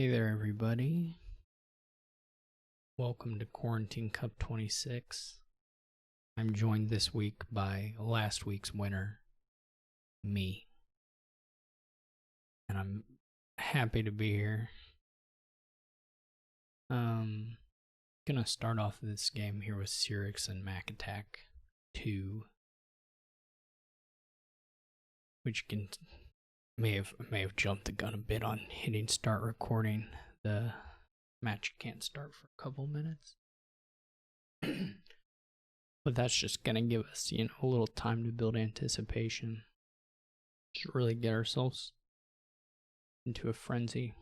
Hey there, everybody. Welcome to Quarantine Cup 26. I'm joined this week by last week's winner, me. And I'm happy to be here. Gonna start off this game here with Cyrix and Mac Attack 2. Which may have jumped the gun a bit on hitting start recording. The match can't start for a couple minutes. But that's just gonna give us, a little time to build anticipation. Just really get ourselves into a frenzy.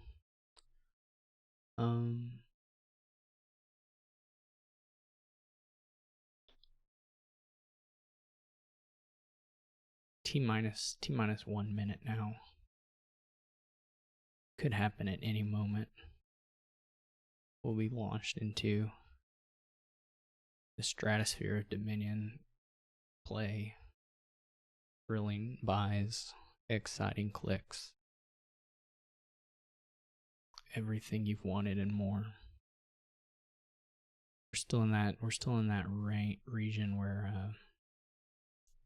T minus 1 minute now. Could happen at any moment. We'll be launched into the stratosphere of Dominion play. Thrilling buys, exciting clicks. Everything you've wanted and more. We're still in that region where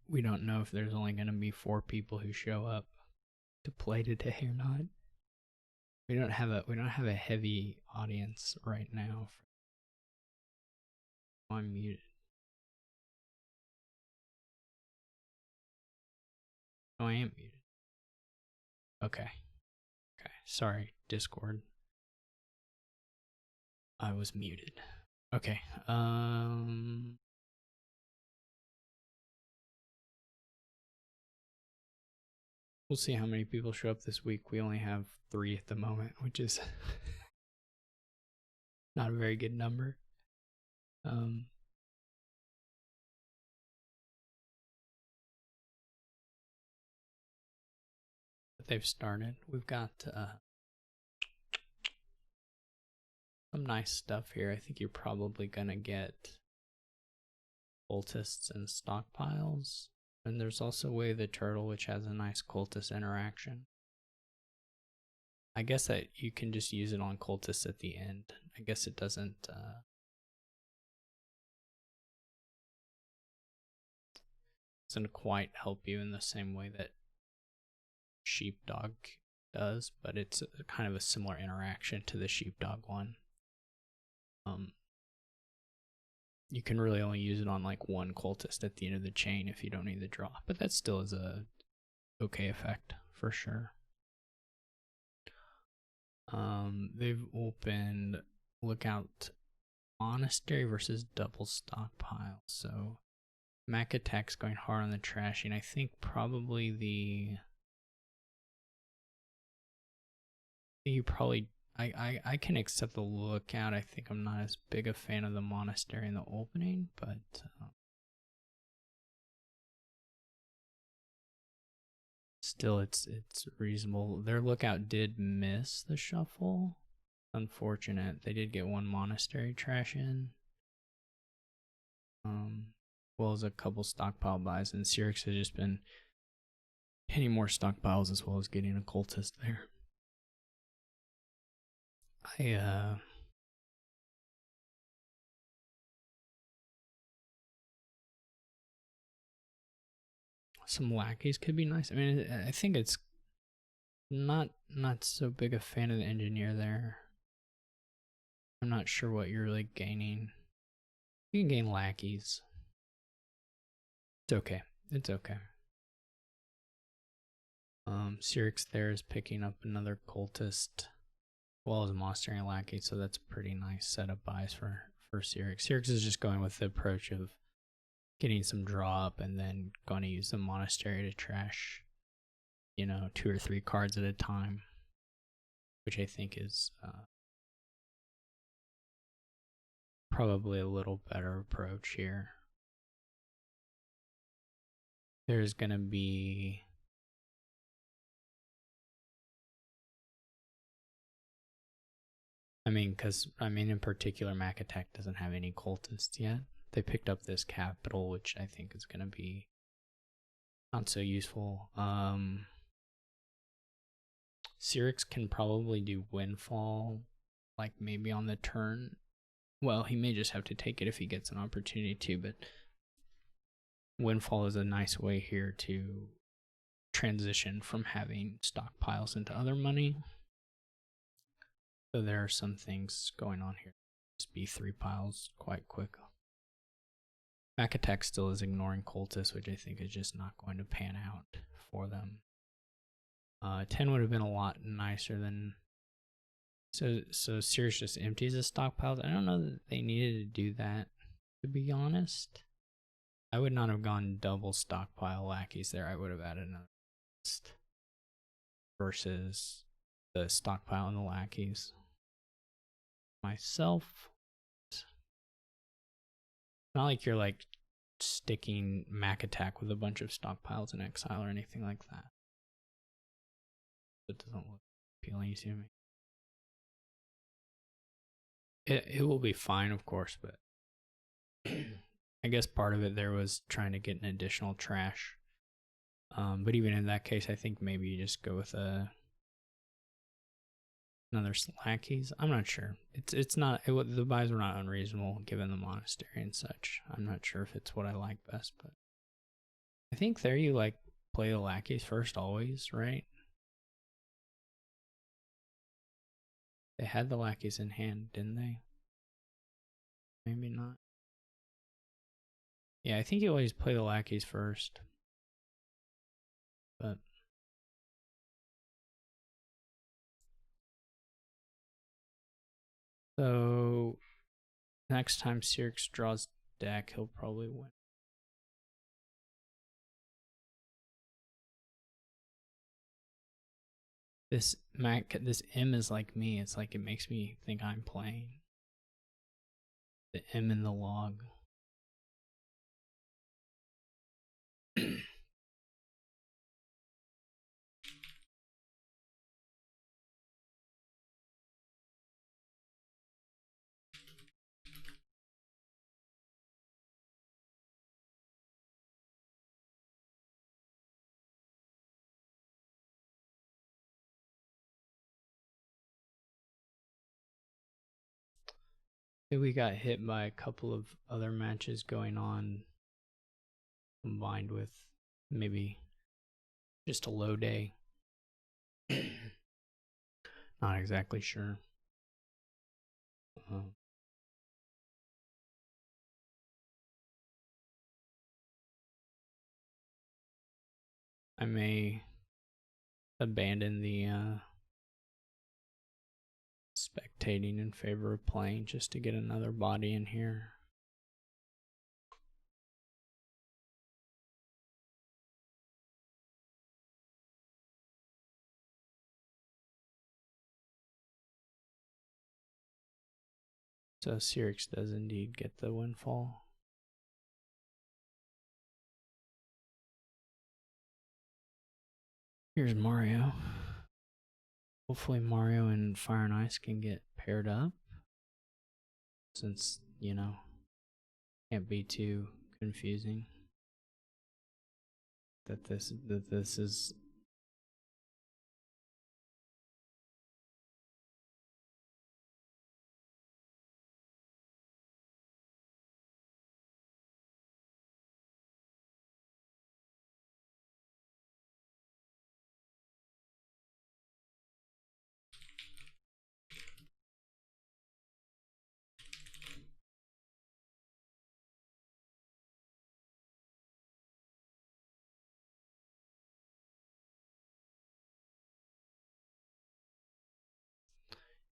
we don't know if there's only going to be 4 people who show up to play today or not. We don't have a heavy audience right now. I'm muted. Oh, I am muted. Okay. Sorry, Discord. I was muted. Okay. We'll see how many people show up this week. We only have 3 at the moment, which is not a very good number. But they've started. We've got some nice stuff here. I think you're probably gonna get cultists and stockpiles. And there's also Way the Turtle, which has a nice cultist interaction. I guess that you can just use it on cultists at the end. I guess it doesn't quite help you in the same way that Sheepdog does, but it's kind of a similar interaction to the Sheepdog one. You can really only use it on like one cultist at the end of the chain if you don't need the draw, but that still is a okay effect for sure. They've opened Lookout Monastery versus Double Stockpile, so Mac Attack's going hard on the trashing. I think probably I can accept the Lookout. I think I'm not as big a fan of the Monastery in the opening, but still it's reasonable. Their Lookout did miss the shuffle. Unfortunate. They did get 1 Monastery trash in. Well as a couple stockpile buys, and Cyrix has just been hitting more stockpiles as well as getting a cultist there. Some lackeys could be nice. I mean, I think it's not so big a fan of the engineer there. I'm not sure what you're really gaining. You can gain lackeys. It's okay. Cyrix there is picking up another cultist, as well as a Monastery and lackey, so that's a pretty nice set of buys for Cyrix. Cyrix is just going with the approach of getting some draw up and then going to use the Monastery to trash, 2 or 3 cards at a time, which I think is probably a little better approach here. There's gonna be in particular, Mac Attack doesn't have any cultists yet. They picked up this capital, which I think is gonna be not so useful. Cyrix can probably do Windfall, like maybe on the turn. Well, he may just have to take it if he gets an opportunity to, but Windfall is a nice way here to transition from having stockpiles into other money. So there are some things going on here. Just B3 piles quite quick. Mac Attack still is ignoring Cultist, which I think is just not going to pan out for them. 10 would have been a lot nicer than... So Cyrix just empties his stockpiles. I don't know that they needed to do that, to be honest. I would not have gone double stockpile lackeys there. I would have added another list versus the stockpile and the lackeys. Myself, it's not like you're like sticking Mac Attack with a bunch of stockpiles in exile or anything like that. It doesn't look appealing to me. It will be fine, of course, but I guess part of it there was trying to get an additional trash. But even in that case, I think maybe you just go with another lackeys. I'm not sure. It's not the buys were not unreasonable given the monastery and such. I'm not sure if it's what I like best, but I think there you like play the lackeys first always, right? They had the lackeys in hand, didn't they? Maybe not. Yeah, I think you always play the lackeys first. But so next time Cyrix draws deck, he'll probably win. This M is like me. It's like it makes me think I'm playing. The M in the log. We got hit by a couple of other matches going on, combined with maybe just a low day. Not exactly sure. I may abandon the spectating in favor of playing just to get another body in here. So Cyrix does indeed get the windfall. Here's Mario. Hopefully Mario and Fire and Ice can get paired up. Since, you know, can't be too confusing. That this is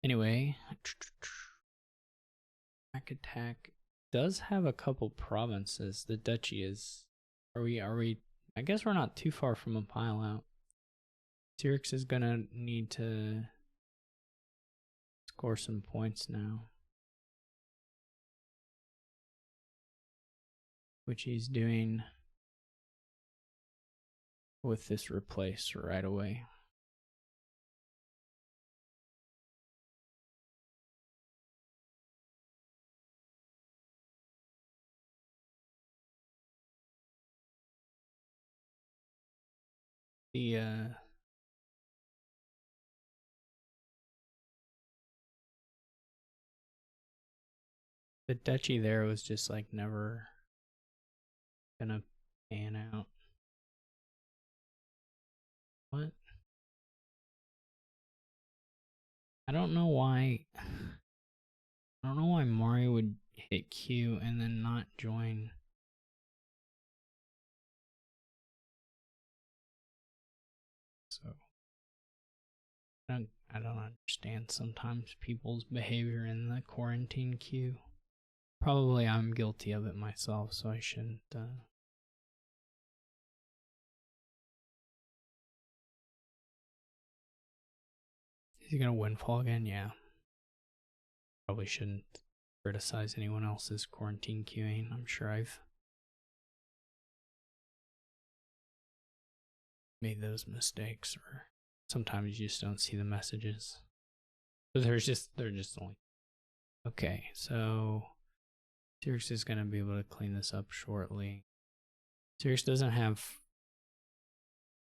anyway. Mac Attack does have a couple provinces. The duchy is. Are we? I guess we're not too far from a pile out. Cyrix is gonna need to score some points now, which he's doing with this replace right away. The The duchy there was just like never gonna pan out. What? I don't know why. I don't know why Mario would hit Q and then not join. So I don't understand sometimes people's behavior in the quarantine queue. Probably I'm guilty of it myself, so I shouldn't. Is he gonna windfall again? Yeah. Probably shouldn't criticize anyone else's quarantine queuing. I'm sure I've made those mistakes, or sometimes you just don't see the messages. But they're just only. Okay, so Sirix is gonna be able to clean this up shortly. Sirix doesn't have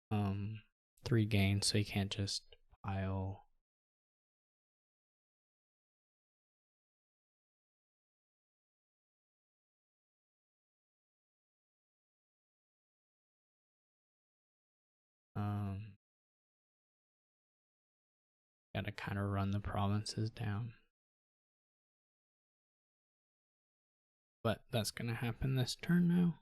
3 gains, so you can't just pile. Gotta kind of run the provinces down. But that's gonna happen this turn now.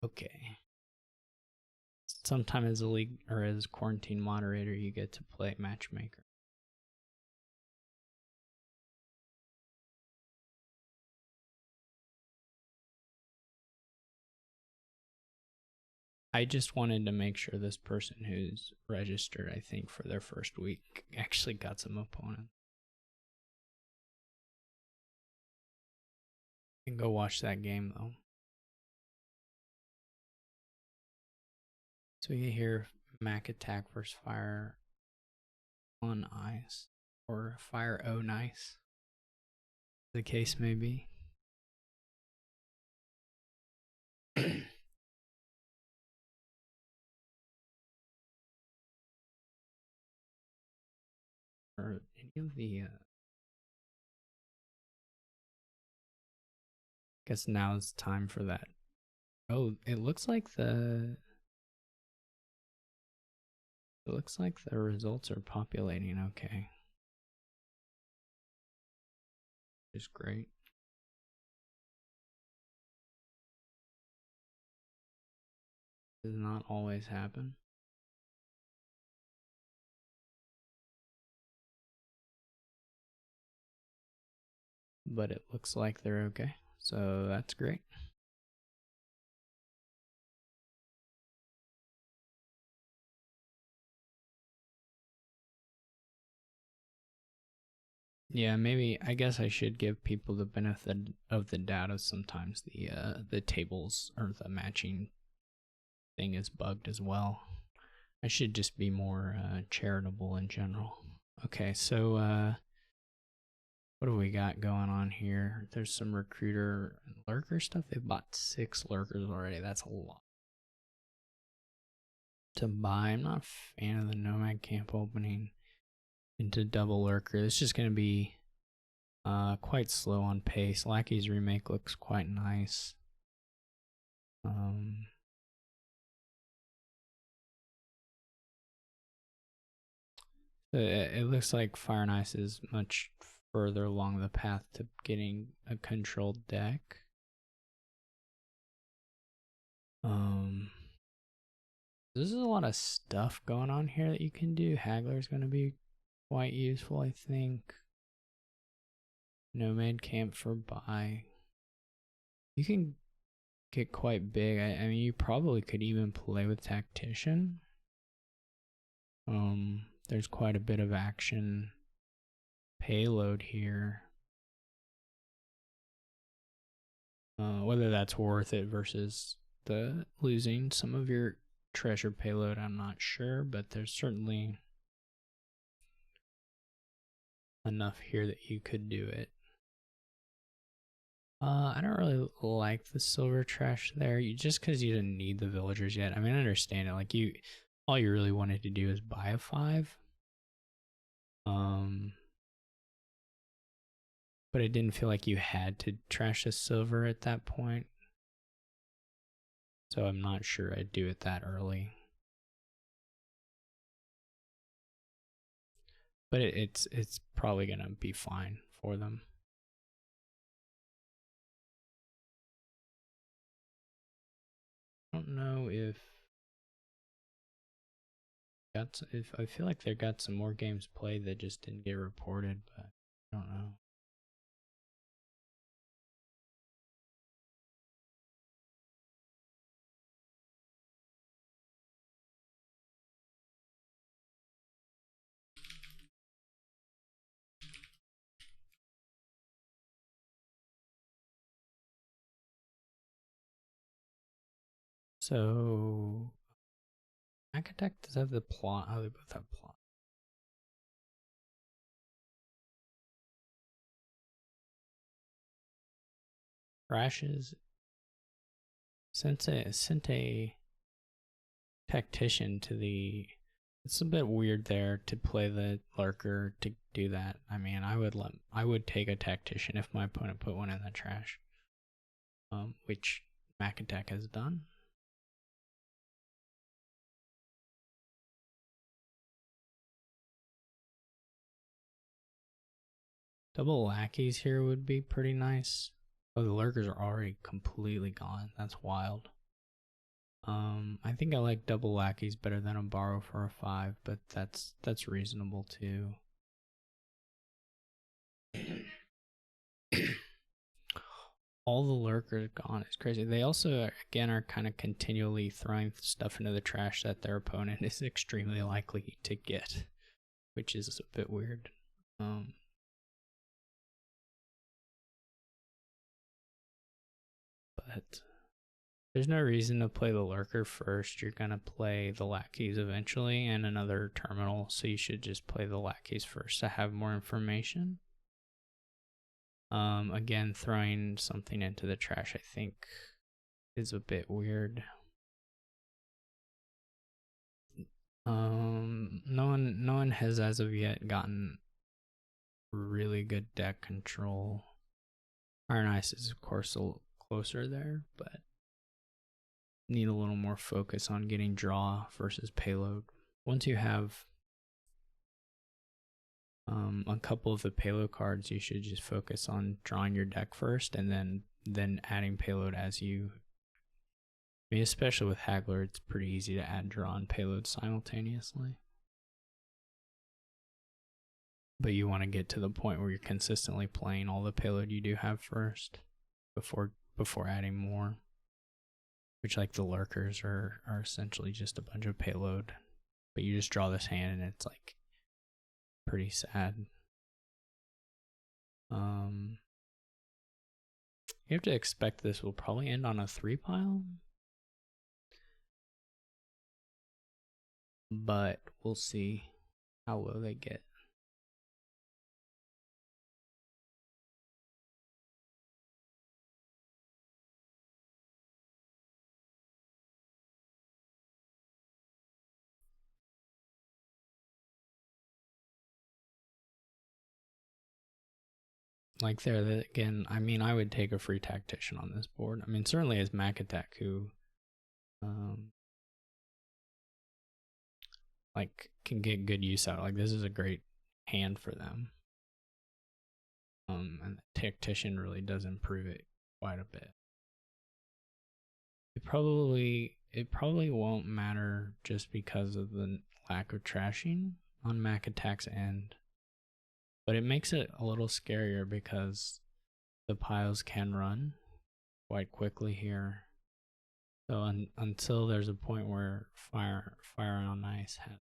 Okay. Sometime as a league or as quarantine moderator, you get to play matchmaker. I just wanted to make sure this person who's registered, I think, for their first week actually got some opponents. You can go watch that game though. So you hear Mac attack versus Fire on Ice, or Fire O Nice, the case may be. Or any of the guess now it's time for that. Oh, it looks like the results are populating okay. Which is great. Does not always happen. But it looks like they're okay. So that's great. Yeah, maybe I guess I should give people the benefit of the doubt of sometimes the tables or the matching thing is bugged as well. I should just be more charitable in general. Okay, so what do we got going on here? There's some recruiter and lurker stuff. They've bought 6 lurkers already. That's a lot to buy. I'm not a fan of the Nomad camp opening into double lurker. It's just going to be quite slow on pace. Lackey's remake looks quite nice. It looks like Fire and Ice is much further along the path to getting a controlled deck. There's a lot of stuff going on here that you can do. Haggler's going to be quite useful, I think. Nomad Camp for buy. You can get quite big. I mean, you probably could even play with Tactician. There's quite a bit of action payload here. Whether that's worth it versus the losing some of your treasure payload, I'm not sure, but there's certainly enough here that you could do it. I don't really like the silver trash there, just because you didn't need the villagers yet. I mean, I understand it. Like all you really wanted to do is buy a 5. But it didn't feel like you had to trash the silver at that point. So I'm not sure I'd do it that early. But it's probably gonna be fine for them. I don't know if I feel like they got some more games played that just didn't get reported, but I don't know. So Acadec does have the plot. Oh, they both have plot. Rashes sent a tactician to the. It's a bit weird there to play the lurker to do that. I mean, I would take a tactician if my opponent put one in the trash, which Macatech has done. Double lackeys here would be pretty nice. Oh, the lurkers are already completely gone. That's wild. I think I like double lackeys better than a borrow for a 5, but that's reasonable too. All the lurkers gone. It's crazy. They also, again, are kind of continually throwing stuff into the trash that their opponent is extremely likely to get, which is a bit weird. But there's no reason to play the lurker first. You're going to play the lackeys eventually and another terminal, so you should just play the lackeys first to have more information. Again, throwing something into the trash, I think, is a bit weird. No one has as of yet gotten really good deck control. Iron Ice is of course a little closer there, but need a little more focus on getting draw versus payload. Once you have a couple of the payload cards, you should just focus on drawing your deck first and then adding payload as you. I mean, especially with Haggler, it's pretty easy to add draw and payload simultaneously. But you want to get to the point where you're consistently playing all the payload you do have first before adding more. Which, like, the lurkers are essentially just a bunch of payload. But you just draw this hand and it's like pretty sad. You have to expect this will probably end on a 3 pile. But we'll see how low they get. Like there, again, I mean, I would take a free tactician on this board. I mean, certainly as Macatech, who like can get good use out. Like this is a great hand for them. And the tactician really does improve it quite a bit. It probably won't matter just because of the lack of trashing on Macatech's end. But it makes it a little scarier because the piles can run quite quickly here. So until there's a point where Fire on Ice has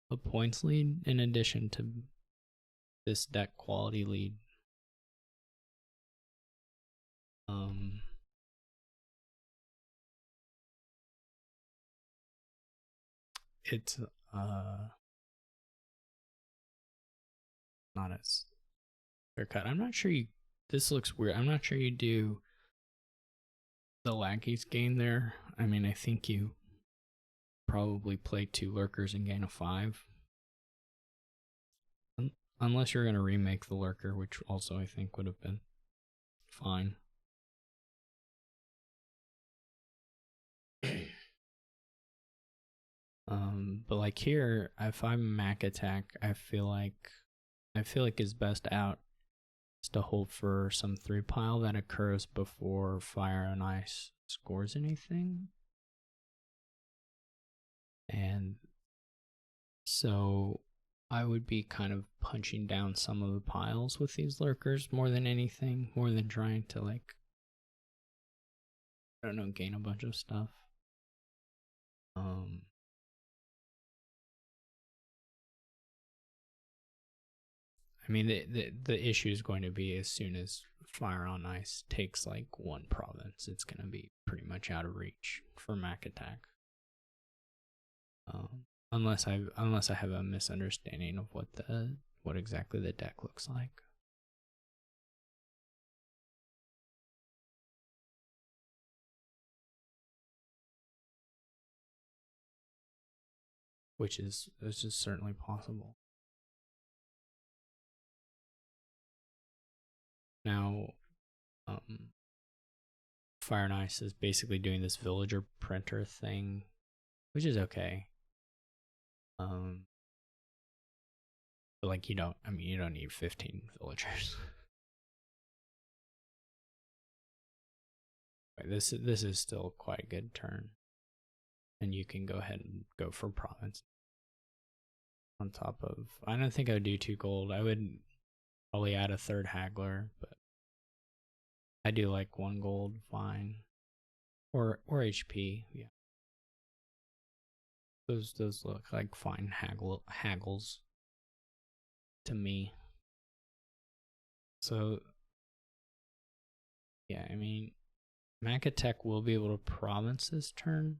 a points lead in addition to this deck quality lead. It's not as clear cut. I'm not sure you. This looks weird. I'm not sure you do the lackeys gain there. I mean, I think you probably play 2 lurkers and gain a 5. Unless you're going to remake the lurker, which also I think would have been fine. But like here, if I'm Mac Attack, I feel like his best out is to hold for some 3 pile that occurs before Fire and Ice scores anything. And so I would be kind of punching down some of the piles with these lurkers more than anything, more than trying to, like, I don't know, gain a bunch of stuff. I mean, the issue is going to be as soon as Fire on Ice takes like 1 province, it's going to be pretty much out of reach for Mac Attack. Unless I have a misunderstanding of what exactly the deck looks like. Which is certainly possible. Now, Fire and Ice is basically doing this villager printer thing, which is okay. But like you don't need 15 villagers. Right, this is still quite a good turn, and you can go ahead and go for province. On top of, I don't think I would do 2 gold. I would probably add a 3rd haggler, but I do like 1 gold fine, or HP. Yeah, those look like fine haggles to me. So yeah, I mean, Mac Attack will be able to province this turn.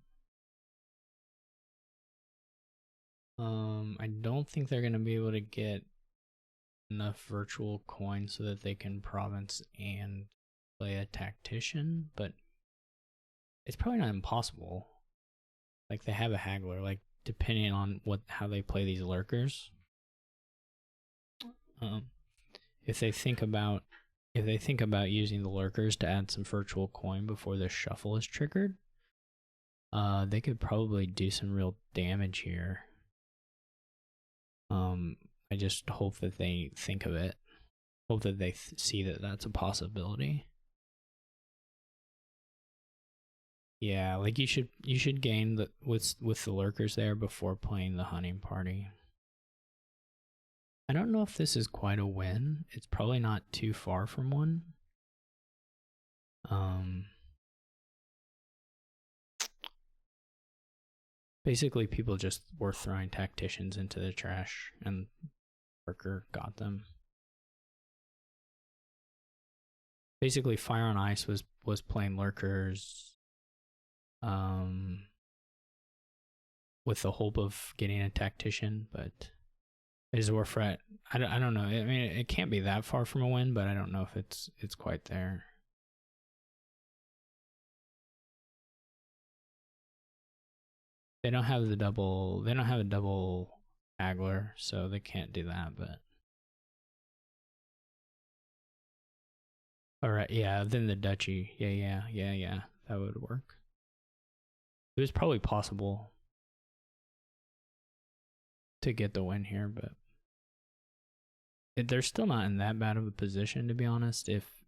I don't think they're gonna be able to get enough virtual coins so that they can province and play a tactician, but it's probably not impossible. Like, they have a haggler, like, depending on how they play these lurkers. If they think about using the lurkers to add some virtual coin before the shuffle is triggered, they could probably do some real damage here. I just hope that they think of it. Hope that they see that that's a possibility. Yeah, like you should gain with the lurkers there before playing the hunting party. I don't know if this is quite a win. It's probably not too far from one. Basically, people just were throwing tacticians into the trash, and Lurker got them. Basically, Fire on Ice was playing lurkers, with the hope of getting a tactician, but Zorfret, I don't know. I mean, it can't be that far from a win, but I don't know if it's quite there. They don't have a double haggler, so they can't do that, but alright, yeah, then the duchy. Yeah, that would work. It was probably possible to get the win here, but they're still not in that bad of a position, to be honest, if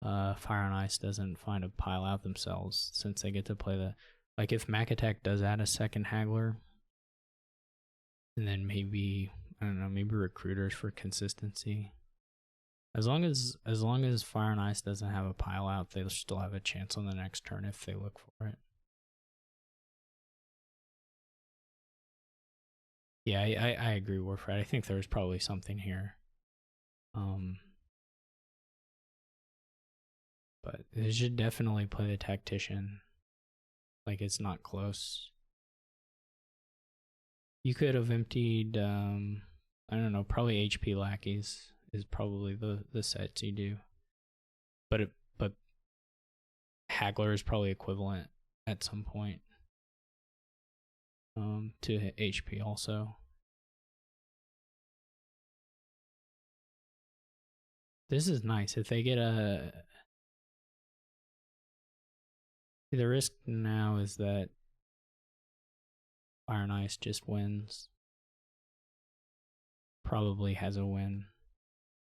Fire on Ice doesn't find a pile out themselves, since they get to play the, like, if Mac Attack does add a second haggler, and then maybe I don't know, maybe recruiters for consistency. As long as Fire and Ice doesn't have a pile out, they'll still have a chance on the next turn if they look for it. Yeah, I agree, Warfred. I think there's probably something here. But they should definitely play the Tactician. Like, it's not close. You could have emptied, I don't know, probably HP Lackeys is probably the sets you do. But Haggler is probably equivalent at some point to HP also. This is nice. If they get a... The risk now is that Fire and Ice just wins. Probably has a win.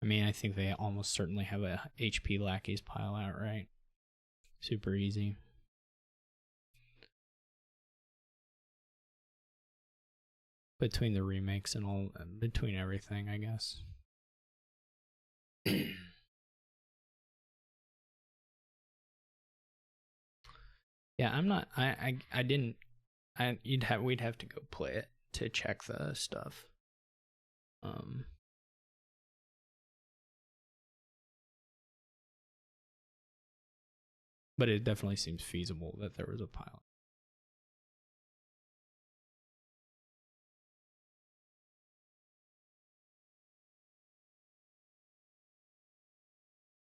I mean, I think they almost certainly have a HP Lackeys pile out, right? Super easy. Between the remakes and all, between everything, I guess. Yeah, I'm not. I didn't. We'd have to go play it to check the stuff. But it definitely seems feasible that there was a pile.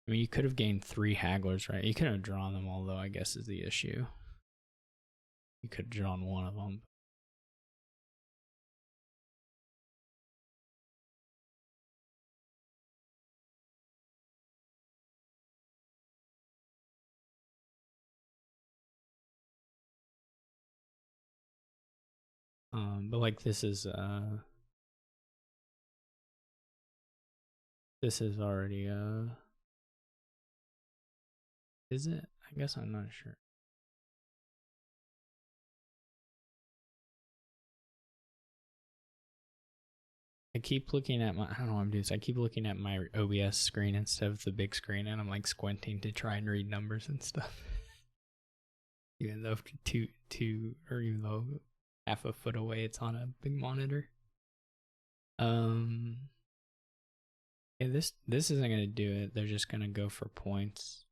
I mean, you could have gained 3 Hagglers, right? You could have drawn them all, though, I guess is the issue. You could have drawn one of them. But like this is already is it? I guess I'm not sure. I keep looking at my, I don't know what I'm doing. So I keep looking at my OBS screen instead of the big screen, and I'm like squinting to try and read numbers and stuff. Even though even though half a foot away, it's on a big monitor. Yeah, this isn't gonna do it. They're just gonna go for points.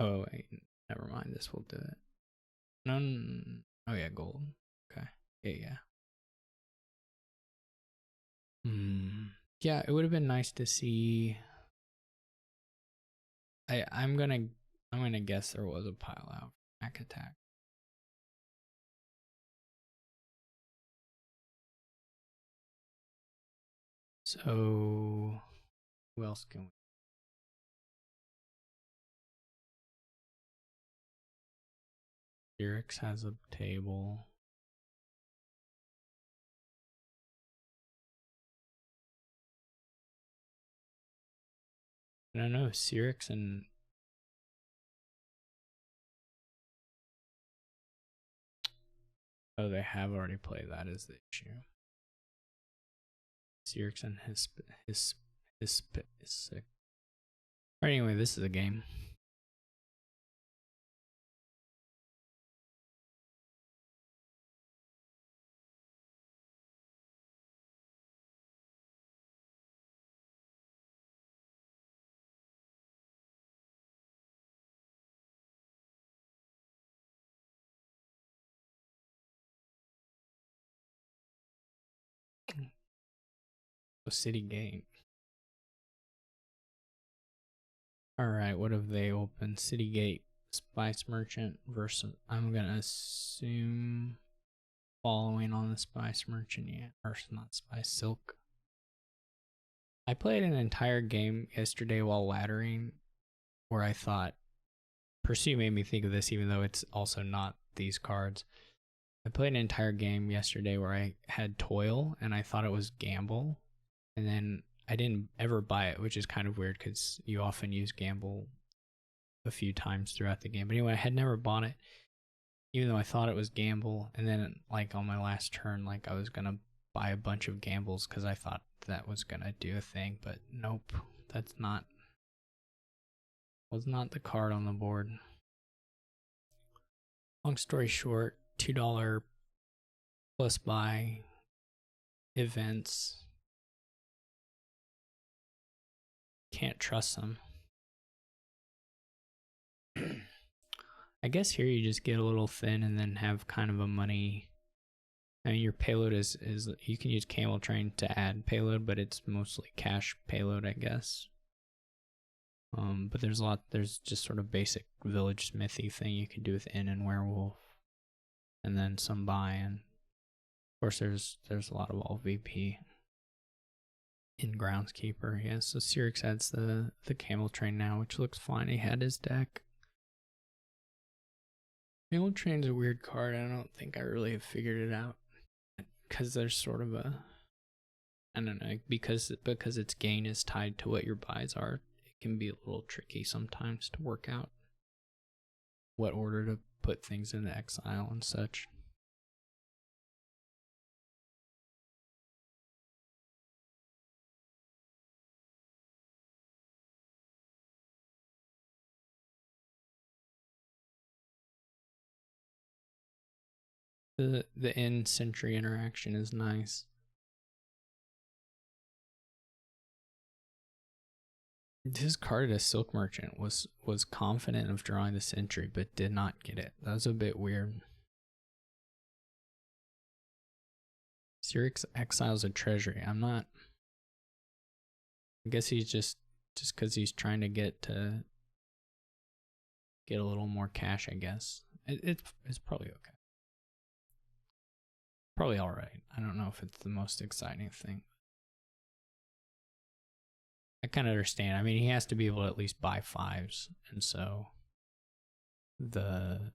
Oh wait, never mind. This will do it. No, oh yeah, gold. Okay, yeah. Yeah, it would have been nice to see. I'm gonna guess there was a pile out for Mac Attack. So who else can we? Xerix has a table. I don't know, Xerix and oh, they have already played. That is the issue. Xerix and his is sick. Alright, anyway, this is a game. A city game. Alright, what have they opened? Citygate, Spice Merchant versus, I'm gonna assume following on the Spice Merchant, yeah. Or not Spice, Silk. I played an entire game yesterday while laddering where I thought, Pursue made me think of this even though it's also not these cards. I played an entire game yesterday where I had Toil and I thought it was Gamble, and then I didn't ever buy it, which is kind of weird because you often use Gamble a few times throughout the game. But anyway, I had never bought it, even though I thought it was gamble, and then like on my last turn, like I was gonna buy a bunch of gambles because I thought that was gonna do a thing, but nope, that's not, was not the card on the board. Long story short, $2 plus buy events. Can't trust them. I guess here you just get a little thin and then have kind of a money. I mean, your payload is you can use Camel Train to add payload, but it's mostly cash payload, I guess. But there's just sort of basic village smithy thing you can do with Inn and Werewolf, and then some buy, and of course there's a lot of all VP in Groundskeeper. Yeah, so Cyrix adds the Camel Train now, which looks fine. He had his deck. Camel Train's a weird card. I don't think I really have figured it out, because there's sort of a, I don't know, because its gain is tied to what your buys are. It can be a little tricky sometimes to work out what order to put things into exile and such. The Inn Sentry interaction is nice. This card as Silk Merchant was confident of drawing the Sentry, but did not get it. That was a bit weird. Cyrix exiles a treasury. I'm not. I guess he's just because he's trying to get a little more cash. I guess it's probably okay. Probably all right. I don't know if it's the most exciting thing. I kind of understand. I mean, he has to be able to at least buy 5s, and so the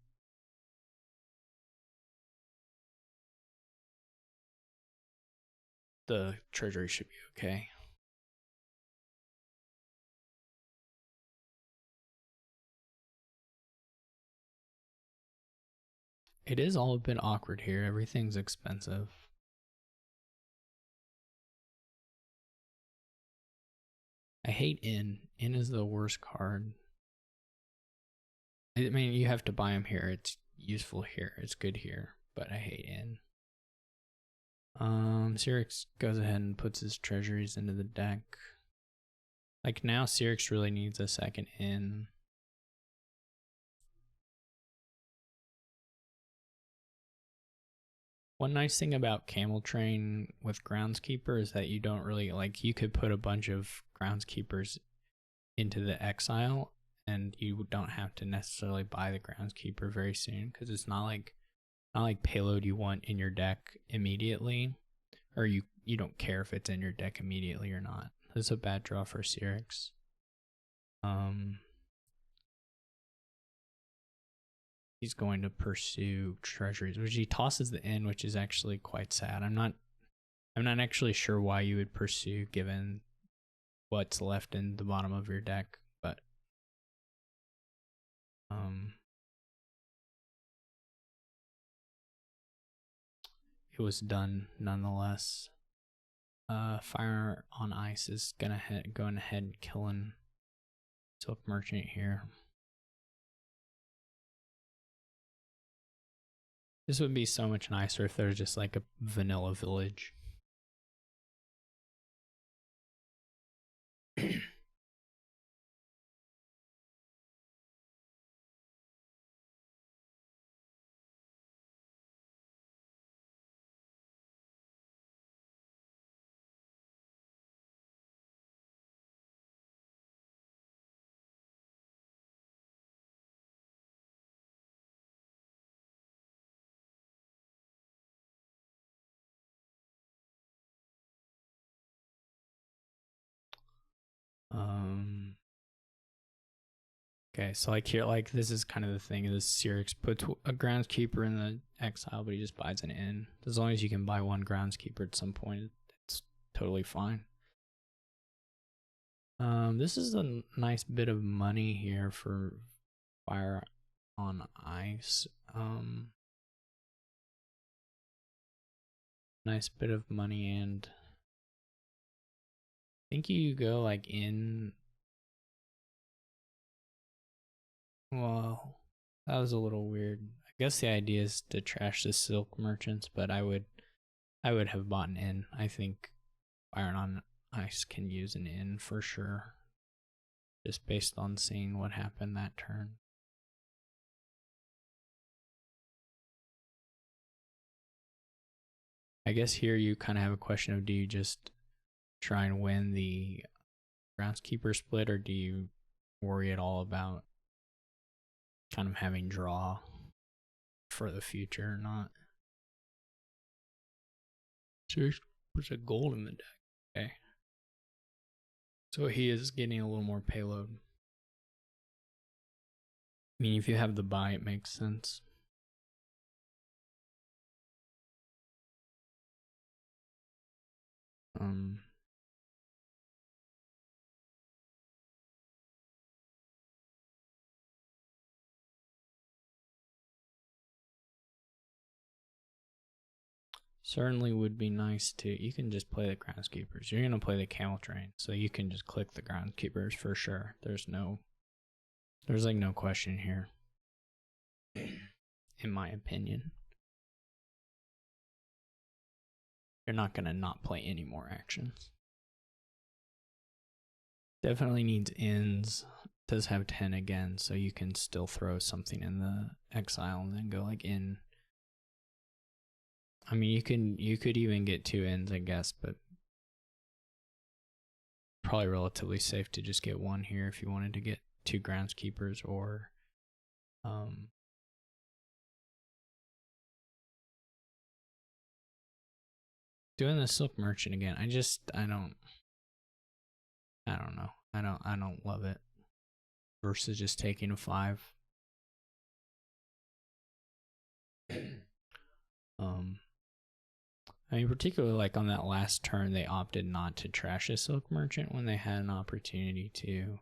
treasury should be okay. It is all a bit awkward here. Everything's expensive. I hate Inn. Inn is the worst card. I mean, you have to buy him here. It's useful here. It's good here. But I hate Inn. Cyrix goes ahead and puts his treasuries into the deck. Like now, Cyrix really needs a second Inn. One nice thing about Camel Train with Groundskeeper is that you don't really, like, you could put a bunch of Groundskeepers into the exile and you don't have to necessarily buy the Groundskeeper very soon, because it's not like payload you want in your deck immediately, or you don't care if it's in your deck immediately or not. This is a bad draw for Cyrix. He's going to pursue treasuries, which he tosses the Inn, which is actually quite sad. I'm not actually sure why you would pursue given what's left in the bottom of your deck, but it was done nonetheless. Fire on Ice is going ahead and killing Silk Merchant here. This would be so much nicer if there was just like a vanilla village. Okay, so like here, like this is kind of the thing is Cyrix puts a Groundskeeper in the exile, but he just buys an Inn. As long as you can buy one Groundskeeper at some point, it's totally fine. This is a nice bit of money here for Fire on Ice. nice bit of money, and I think you go like in. Well, that was a little weird. I guess the idea is to trash the silk merchants, but I would have bought an in. I think Iron on Ice can use an in for sure, just based on seeing what happened that turn. I guess here you kind of have a question of, do you just try and win the groundskeeper split, or do you worry at all about kind of having draw for the future or not? So puts a gold in the deck. Okay. So he is getting a little more payload. I mean, if you have the buy, it makes sense. Certainly would be nice to. You can just play the groundskeepers. You're gonna play the camel train, so you can just click the groundskeepers for sure. There's like no question here, in my opinion. You're not gonna not play any more actions. Definitely needs ins. Does have 10 again, so you can still throw something in the exile and then go like in. I mean, you could even get 2 ins, I guess, but probably relatively safe to just get 1 here if you wanted to get 2 groundskeepers, or doing the silk merchant again. I don't know. I don't love it versus just taking a 5. I mean, particularly like on that last turn, they opted not to trash a silk merchant when they had an opportunity to,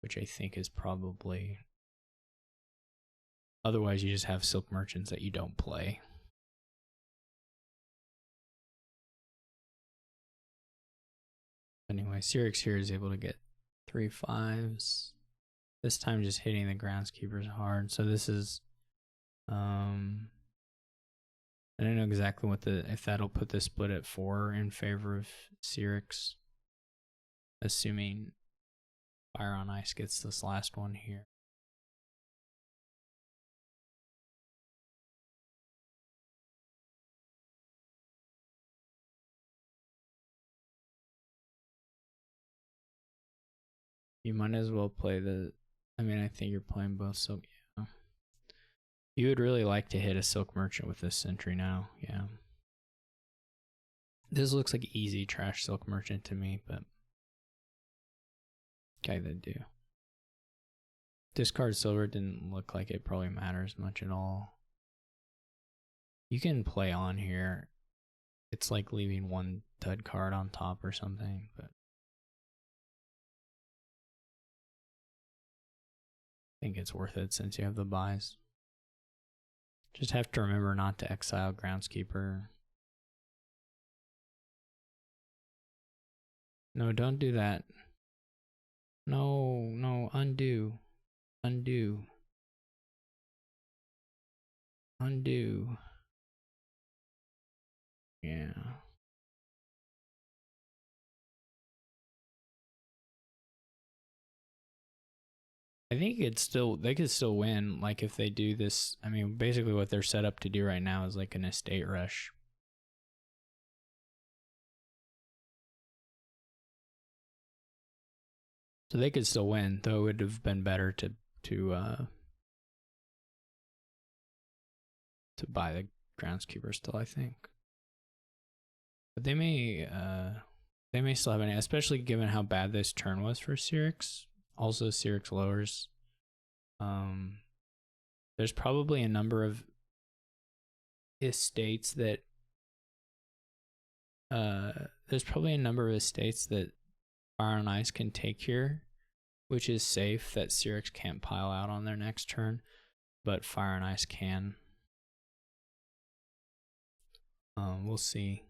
which I think is probably. Otherwise, you just have silk merchants that you don't play. Anyway, Syrinx here is able to get 3 5s. This time just hitting the groundskeepers hard. So this is I don't know exactly what if that'll put the split at 4 in favor of Syrinx, assuming Fire on Ice gets this last one here. You might as well play I mean, I think you're playing both, so yeah. You would really like to hit a Silk Merchant with this Sentry now, yeah. This looks like easy trash Silk Merchant to me, but okay, they do. Discard Silver didn't look like it probably matters much at all. You can play on here. It's like leaving 1 dud card on top or something, but I think it's worth it since you have the buys. Just have to remember not to exile Groundskeeper. No, don't do that. No, undo. Undo. Undo. Yeah. I think they could still win, like if they do this. I mean, basically what they're set up to do right now is like an estate rush. So they could still win, though it would have been better to buy the groundskeeper still, I think. But they may still have any, especially given how bad this turn was for Syrinx. Also, Syrinx lowers. There's probably a number of estates that Fire on Ice can take here, which is safe, that Syrinx can't pile out on their next turn, but Fire on Ice can. We'll see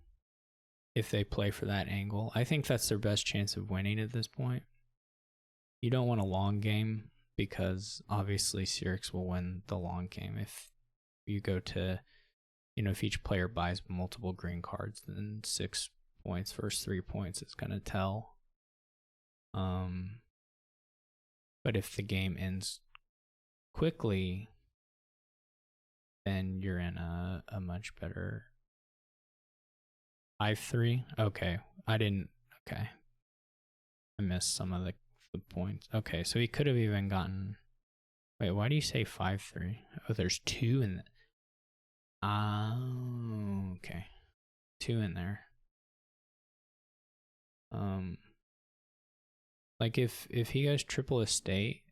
if they play for that angle. I think that's their best chance of winning at this point. You don't want a long game because obviously Syrinx will win the long game if you go to, if each player buys multiple green cards, then 6 points versus 3 points is going to tell. But if the game ends quickly, then you're in a much better 5-3. Okay, okay. I missed some of the points. Okay, so he could have even gotten. Wait, why do you say 5-3? Oh, there's 2 in the. Oh, okay. 2 in there. Like if he goes triple estate,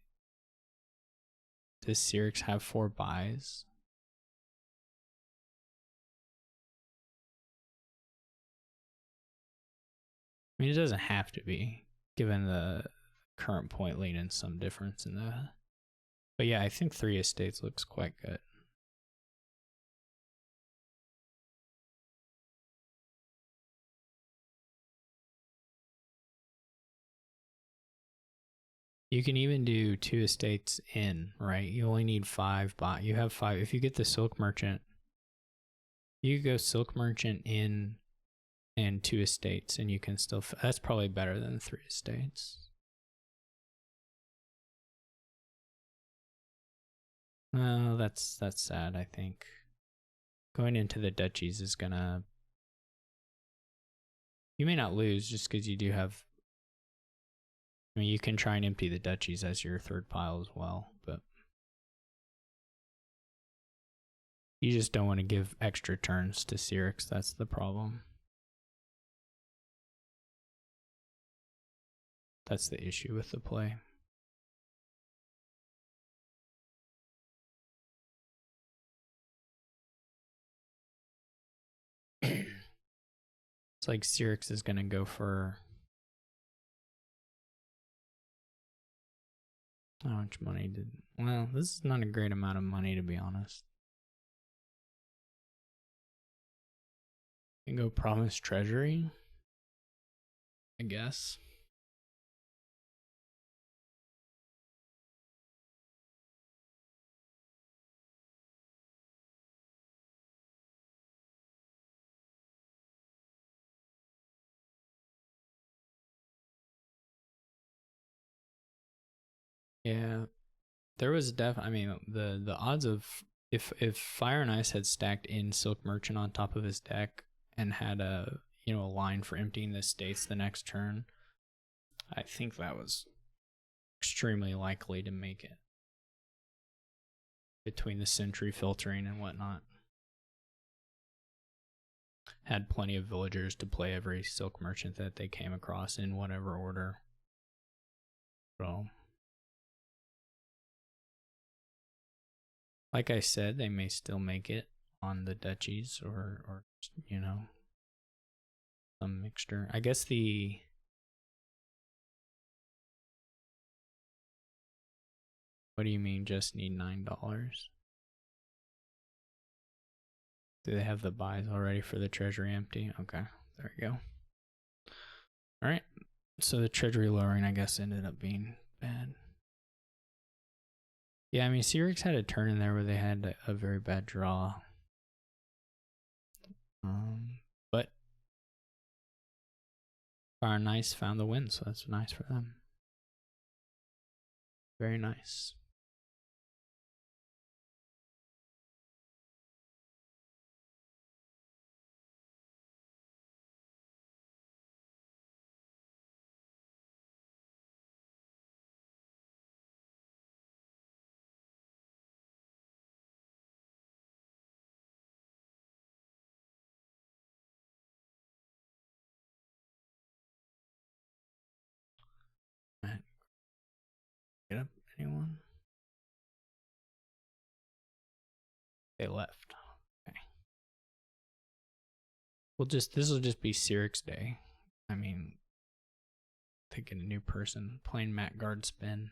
does Syrinx have 4 buys? I mean, it doesn't have to be, given the current point lead and some difference in the. But yeah, I think 3 estates looks quite good. You can even do 2 estates in, right? You only need 5 buy. You have 5. If you get the Silk Merchant, you go Silk Merchant in and 2 estates, and you can still. That's probably better than 3 estates. Oh, that's sad. I think going into the duchies is gonna. You may not lose just because you do have. I mean, you can try and empty the duchies as your 3rd pile as well, but you just don't want to give extra turns to Syrinx. That's the problem. That's the issue with the play. It's like Syrinx is going to go for. How much money did. Well, this is not a great amount of money, to be honest. You can go Promise Treasury, I guess. Yeah, there was I mean, the odds of if Fire and Ice had stacked in Silk Merchant on top of his deck and had a a line for emptying the states the next turn, I think that was extremely likely to make it between the Sentry filtering and whatnot. Had plenty of villagers to play every Silk Merchant that they came across in whatever order. So, like I said, they may still make it on the duchies or some mixture. I guess what do you mean just need $9? Do they have the buys already for the treasury empty? Okay, there you go. Alright, so the treasury lowering I guess ended up being bad. Yeah, I mean Syrinx had a turn in there where they had a very bad draw. But Fire and Ice found the win, so that's nice for them. Very nice. Get up, anyone? They left. Okay. This will just be Syrinx day. I mean, taking a new person, playing Matt Guard spin.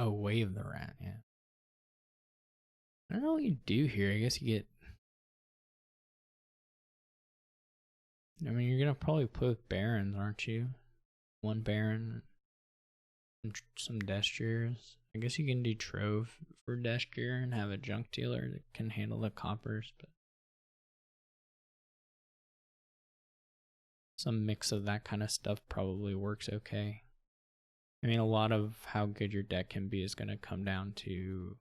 Oh, Wave the Rat, yeah. I don't know what you do here. I guess you get... I mean, you're gonna probably play with Barons, aren't you? One Baron, some Destriers. I guess you can do Trove for Destrier and have a junk dealer that can handle the coppers, but some mix of that kind of stuff probably works okay. I mean, a lot of how good your deck can be is going to come down to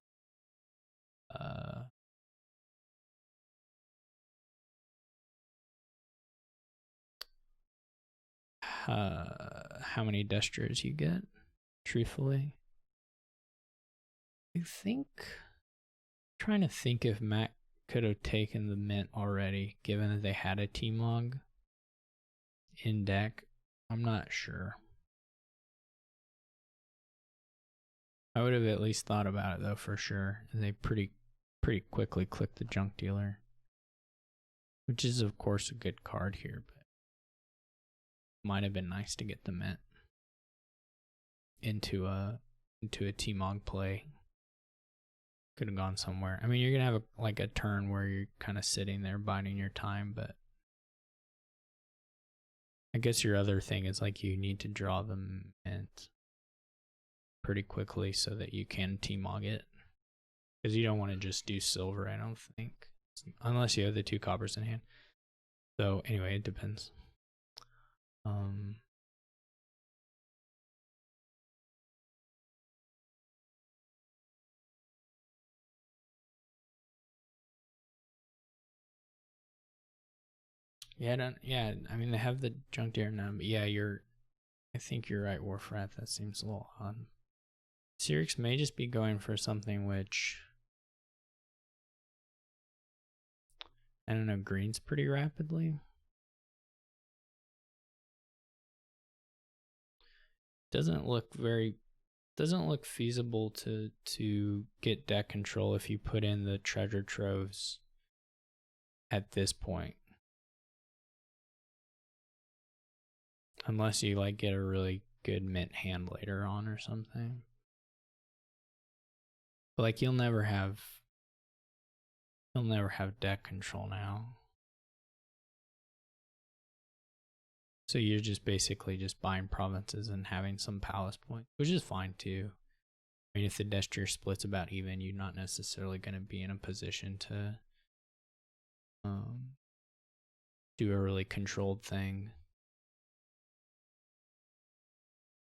how many Destriers you get, truthfully. I think, trying to think if Matt could have taken the mint already, given that they had a T-Mog in deck. I'm not sure. I would have at least thought about it though, for sure. And they pretty quickly clicked the junk dealer, which is of course a good card here, but might have been nice to get the mint into a T-Mog play. Could have gone somewhere. I mean, you're gonna have like a turn where you're kind of sitting there biding your time, but I guess your other thing is like you need to draw the mint pretty quickly so that you can T-Mog it, because you don't want to just do silver, I don't think, unless you have the 2 coppers in hand. So anyway, it depends. Yeah, I mean, they have the junk deer now, but yeah, I think you're right, Warfrat. That seems a little odd. Cyrix may just be going for something which, I don't know, greens pretty rapidly. Doesn't look feasible to get deck control if you put in the treasure troves at this point. Unless you like get a really good mint hand later on or something. But like you'll never have deck control now. So you're just basically just buying provinces and having some palace points, which is fine too. I mean, if the Destrier splits about even, you're not necessarily going to be in a position to do a really controlled thing.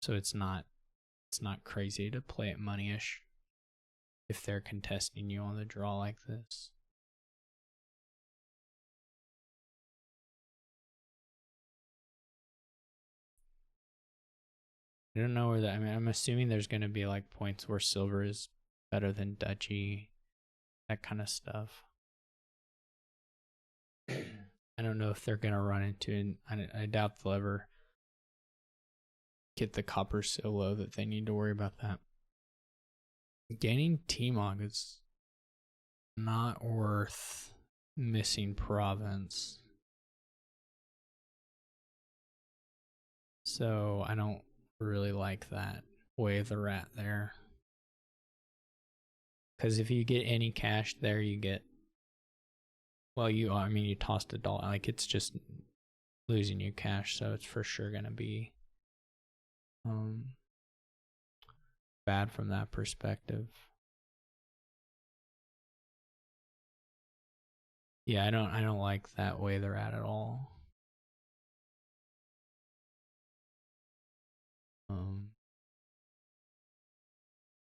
So it's not crazy to play it moneyish if they're contesting you on the draw like this. I don't know where that, I mean, I'm assuming there's going to be like points where silver is better than duchy, that kind of stuff. I don't know if they're going to run into it. I doubt they'll ever get the copper so low that they need to worry about that. Gaining T-Mog is not worth missing province. So I don't really like that Wave the Rat there. Because if you get any cash there, you get, well, you tossed a dollar. Like, it's just losing you cash, so it's for sure going to be bad from that perspective. Yeah, I don't like that way they're at all.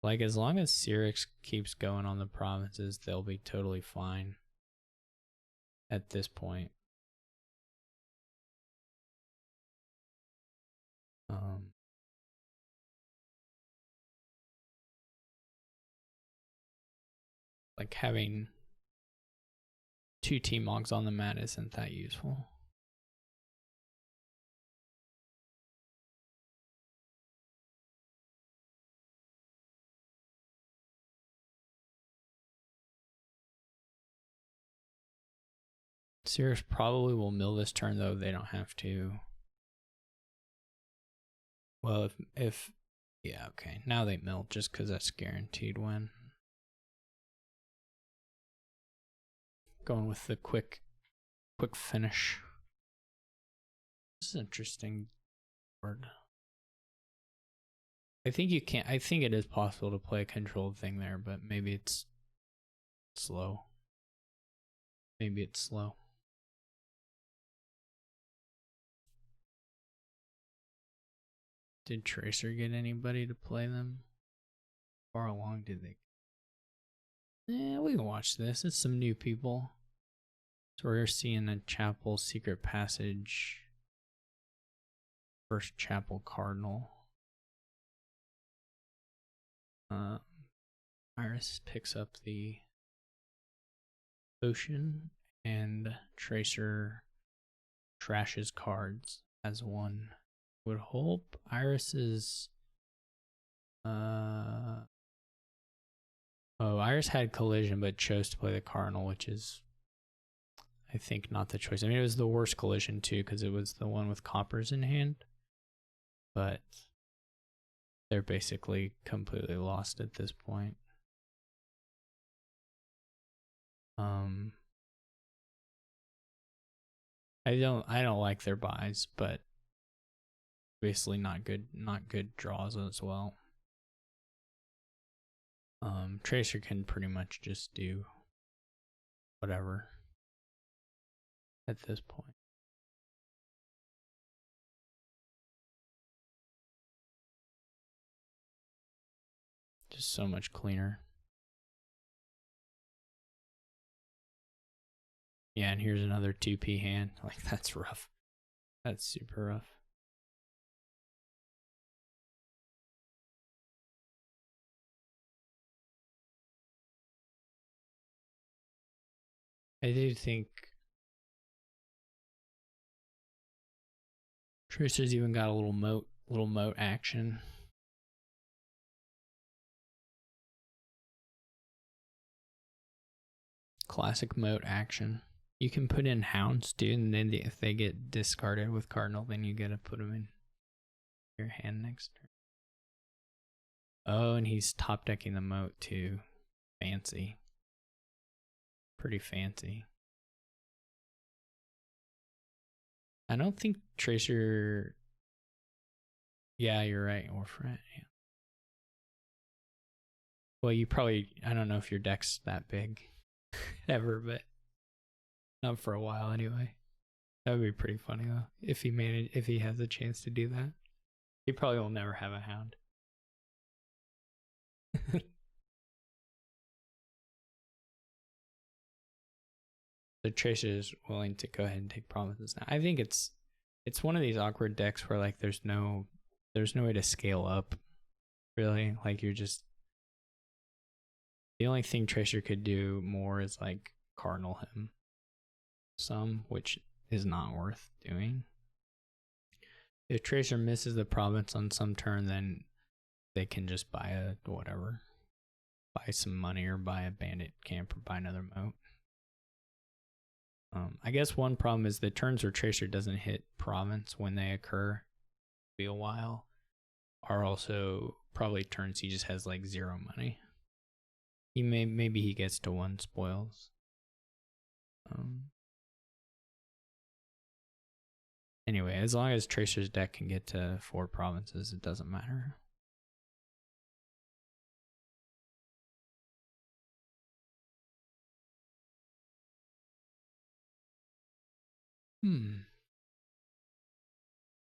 Like, as long as Cyrix keeps going on the provinces, they'll be totally fine at this point. Like, having 2 T-Mogs on the mat isn't that useful. Cyrix probably will mill this turn, though. They don't have to. Well, if Yeah, okay. Now they mill just because that's guaranteed win. Going with the quick finish. This is interesting board. I think you can't. I think it is possible to play a controlled thing there, but maybe it's slow. Maybe it's slow. Did Tracer get anybody to play them? How far along did they? Yeah, we can watch this. It's some new people. So we're seeing a Chapel Secret Passage. First Chapel Cardinal. Iris picks up the potion and Tracer trashes cards as one would hope. Iris is Iris had collision but chose to play the Cardinal, which is I think not the choice. I mean, it was the worst collision too because it was the one with coppers in hand, but they're basically completely lost at this point. I don't like their buys, but obviously not good draws as well. Tracer can pretty much just do whatever at this point. Just so much cleaner. Yeah, and here's another 2p hand. Like, that's rough. That's super rough. I do think Tracer's even got a little moat action. Classic moat action. You can put in hounds, dude, and then if they get discarded with Cardinal, then you gotta put them in your hand next turn. Oh, and he's top decking the moat too. Fancy. Pretty fancy. I don't think Tracer. Yeah, you're right. Orphan. Yeah. Well, you probably. I don't know if your deck's that big ever, but not for a while anyway. That would be pretty funny though if he has a chance to do that. He probably will never have a hound. The Tracer is willing to go ahead and take promises now. I think it's one of these awkward decks where like there's no way to scale up. Really, like you're just the only thing Tracer could do more is like Cardinal him some, which is not worth doing. If Tracer misses the province on some turn, then they can just buy a whatever. Buy some money or buy a bandit camp or buy another moat. I guess one problem is the turns where Tracer doesn't hit province when they occur, be a while, are also probably turns he just has like 0 money. Maybe he gets to 1 spoils. Anyway, as long as Tracer's deck can get to 4 provinces, it doesn't matter.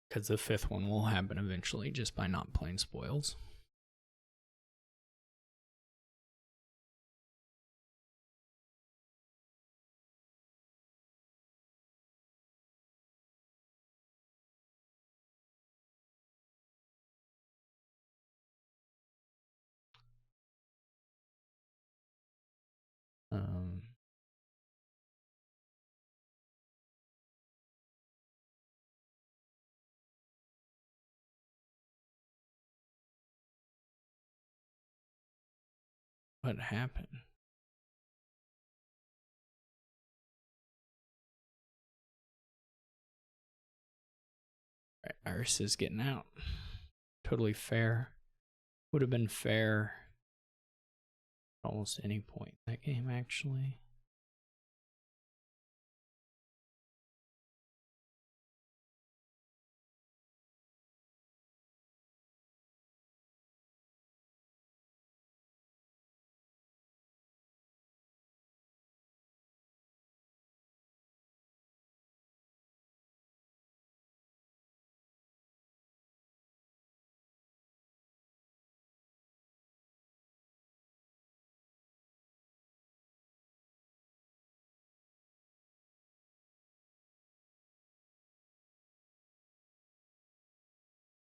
Because the 5th one will happen eventually just by not playing spoils. What happened? Right, Iris is getting out. Totally fair. Would have been fair at almost any point in that game, actually.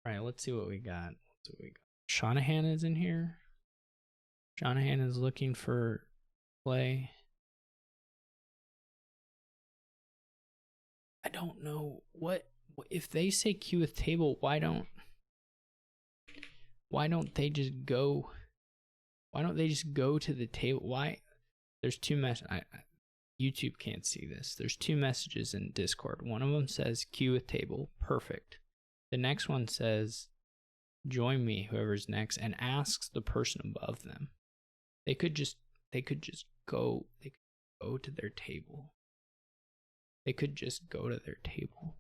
All right, let's see what we got. Shanahan is in here. Shanahan is looking for play. I don't know what if they say queue with table. Why don't they just go? Why don't they just go to the table? Why? There's two messages. YouTube can't see this. There's two messages in Discord. One of them says queue with table. Perfect. The next one says join me, whoever's next, and asks the person above them. They could just go. They could go to their table. They could just go to their table.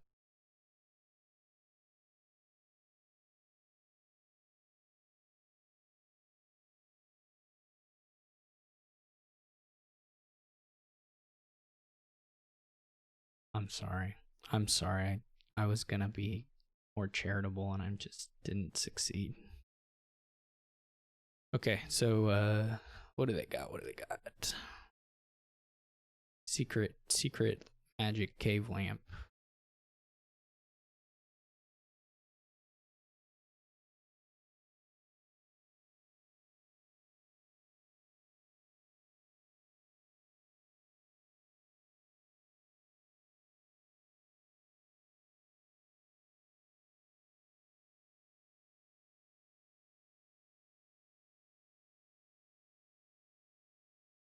I'm sorry. I was gonna be more charitable and I just didn't succeed. Okay, so what do they got? Secret magic cave lamp.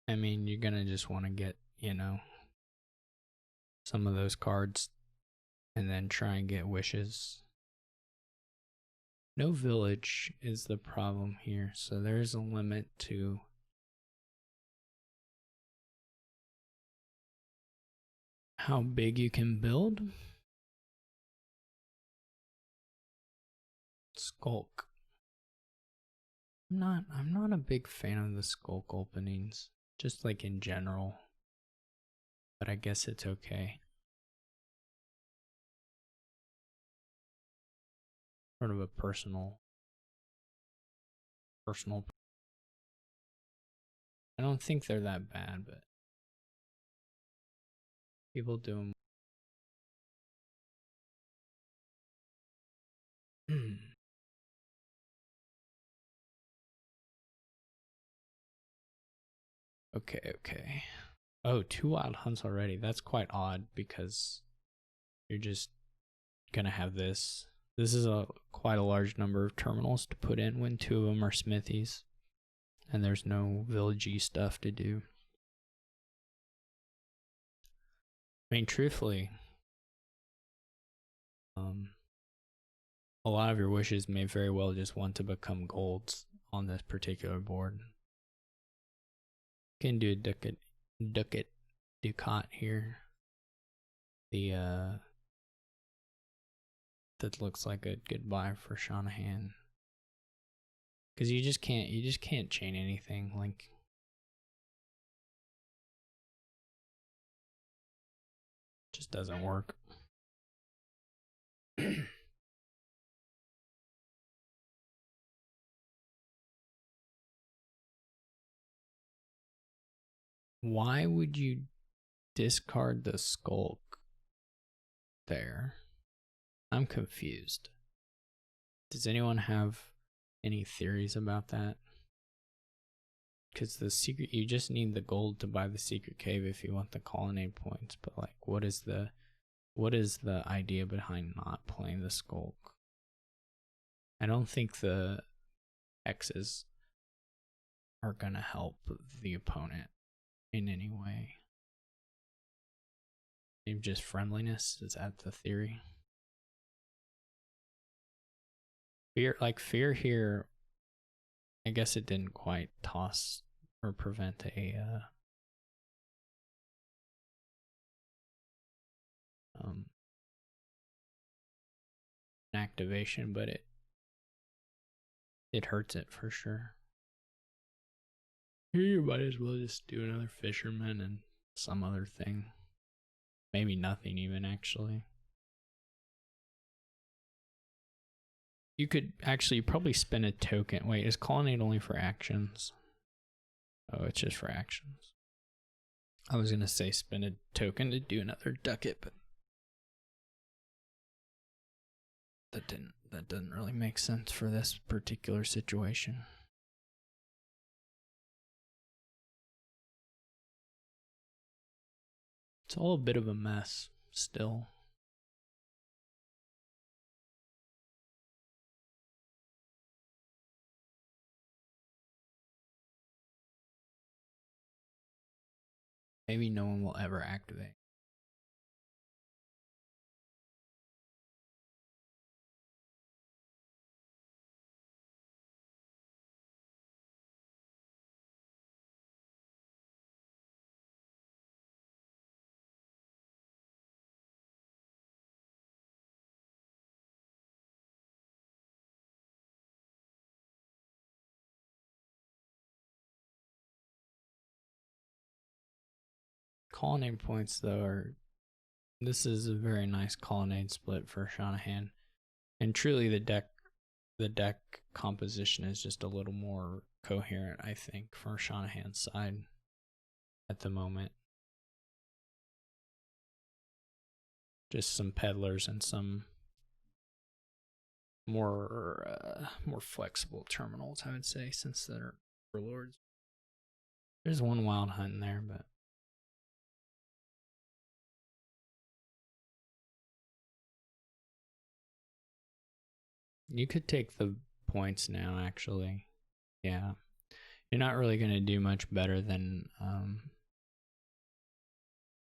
I mean, you're gonna just want to get, some of those cards and then try and get wishes. No village is the problem here, so there's a limit to how big you can build. Skulk. I'm not a big fan of the skulk openings, just like in general. But I guess it's okay. Sort of a personal. I don't think they're that bad, but people do them. Okay. Oh, 2 wild hunts already. That's quite odd because you're just gonna have this. This is quite a large number of terminals to put in when 2 of them are smithies, and there's no villagey stuff to do. I mean, truthfully, a lot of your wishes may very well just want to become golds on this particular board. You can do a ducat here. That looks like a good buy for Shanahan. Because you just can't chain anything. Like, just doesn't work. Why would you discard the skulk there? I'm confused. Does anyone have any theories about that? Because the secret, you just need the gold to buy the secret cave if you want the colonnade points. But like, what is the idea behind not playing the skulk? I don't think the X's are gonna help the opponent in any way. Maybe just friendliness, is that the theory? Fear here I guess it didn't quite toss or prevent a an activation, but it hurts it for sure. You might as well just do another fisherman and some other thing. Maybe nothing even, actually. You could actually probably spend a token. Wait, is Colonnade only for actions? Oh, it's just for actions. I was gonna say spend a token to do another ducat, but that doesn't really make sense for this particular situation. It's all a bit of a mess still. Maybe no one will ever activate. Colonnade points, though, are. This is a very nice colonnade split for Shanahan. And truly, the deck composition is just a little more coherent, I think, for Shanahan's side at the moment. Just some peddlers and some more flexible terminals, I would say, since they're overlords. There's one wild hunt in there, but you could take the points now, actually. Yeah. You're not really going to do much better than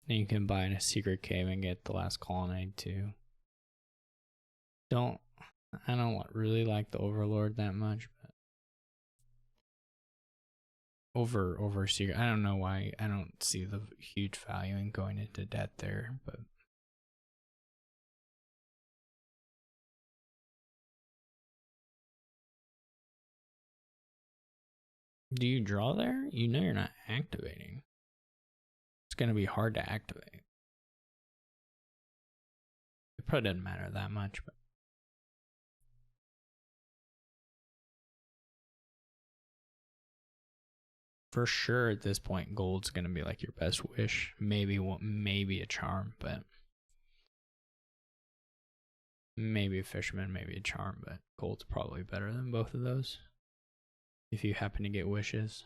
you can buy in a secret cave and get the last colonnade too. I don't really like the Overlord that much, but over secret, I don't know why I don't see the huge value in going into debt there, but do you draw there? You know you're not activating. It's going to be hard to activate. It probably doesn't matter that much, but for sure at this point, gold's going to be like your best wish. Maybe a charm, but maybe a fisherman, maybe a charm, but gold's probably better than both of those if you happen to get wishes.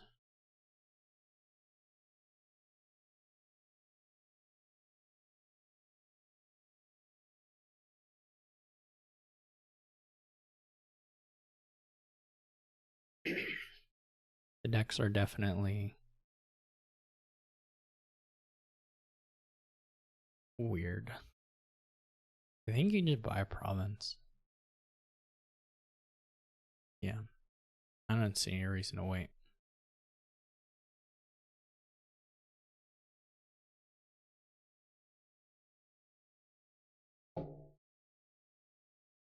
The decks are definitely weird. I think you just buy a province. Yeah. I don't see any reason to wait.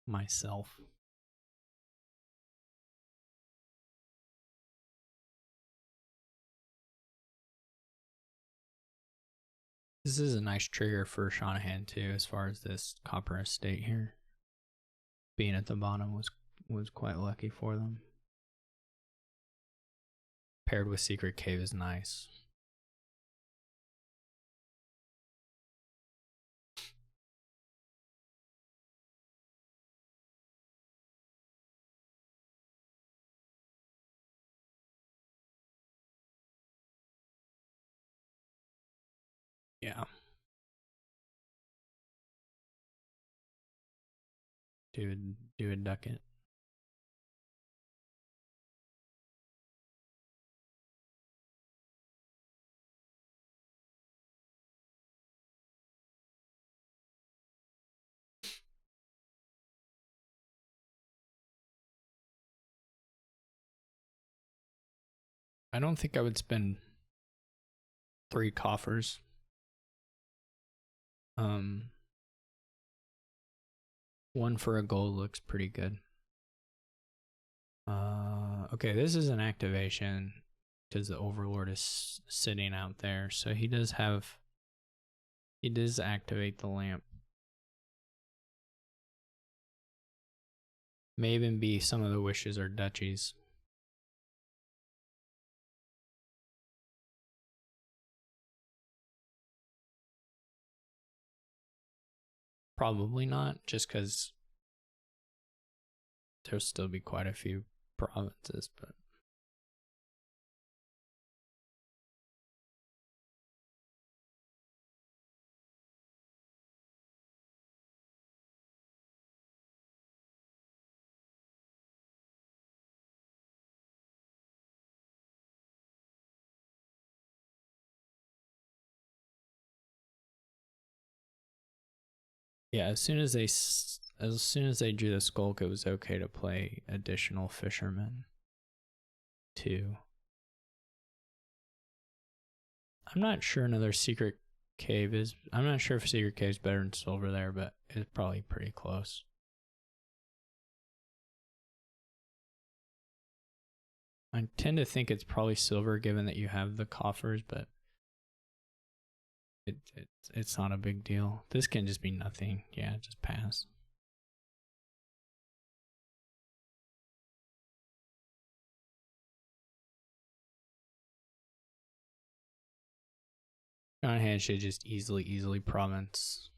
Myself. This is a nice trigger for Shanahan too, as far as this copper estate here. Being at the bottom was quite lucky for them. Paired with Secret Cave is nice. Yeah. Do a ducat. I don't think I would spend 3 coffers. One for a gold looks pretty good. Okay, this is an activation because the Overlord is sitting out there, so he does activate the lamp. May even be some of the wishes are duchies. Probably not, just because there'll still be quite a few provinces, but yeah, as soon as they drew the Skulk, it was okay to play additional fishermen too. I'm not sure another secret cave is. I'm not sure if secret cave is better than silver there, but it's probably pretty close. I tend to think it's probably silver, given that you have the coffers, but it's not a big deal. This can just be nothing. Yeah, just pass. On hand should just easily province.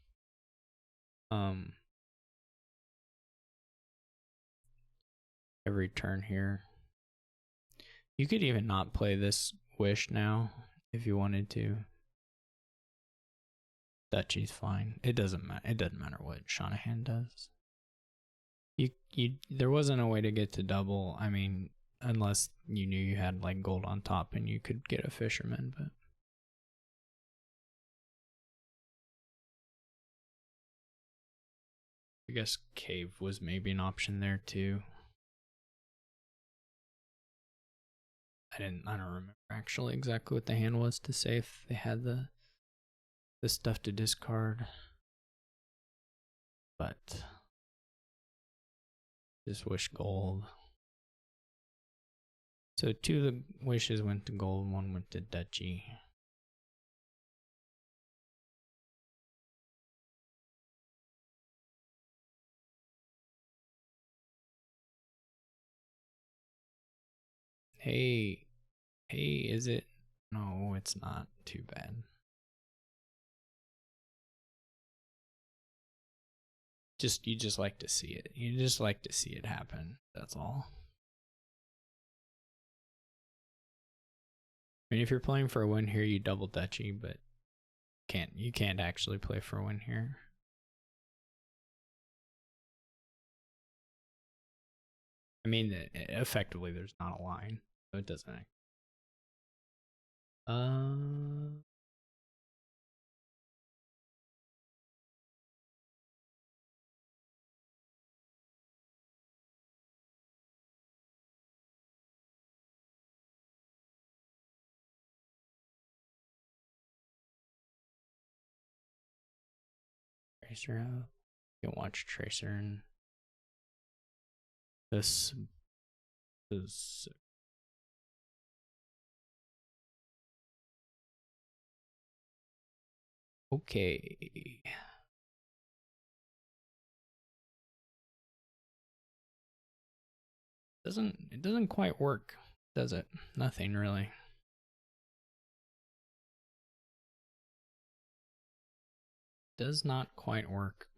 Every turn here. You could even not play this wish now if you wanted to. Duchy's fine. It doesn't matter. It doesn't matter what Shanahan does. There wasn't a way to get to double. I mean, unless you knew you had like gold on top and you could get a fisherman, but I guess cave was maybe an option there too. I don't remember actually exactly what the hand was to say if they had the stuff to discard. But just wish gold. So 2 of the wishes went to gold, 1 went to duchy. Hey, is it? No, it's not too bad. You just like to see it. You just like to see it happen. That's all. I mean, if you're playing for a win here, you double duchy, but you can't actually play for a win here. I mean, effectively, there's not a line, so it doesn't. Tracer out. You can watch Tracer and this is okay. It doesn't quite work, does it? Nothing really. Does not quite work.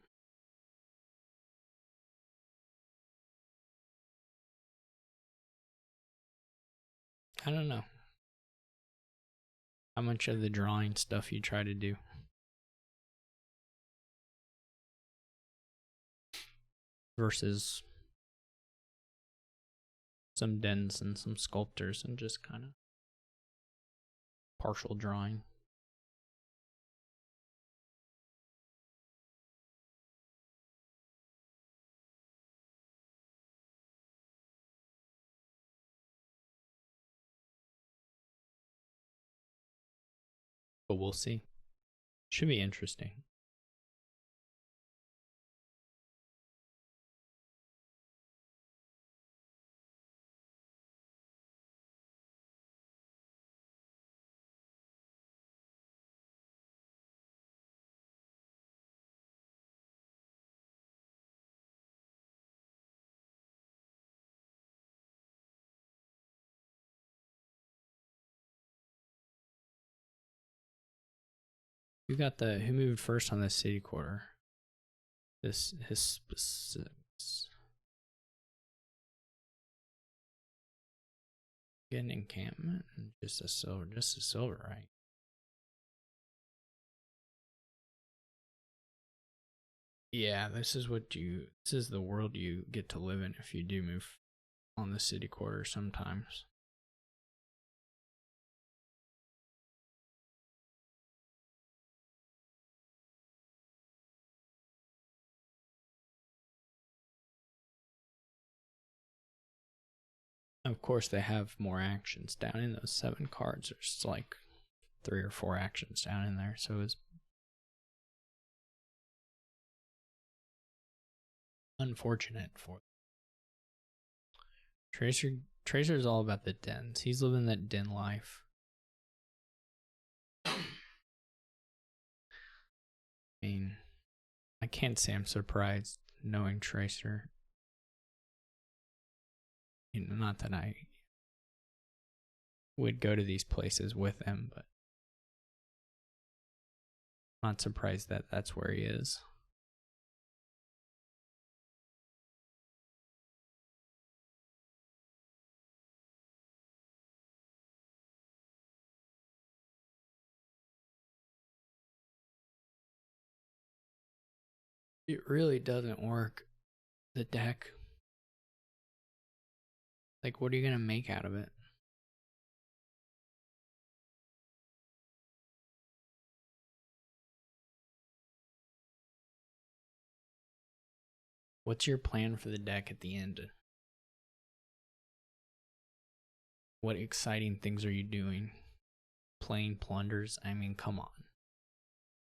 I don't know how much of the drawing stuff you try to do versus some dens and some sculptors and just kind of partial drawing. but we'll see. Should be interesting. You got the who moved first on this city quarter. This his specifics. Get an encampment and just a silver, right? Yeah, this is the world you get to live in if you do move on the city quarter sometimes. Of course, they have more actions down in those 7 cards. There's like 3 or 4 actions down in there, so it's unfortunate for Tracer. Tracer's all about the dens. He's living that den life. I mean, I can't say I'm surprised knowing Tracer. You know, not that I would go to these places with him, but I'm not surprised that that's where he is. It really doesn't work. The deck. Like, what are you going to make out of it? What's your plan for the deck at the end? What exciting things are you doing? Playing plunders? I mean, come on.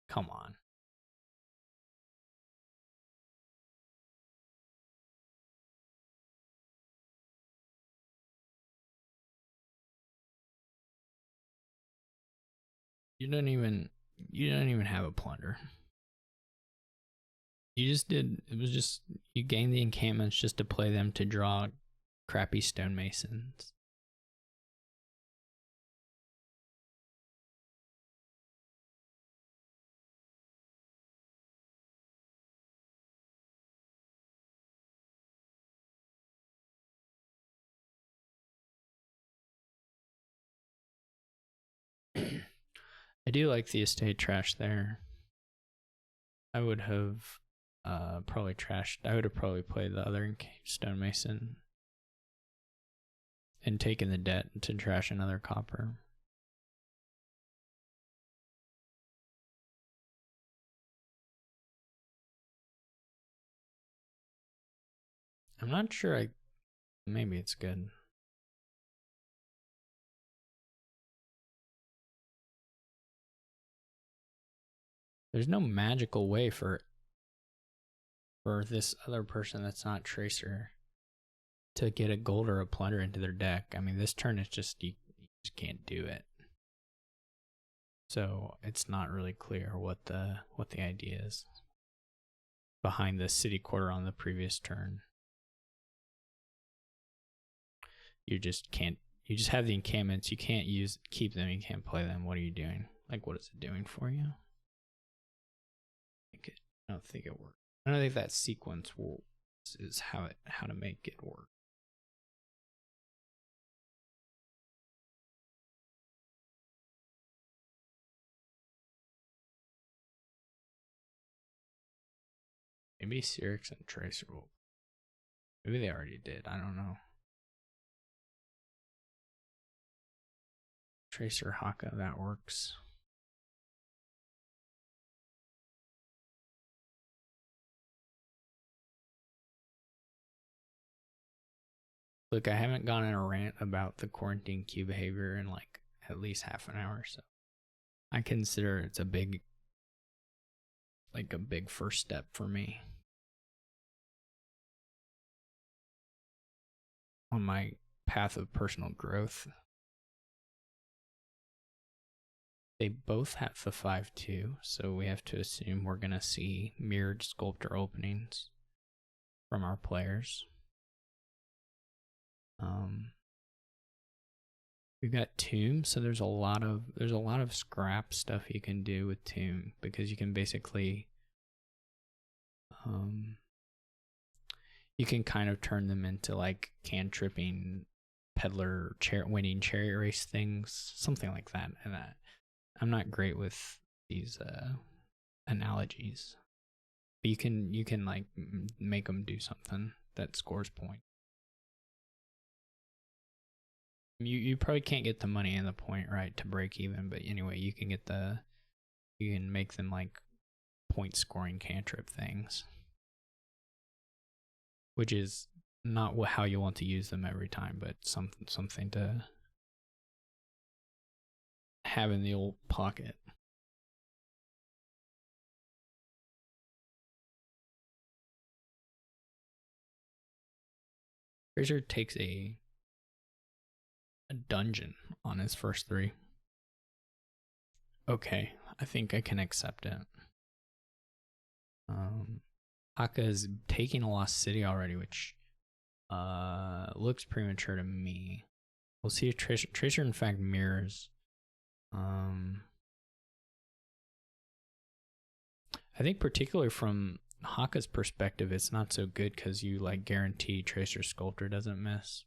Come on. You don't even have a plunder. You just did, it was just, you gained the encampments just to play them to draw crappy stonemasons. I do like the estate trash there. I would have probably trashed. I would have probably played the other stonemason and taken the debt to trash another copper. I'm not sure. Maybe it's good. There's no magical way for this other person that's not Tracer to get a gold or a plunder into their deck. I mean, this turn is just, you just can't do it. So it's not really clear what the idea is behind the city quarter on the previous turn. You just can't. You just have the encampments. You can't keep them. You can't play them. What are you doing? Like, what is it doing for you? I don't think it works. I don't think that sequence is how to make it work. Maybe Cyrix and Tracer will. Maybe they already did. I don't know. Tracer Haka, that works. Look, I haven't gone in a rant about the quarantine queue behavior in like at least half an hour, so I consider it's a big first step for me on my path of personal growth. They both have the 5-2, so we have to assume we're going to see mirrored sculptor openings from our players. We've got Tomb, so there's a lot of scrap stuff you can do with Tomb, because you can basically you can kind of turn them into like cantripping peddler winning chariot race things, something like that. And I'm not great with these analogies, but you can like make them do something that scores points. You probably can't get the money and the point right to break even, but anyway, you can make them like point scoring cantrip things, which is not how you want to use them every time, but something to have in the old pocket. Fraser takes a dungeon on his first 3. Okay, I think I can accept it. Haka is taking a lost city already, which looks premature to me. We'll see if Tracer in fact mirrors. I think particularly from Haka's perspective, it's not so good because you like guarantee Tracer Sculptor doesn't miss.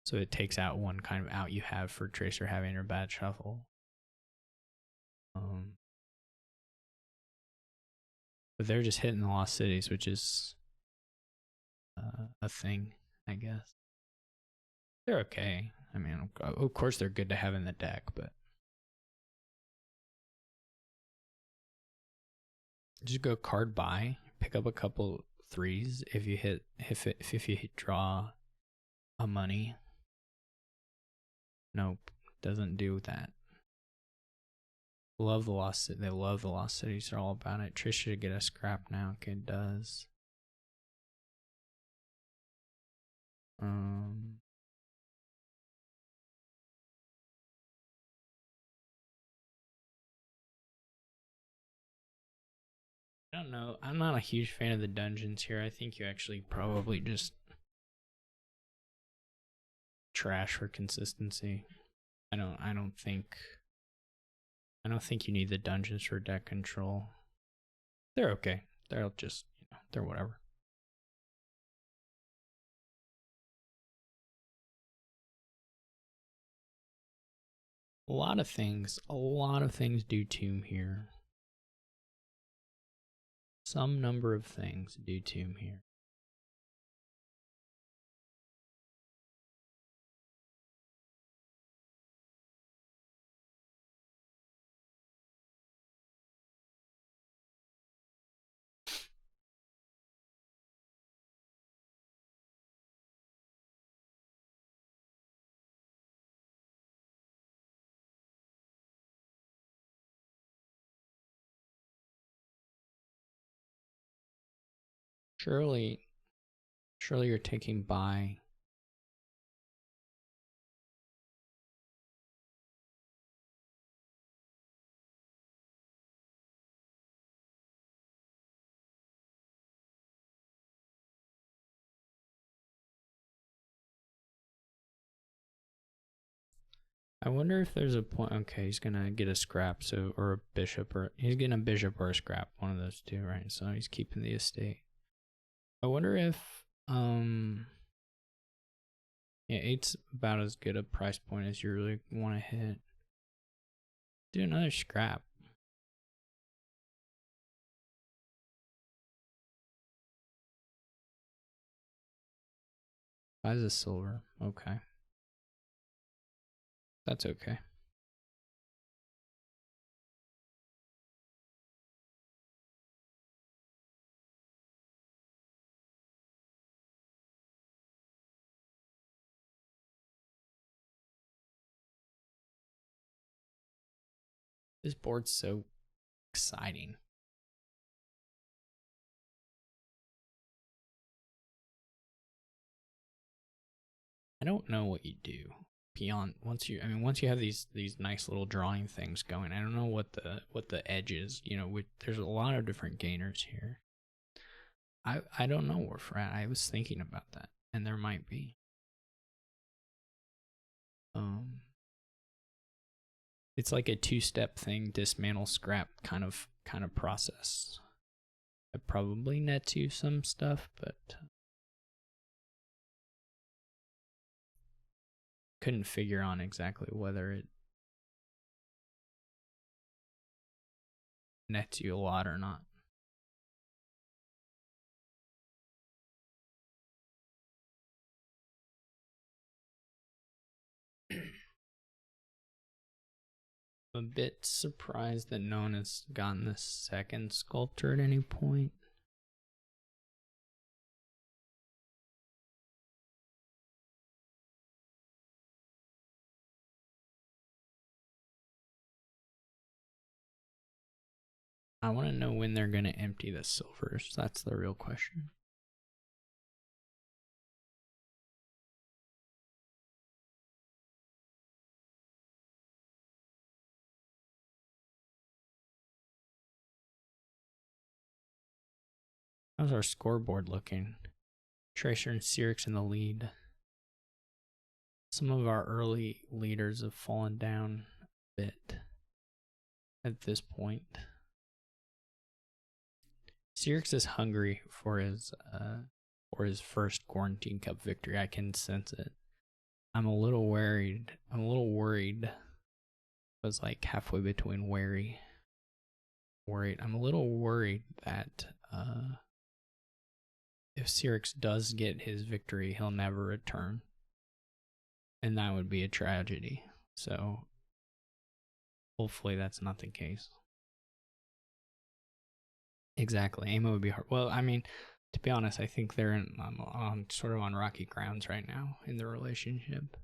So it takes out one kind of out you have for Tracer having her bad shuffle. But they're just hitting the lost cities, which is a thing, I guess. They're okay. I mean, of course they're good to have in the deck, but just go card buy, pick up a couple 3s if you draw a money. Nope, doesn't do that. Love the lost city. They love the lost cities. They're all about it. Trish should get a scrap now. Okay, it does. I don't know. I'm not a huge fan of the dungeons here. I think you actually probably just trash for consistency. I don't think you need the dungeons for deck control. They're okay. They're just, they're whatever. A lot of things do Tomb here. Some number of things do Tomb here. Surely you're taking buy. I wonder if there's a point. Okay, he's gonna get a scrap, or a bishop, or he's getting a bishop or a scrap, one of those two, right? So he's keeping the estate. I wonder if yeah, 8's about as good a price point as you really want to hit. Do another scrap. Buys a silver. Okay. That's okay. This board's so exciting. I don't know what you do beyond once you have these nice little drawing things going. I don't know what the edge is. There's a lot of different gainers here. I don't know where we're at. I was thinking about that, and there might be. It's like a two-step thing, dismantle, scrap kind of process. It probably nets you some stuff, but couldn't figure on exactly whether it nets you a lot or not. I'm a bit surprised that no one has gotten the second sculptor at any point. I want to know when they're going to empty the silvers. That's the real question. How's our scoreboard looking? Tracer and Cyrix in the lead. Some of our early leaders have fallen down a bit at this point. Cyrix is hungry for his first Quarantine Cup victory. I can sense it. I'm a little worried. I was like halfway between worried. I'm a little worried that if Cyrix does get his victory, he'll never return. And that would be a tragedy. So hopefully that's not the case. Exactly. Amo would be hard. Well, I mean, to be honest, I think they're sort of on rocky grounds right now in the relationship.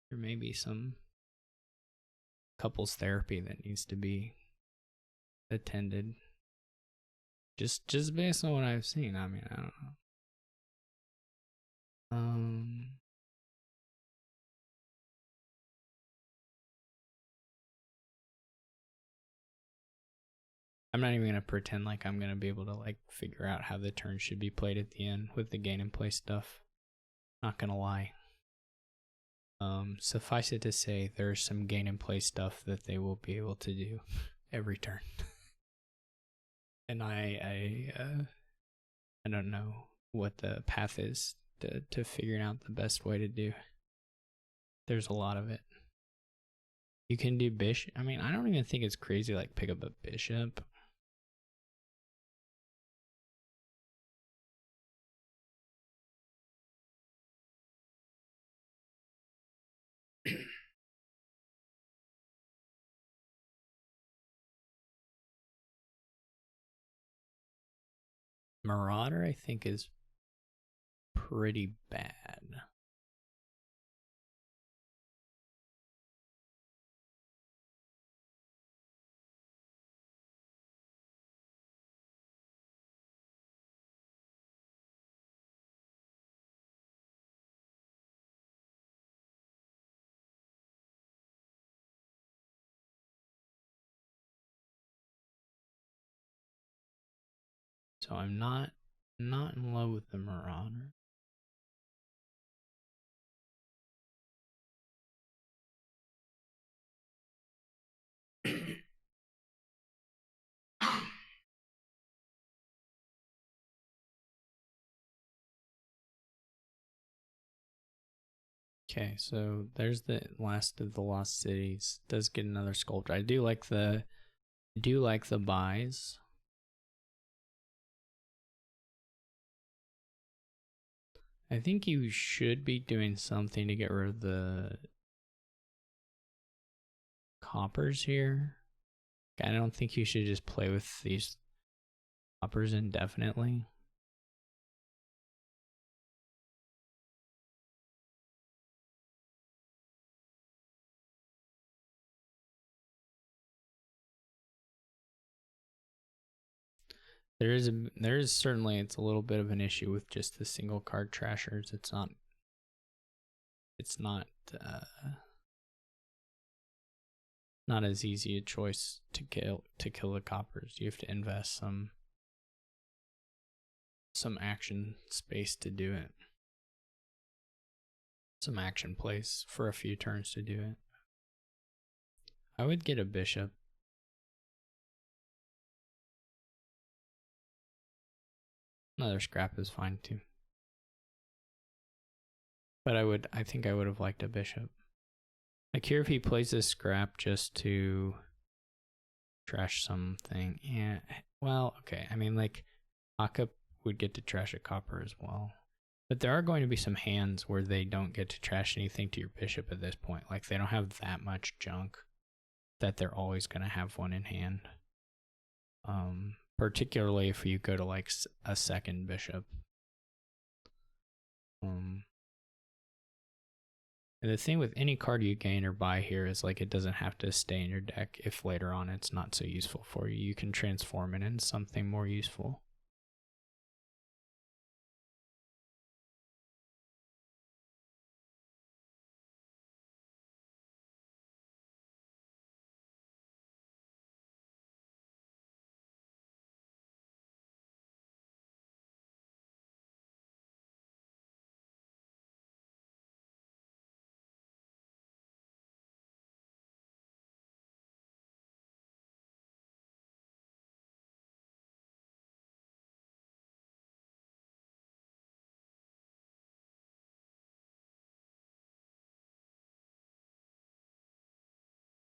There may be some couples therapy that needs to be attended. Just based on what I've seen. I mean, I don't know. I'm not even gonna pretend like I'm gonna be able to like figure out how the turn should be played at the end with the gain and play stuff. Not gonna lie. Suffice it to say, there's some gain and play stuff that they will be able to do every turn. And I don't know what the path is to figuring out the best way to do. There's a lot of it. You can do bishop. I mean, I don't even think it's crazy like pick up a bishop. Marauder, I think, is pretty bad. So I'm not in love with the Marauder. Okay, so there's the last of the Lost Cities. Does get another sculptor. I do like the buys. I think you should be doing something to get rid of the coppers here. I don't think you should just play with these coppers indefinitely. There is certainly, it's a little bit of an issue with just the single card trashers. It's not not as easy a choice to kill the coppers. You have to invest some action space to do it. Some action plays for a few turns to do it. I would get a bishop. Another scrap is fine too. But I think I would have liked a bishop. Like here, if he plays this scrap just to trash something, yeah, well, okay. I mean, like, Akka would get to trash a copper as well. But there are going to be some hands where they don't get to trash anything to your bishop at this point. Like, they don't have that much junk that they're always going to have one in hand. Particularly if you go to, like, a second bishop. And the thing with any card you gain or buy here is, like, it doesn't have to stay in your deck if later on it's not so useful for you. You can transform it into something more useful.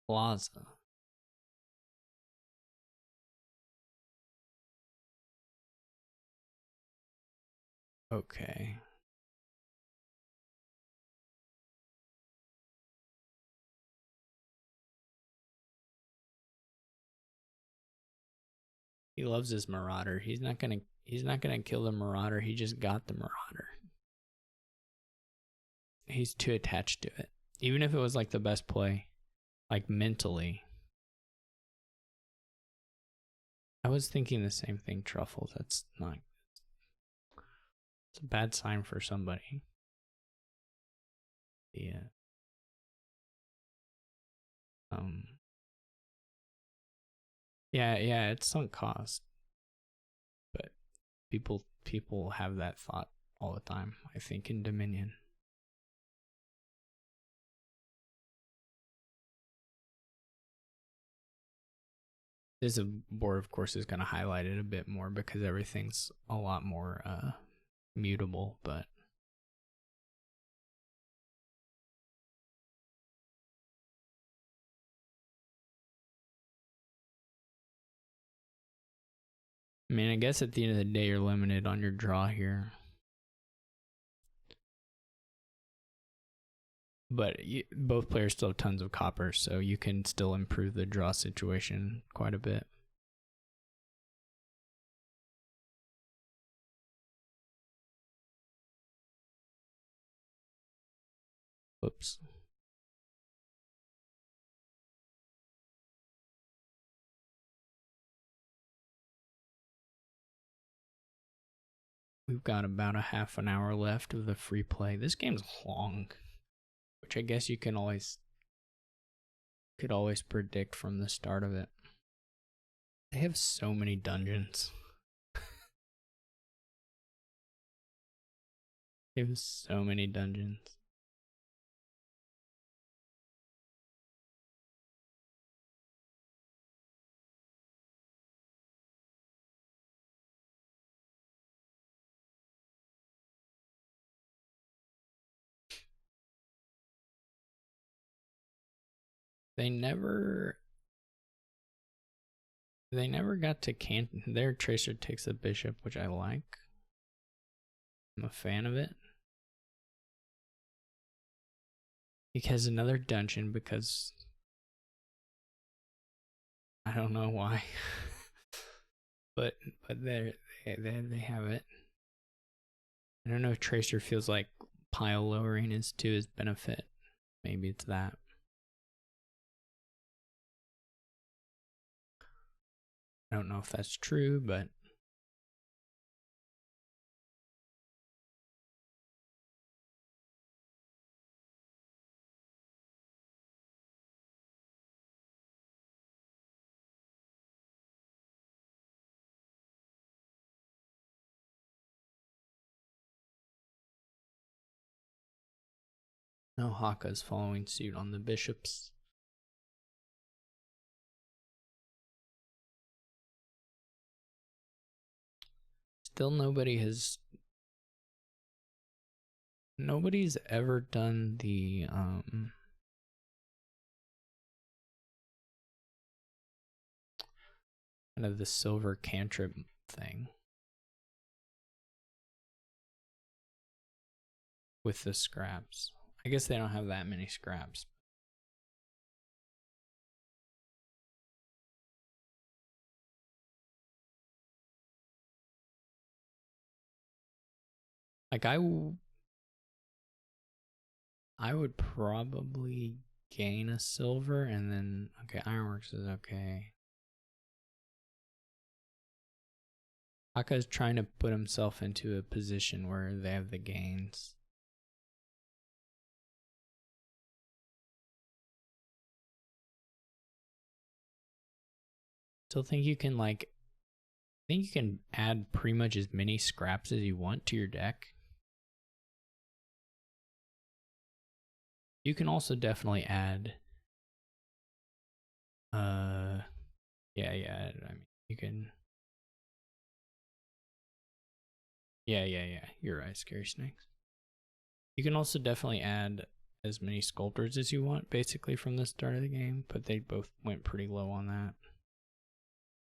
Plaza. Okay. He loves his Marauder. He's not gonna kill the Marauder. He just got the Marauder. He's too attached to it. Even if it was, like, the best play, like, mentally. I was thinking the same thing, Truffle. That's not. It's a bad sign for somebody. Yeah. Yeah, it's sunk cost. But people have that thought all the time, I think, in Dominion. This board, of course, is going to highlight it a bit more because everything's a lot more mutable, but I mean, I guess at the end of the day, you're limited on your draw here. But both players still have tons of copper, so you can still improve the draw situation quite a bit. Whoops. We've got about a half an hour left of the free play. This game's long, which I guess you could always predict from the start of it. They have so many dungeons. They have so many dungeons. They never got to Canton. Their Tracer takes a bishop, which I like. I'm a fan of it. Because another dungeon, because I don't know why. but they have it. I don't know if Tracer feels like pile lowering is to his benefit. Maybe it's that. I don't know if that's true, but Now Haka's following suit on the bishops. Still nobody's ever done the kind of the silver cantrip thing with the scraps. I guess they don't have that many scraps. Like I would probably gain a silver and then, okay, Ironworks is okay. Haka's trying to put himself into a position where they have the gains. Still think you can I think you can add pretty much as many scraps as you want to your deck. You can also definitely add yeah, I mean you can yeah, you're right, Scary Snakes. You can also definitely add as many sculptors as you want basically from the start of the game, but they both went pretty low on that.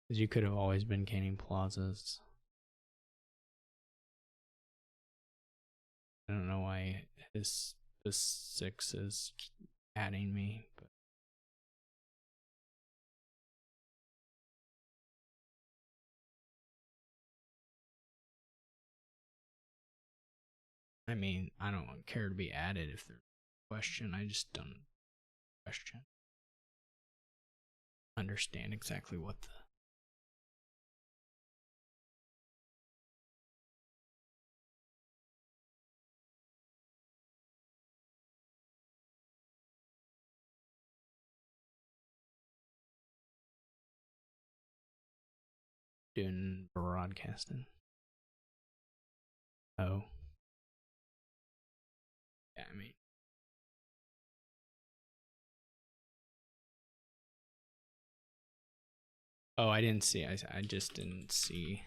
Because you could have always been gaining plazas. I don't know why this 6 is adding me, but I mean, I don't care to be added if there's a question. I just don't question. Understand exactly what the doing broadcasting. Oh. Yeah, I mean. Oh, I didn't see. I just didn't see.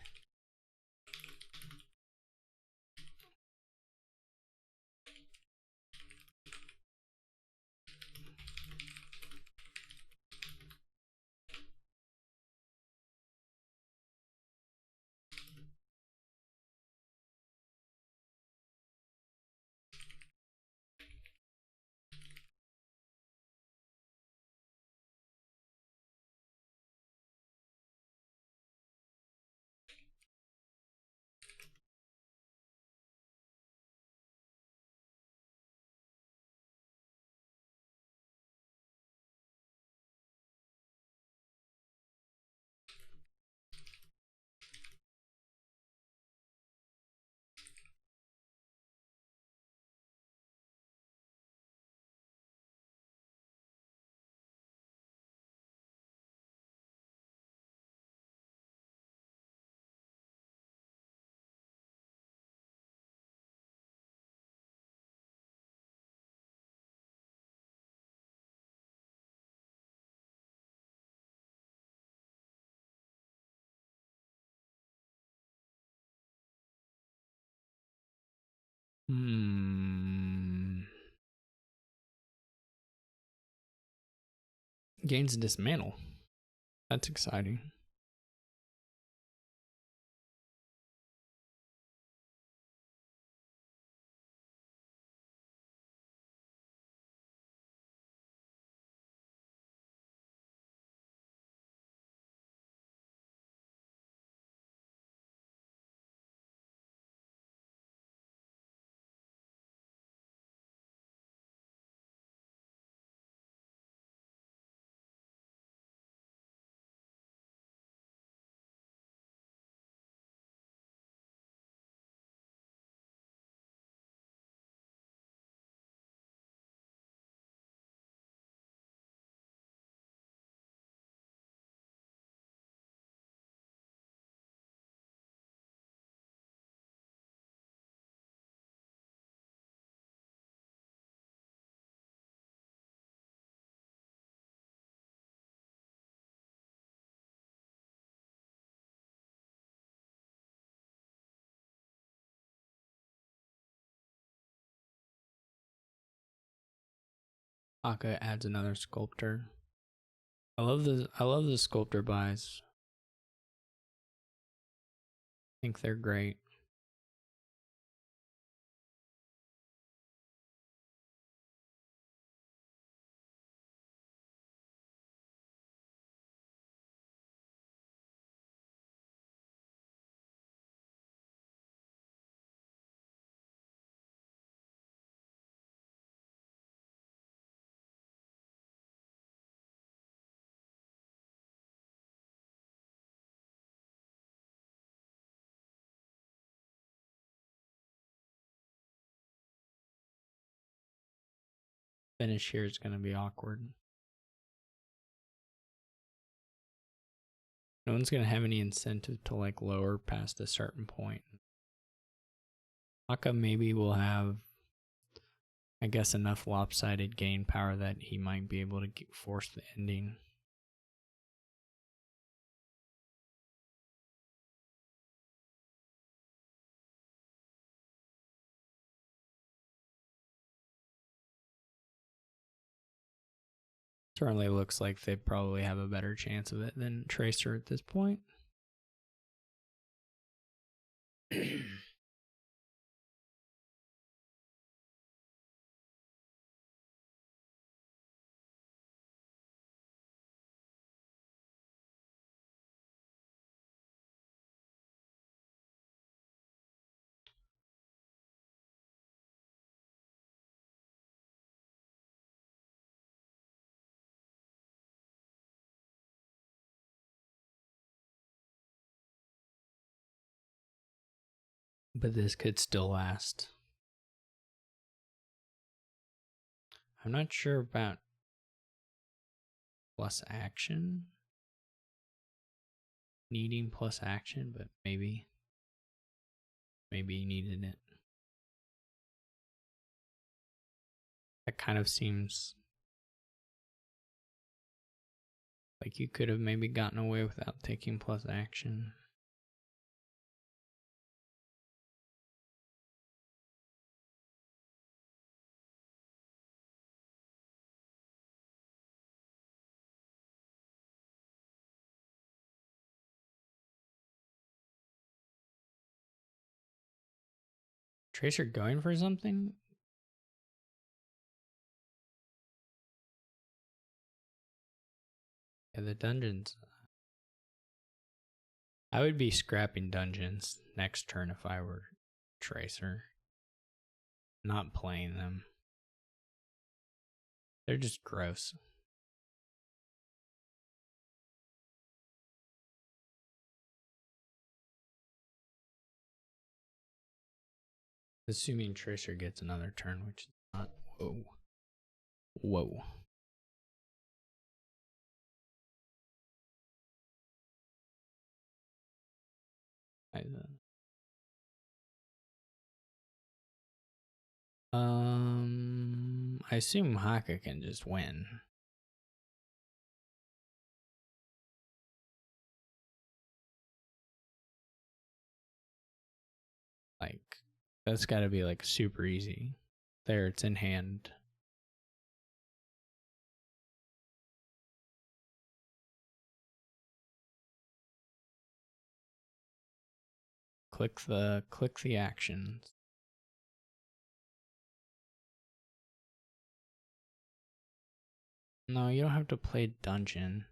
Gains dismantle. That's exciting. Aka adds another sculptor. I love the sculptor buys. I think they're great. Finish here is going to be awkward. No one's going to have any incentive to like lower past a certain point. Aka maybe will have, I guess, enough lopsided gain power that he might be able to force the ending. Certainly looks like they probably have a better chance of it than Tracer at this point. But this could still last. I'm not sure about plus action. Needing plus action, but maybe he needed it. That kind of seems like you could have maybe gotten away without taking plus action. Tracer going for something? Yeah, the dungeons. I would be scrapping dungeons next turn if I were Tracer. Not playing them. They're just gross. Assuming Tracer gets another turn, which is not. Whoa. Whoa. I assume Haka can just win. Like, that's gotta be like super easy. There, it's in hand. Click the actions. No, you don't have to play dungeon.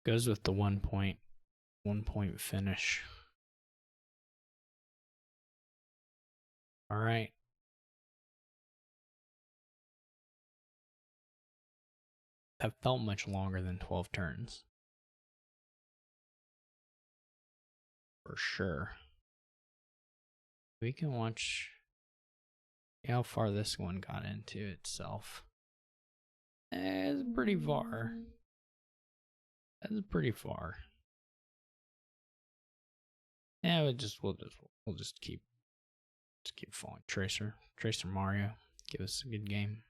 Goes with the 1 point finish. All right. That felt much longer than 12 turns. For sure. We can watch how far this one got into itself. It's pretty far. That's pretty far. Yeah, we'll just keep following Tracer Mario. Give us a good game.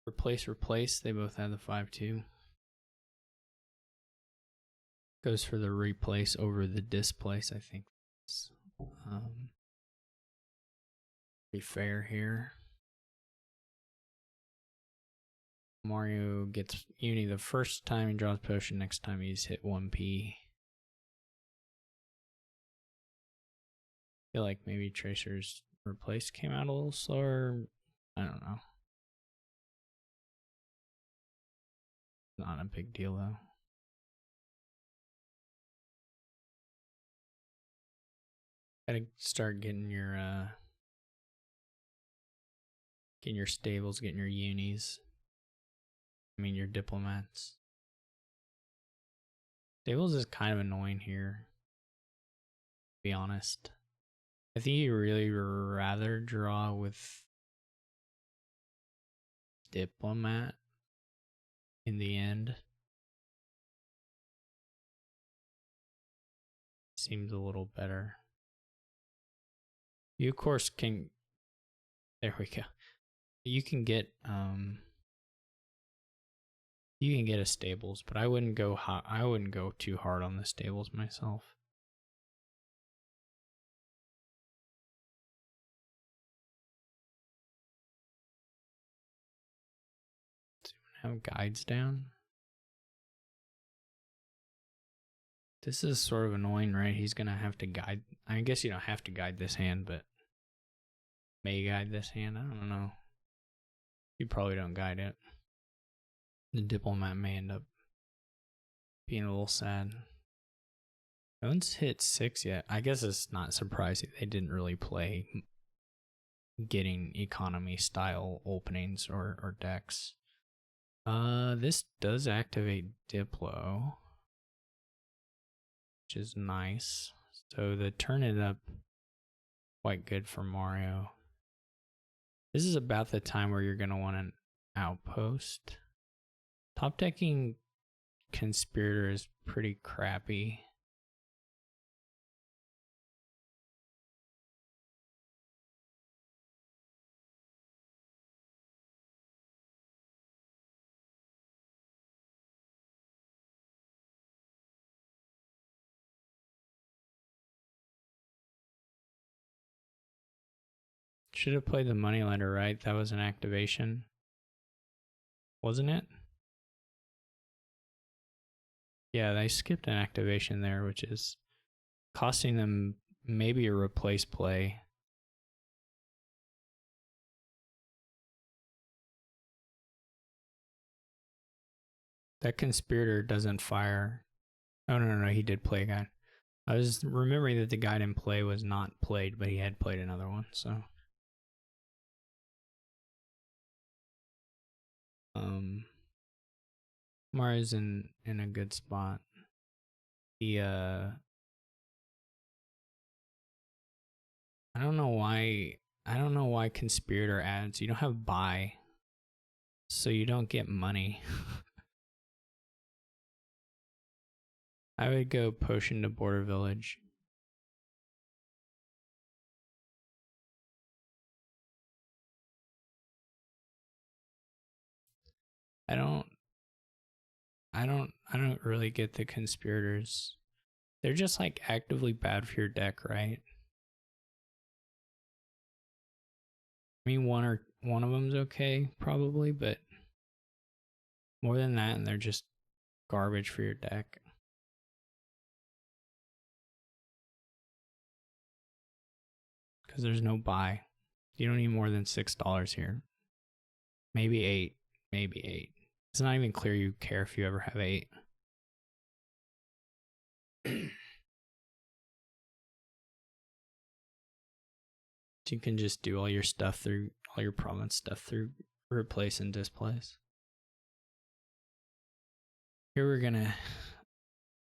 Replace. They both have the 5-2. Goes for the replace over the displace. I think it's pretty fair here. Mario gets Uni the first time he draws potion. Next time he's hit 1p. Feel like maybe Tracer's replace came out a little slower. I don't know. Not a big deal though. Gotta start getting your stables, getting your unis. I mean your diplomats. Stables is kind of annoying here, to be honest. I think you really rather draw with diplomat in the end. Seems a little better. You of course can, there we go. You can get a stables, but I wouldn't go too hard on the stables myself. Have guides down. This is sort of annoying, right? He's gonna have to guide. I guess you don't have to guide this hand, but may guide this hand. I don't know. You probably don't guide it. The diplomat may end up being a little sad. No one's hit 6 yet. I guess it's not surprising. They didn't really play getting economy style openings or decks. This does activate Diplo, which is nice. So the turn it up quite good for Mario. This is about the time where you're gonna want an outpost. Top decking Conspirator is pretty crappy. Should have played the Moneylender, right? That was an activation, wasn't it? Yeah, they skipped an activation there, which is costing them maybe a replace play. That Conspirator doesn't fire. Oh, no, he did play a guide. I was remembering that the guide in play was not played, but he had played another one, so. Mario's in a good spot. I don't know why Conspirator adds. You don't have buy, so you don't get money. I would go potion to Border Village. I don't really get the Conspirators. They're just like actively bad for your deck, right? I mean, one of them's okay, probably, but more than that, and they're just garbage for your deck. Because there's no buy. You don't need more than $6 here. Maybe 8. Maybe 8. It's not even clear you care if you ever have 8. You can just do all your stuff through, all your province stuff through replace and displace. Here we're gonna,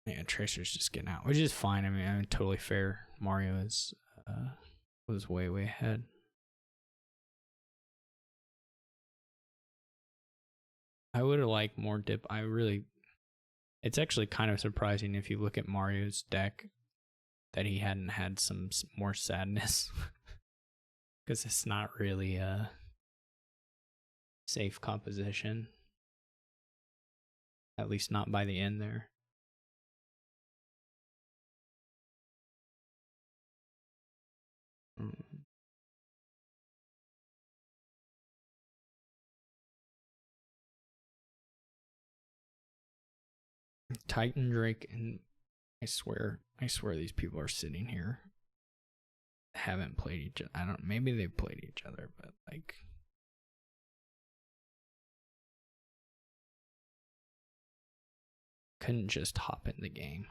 yeah, Tracer's just getting out, which is fine. I mean, totally fair. Mario is was way ahead. I would have liked more dip. I really, It's actually kind of surprising if you look at Mario's deck that he hadn't had some more sadness. Because it's not really a safe composition. At least not by the end there. Titan Drake, and I swear these people are sitting here, haven't played each other. I don't, maybe they've played each other, but like, couldn't just hop in the game.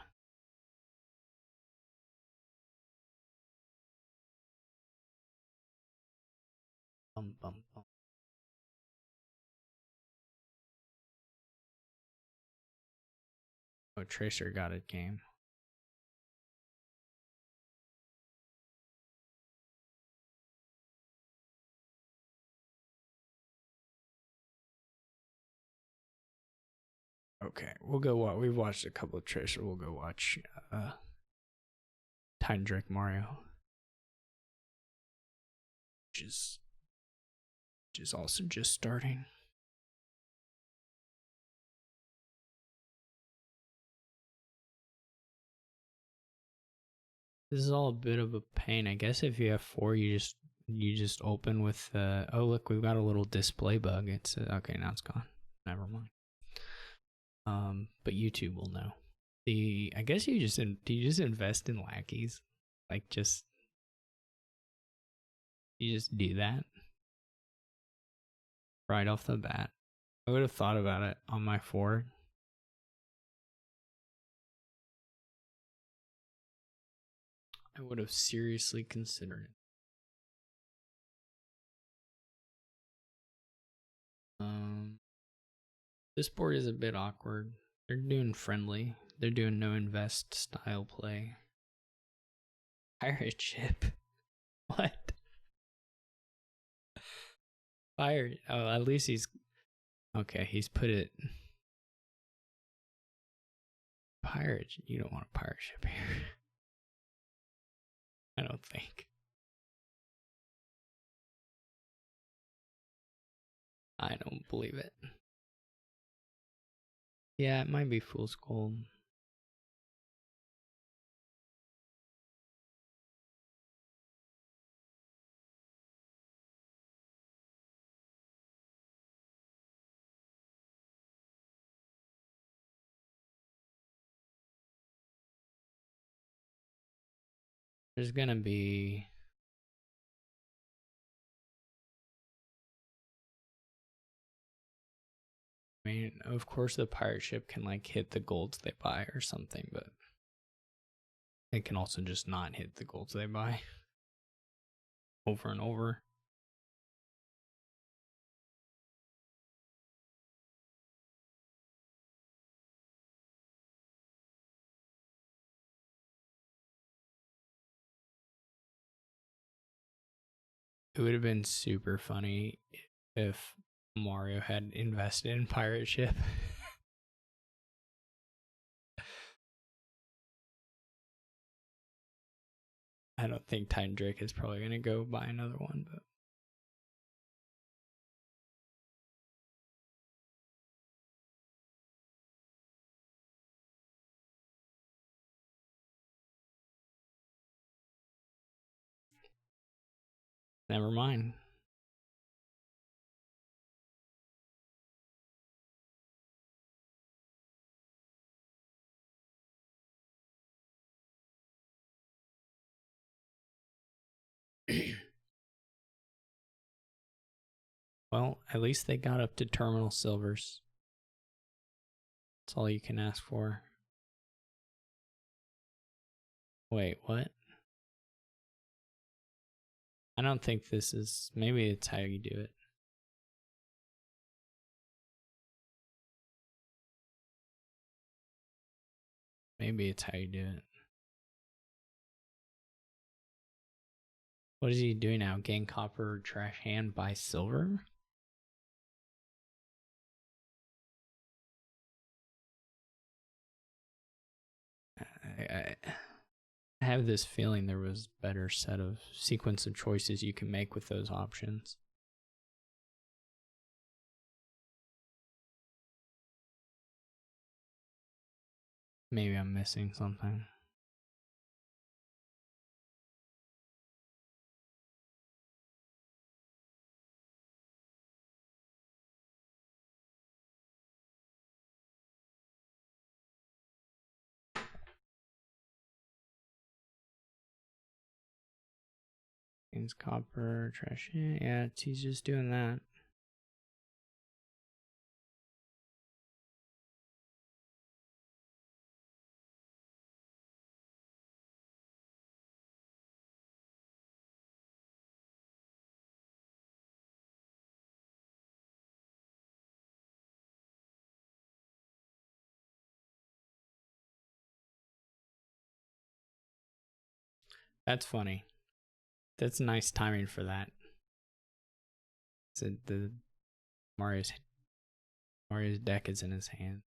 Bum, bum, bum. Oh, Tracer got a game. Okay, we'll go watch. We've watched a couple of Tracer. We'll go watch Titan Drake Mario, which is also just starting. This is all a bit of a pain. I guess if you have 4, you just open with oh look, we've got a little display bug. It's okay, now it's gone. Never mind. But YouTube will know. I guess do you just invest in lackeys? Like you just do that right off the bat. I would have thought about it on my 4. I would have seriously considered it. This board is a bit awkward. They're doing friendly. They're doing no invest style play. Pirate ship. What? Pirate. Oh, at least he's okay. He's put it. Pirate. You don't want a pirate ship here. I don't think. I don't believe it. Yeah, it might be Fool's Gold. There's gonna be I mean, of course the pirate ship can like hit the golds they buy or something, but it can also just not hit the golds they buy over and over. It would have been super funny if Mario had invested in pirate ship. I don't think Titan Drake is probably going to go buy another one, but never mind. Well, at least they got up to terminal silvers. That's all you can ask for. Wait, what? I don't think this is. Maybe it's how you do it. Maybe it's how you do it. What is he doing now? Gain copper, trash hand, buy silver? I have this feeling there was better set of sequence of choices you can make with those options. Maybe I'm missing something. Things copper, trash. Yeah, he's just doing that. That's funny. That's nice timing for that. So the Mario's deck is in his hand.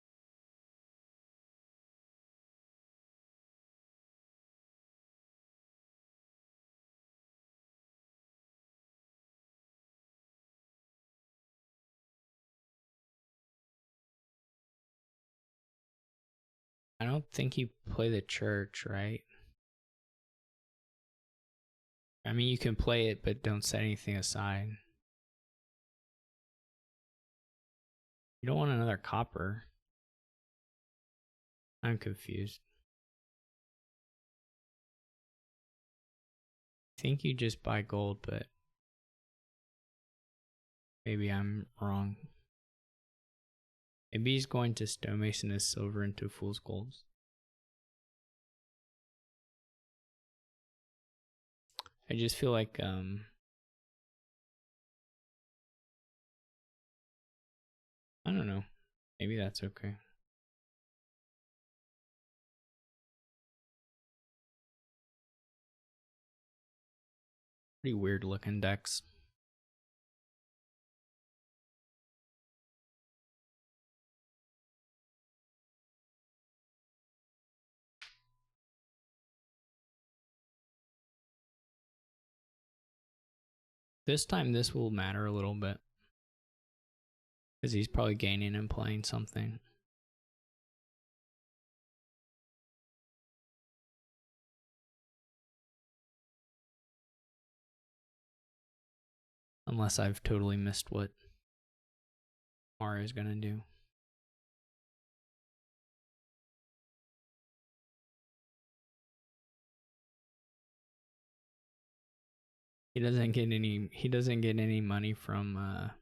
I don't think you play the church, right? I mean, you can play it, but don't set anything aside. You don't want another copper. I'm confused. I think you just buy gold, but maybe I'm wrong. Maybe he's going to stonemason his silver into fool's golds. I just feel like I don't know. Maybe that's okay. Pretty weird looking decks. This time this will matter a little bit. Because he's probably gaining and playing something. Unless I've totally missed what Mario's gonna do. He doesn't get any money from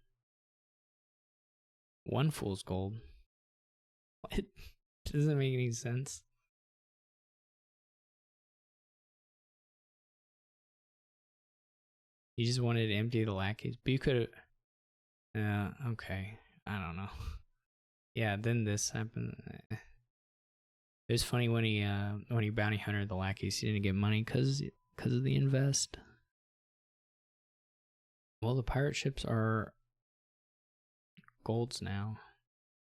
one fool's gold. What? Doesn't make any sense. You just wanted to empty the lackeys, but you could have. Okay. I don't know. Yeah, then this happened. It was funny when he bounty hunted the lackeys. He didn't get money because of the invest. Well, the pirate ships are golds now.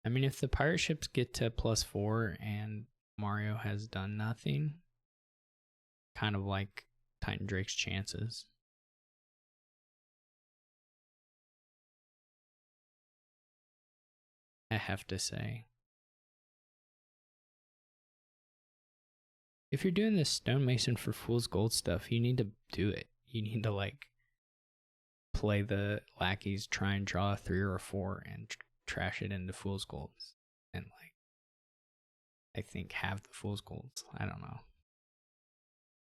I mean, if the pirate ships get to +4 and Mario has done nothing, kind of like Titan Drake's chances. I have to say. If you're doing this stonemason for fool's gold stuff, you need to do it. You need to like play the lackeys, try and draw a 3 or a 4 and trash it into fool's golds. And like, I think have the fool's golds. I don't know.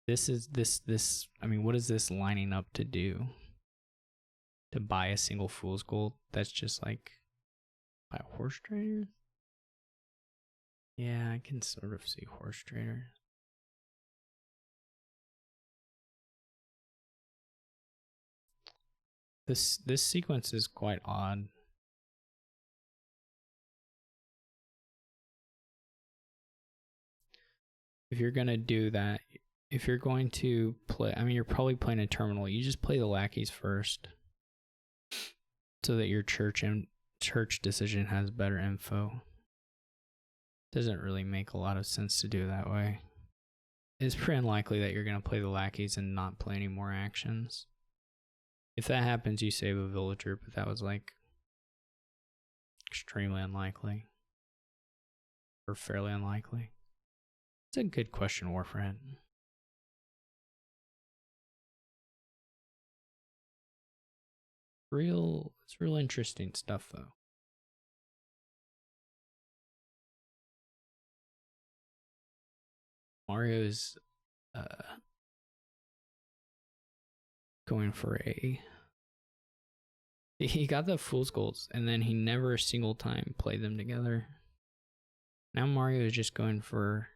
This, I mean, what is this lining up to do? To buy a single fool's gold? That's just like, buy a horse trader? Yeah, I can sort of see horse trader. This sequence is quite odd. If you're gonna do that, if you're going to play, I mean, you're probably playing a terminal. You just play the lackeys first, so that your church decision has better info. Doesn't really make a lot of sense to do it that way. it's pretty unlikely that you're going to play the lackeys and not play any more actions. If that happens, you save a villager, but that was like extremely unlikely. Or fairly unlikely. It's a good question, Warframe. It's real interesting stuff though. Mario's going for he got the Fool's Golds and then he never a single time played them together. Now Mario is just going for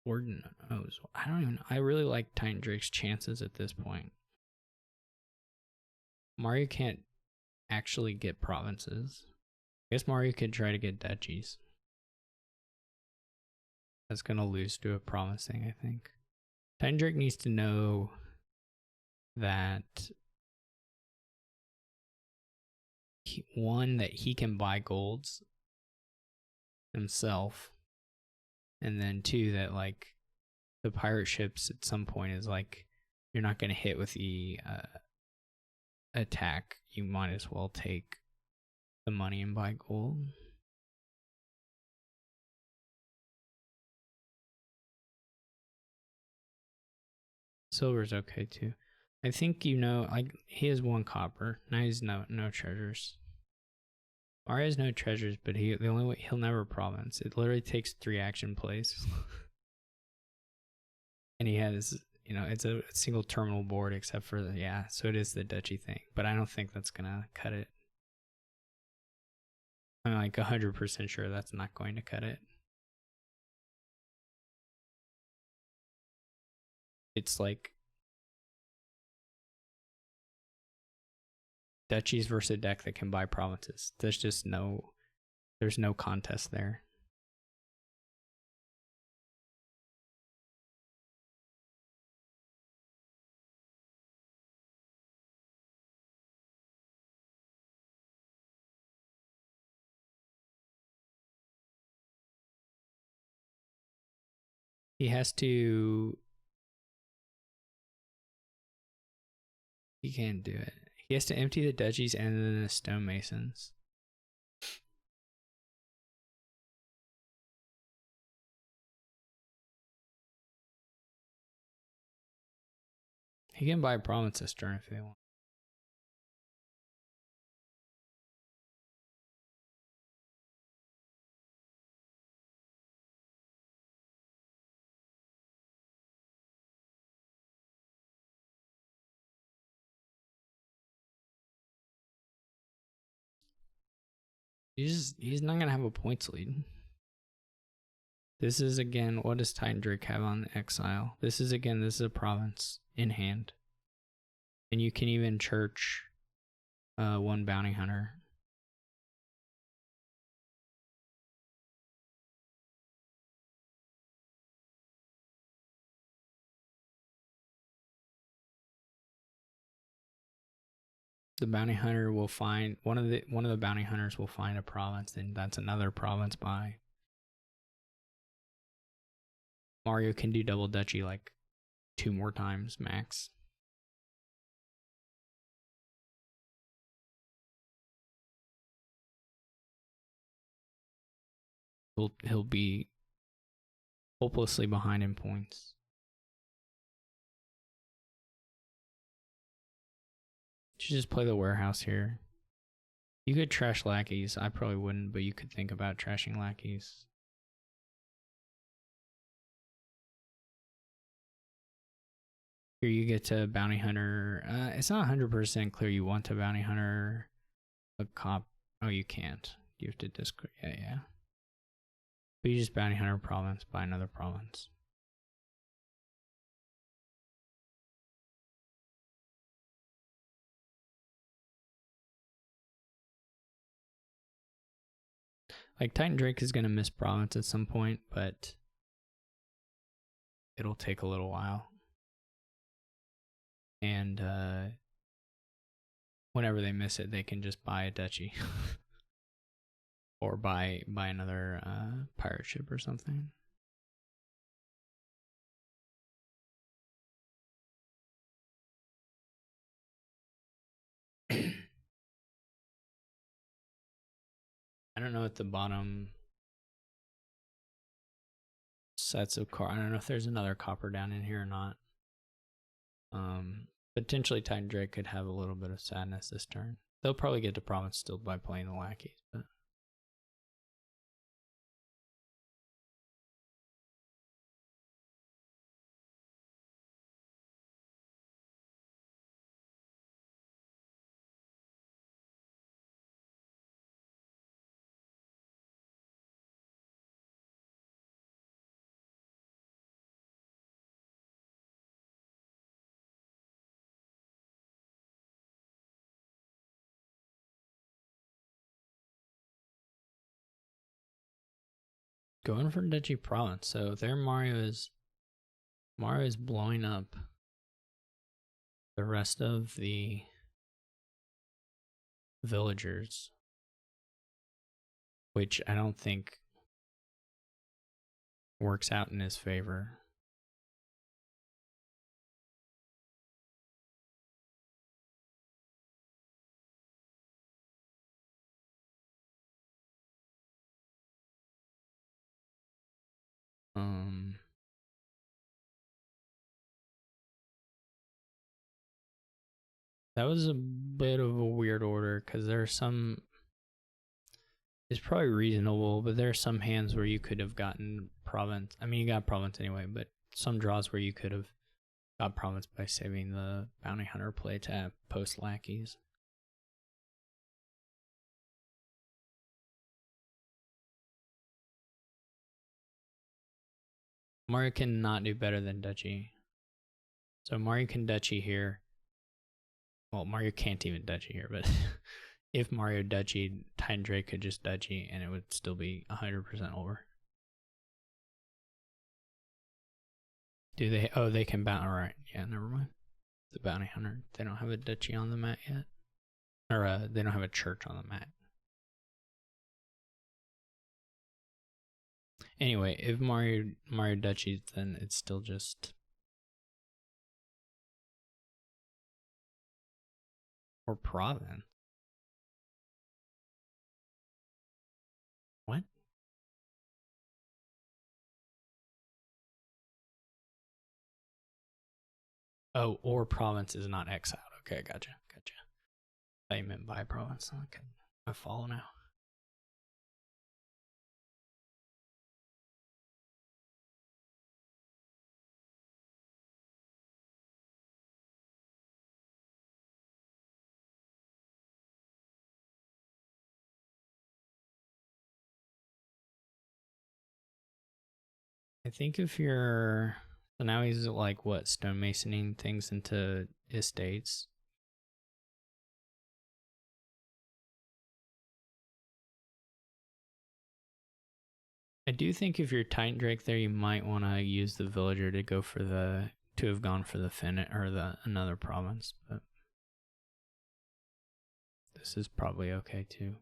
Lord knows. I don't even know. I really like Titan Drake's chances at this point. Mario can't actually get provinces. I guess Mario could try to get duchies. That's gonna lose to a promising, I think. Titan Drake needs to know that that he can buy golds himself, and then two, that like the pirate ships at some point is like you're not gonna hit with the attack. You might as well take the money and buy gold. Silver's okay too. I think like he has 1 copper. Now he's no treasures. Mario has no treasures, but the only way he'll never province. It literally takes 3 action plays. And he has, it's a single terminal board except for so it is the duchy thing. But I don't think that's gonna cut it. I'm like 100% sure that's not going to cut it. It's like duchies versus a deck that can buy provinces. There's no contest there. He can't do it. He has to empty the duchies and then the stonemasons. He can buy a province this turn if they want. He's not gonna have a points lead. This is again, what does Titan Drake have on exile? This is a province in hand. And you can even church 1 bounty hunter. The bounty hunter will find one of the bounty hunters will find a province, and that's another province buy. Mario can do double duchy like 2 more times max. He'll be hopelessly behind in points. You should just play the warehouse here. You could trash lackeys. I probably wouldn't, but you could think about trashing lackeys. Here you get to bounty hunter. It's not 100% clear you want to bounty hunter a cop. Oh, you can't. You have to discard. Yeah. But you just bounty hunter province by another province. Like Titan Drake is gonna miss province at some point, but it'll take a little while. And whenever they miss it, they can just buy a duchy. Or buy another pirate ship or something. don't know at the bottom sets of car. I don't know if there's another copper down in here or not. Potentially Titan Drake could have a little bit of sadness this turn. They'll probably get to province still by playing the lackeys, but going for Duchy Province. So there Mario is blowing up the rest of the villagers, which I don't think works out in his favor. That was a bit of a weird order because there's some. It's probably reasonable, but there are some hands where you could have gotten province. I mean, you got province anyway, but some draws where you could have got province by saving the bounty hunter play tap post lackeys. Mario cannot do better than Duchy. So Mario can Duchy here. Well, Mario can't even Duchy here, but if Mario Duchy, Titan Drake could just Duchy and it would still be 100% over. Do they? Oh, they can bounty. Alright, yeah, never mind. The bounty hunter. They don't have a Duchy on the mat yet. Or they don't have a church on the mat. Anyway, if Mario Duchy, then it's still just. Or province. What? Oh, or province is not exiled. Okay, gotcha. I meant by province. Okay, I follow now. I think if you're. So now he's like what? Stonemasoning things into estates. I do think if you're Titan Drake there, you might want to use the villager to go for to have gone for the Fennec or another province, but this is probably okay too.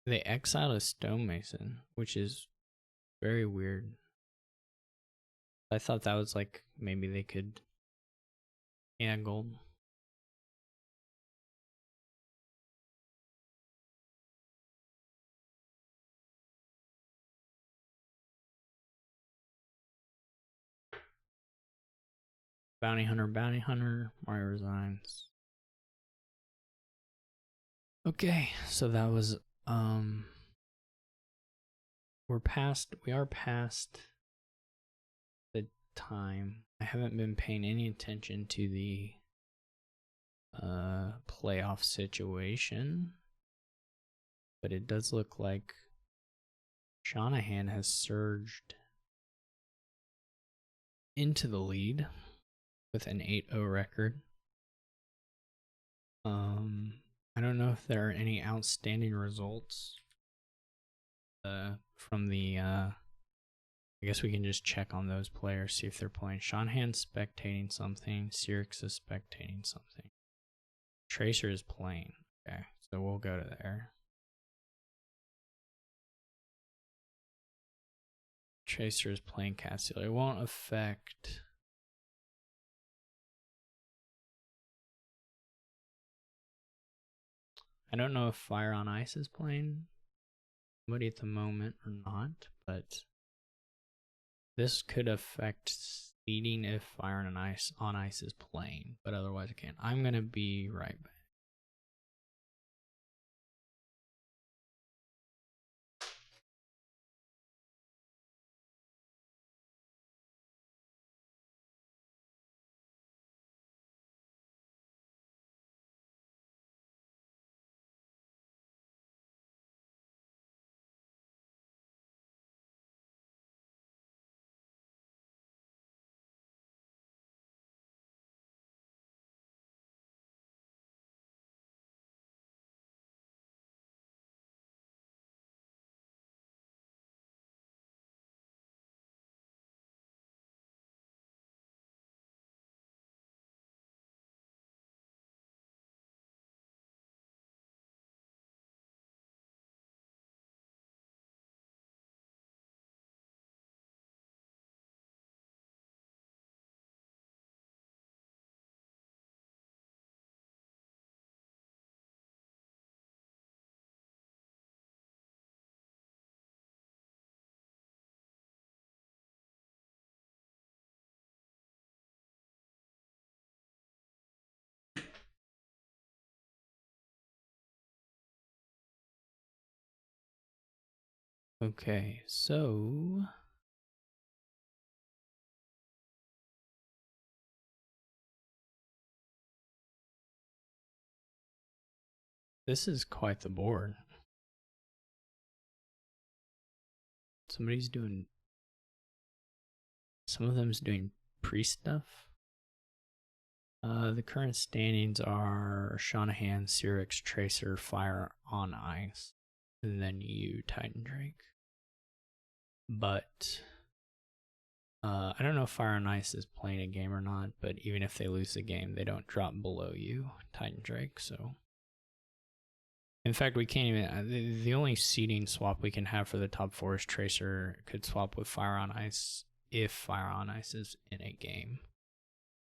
They exiled a stonemason, which is very weird. I thought that was like maybe they could. Yeah, gold. Bounty hunter, Mario resigns. Okay, so that was we are past the time. I haven't been paying any attention to the playoff situation, but it does look like Shanahan has surged into the lead with an 8-0 record. I don't know if there are any outstanding results from the I guess we can just check on those players, see if they're playing. Shanahan's spectating something, Sirix is spectating something. Tracer is playing. Okay, so we'll go to there. Tracer is playing Cat Stealer. It won't affect. I don't know if Fire on Ice is playing somebody at the moment or not, but this could affect seeding if Fire on Ice is playing, but otherwise it can't. I'm gonna be right back. Okay, so this is quite the board. Somebody's doing. Some of them's doing priest stuff. The current standings are Shanahan, Cyrix, Tracer, Fire on Ice, and then you, Titan Drake. But I don't know if Fire on Ice is playing a game or not, but even if they lose the game, they don't drop below you, Titan Drake, so. In fact, we can't even, the only seeding swap we can have for the top 4 is Tracer could swap with Fire on Ice if Fire on Ice is in a game.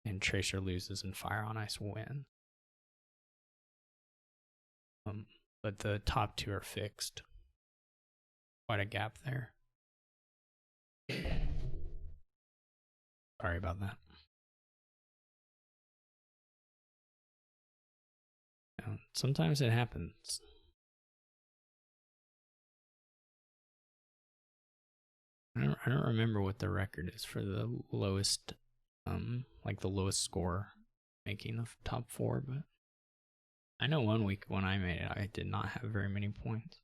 And Tracer loses and Fire on Ice win. But the top 2 are fixed. Quite a gap there. Sorry about that. Sometimes it happens. I don't remember what the record is for the lowest, like the lowest score making the top 4, but I know one week when I made it, I did not have very many points.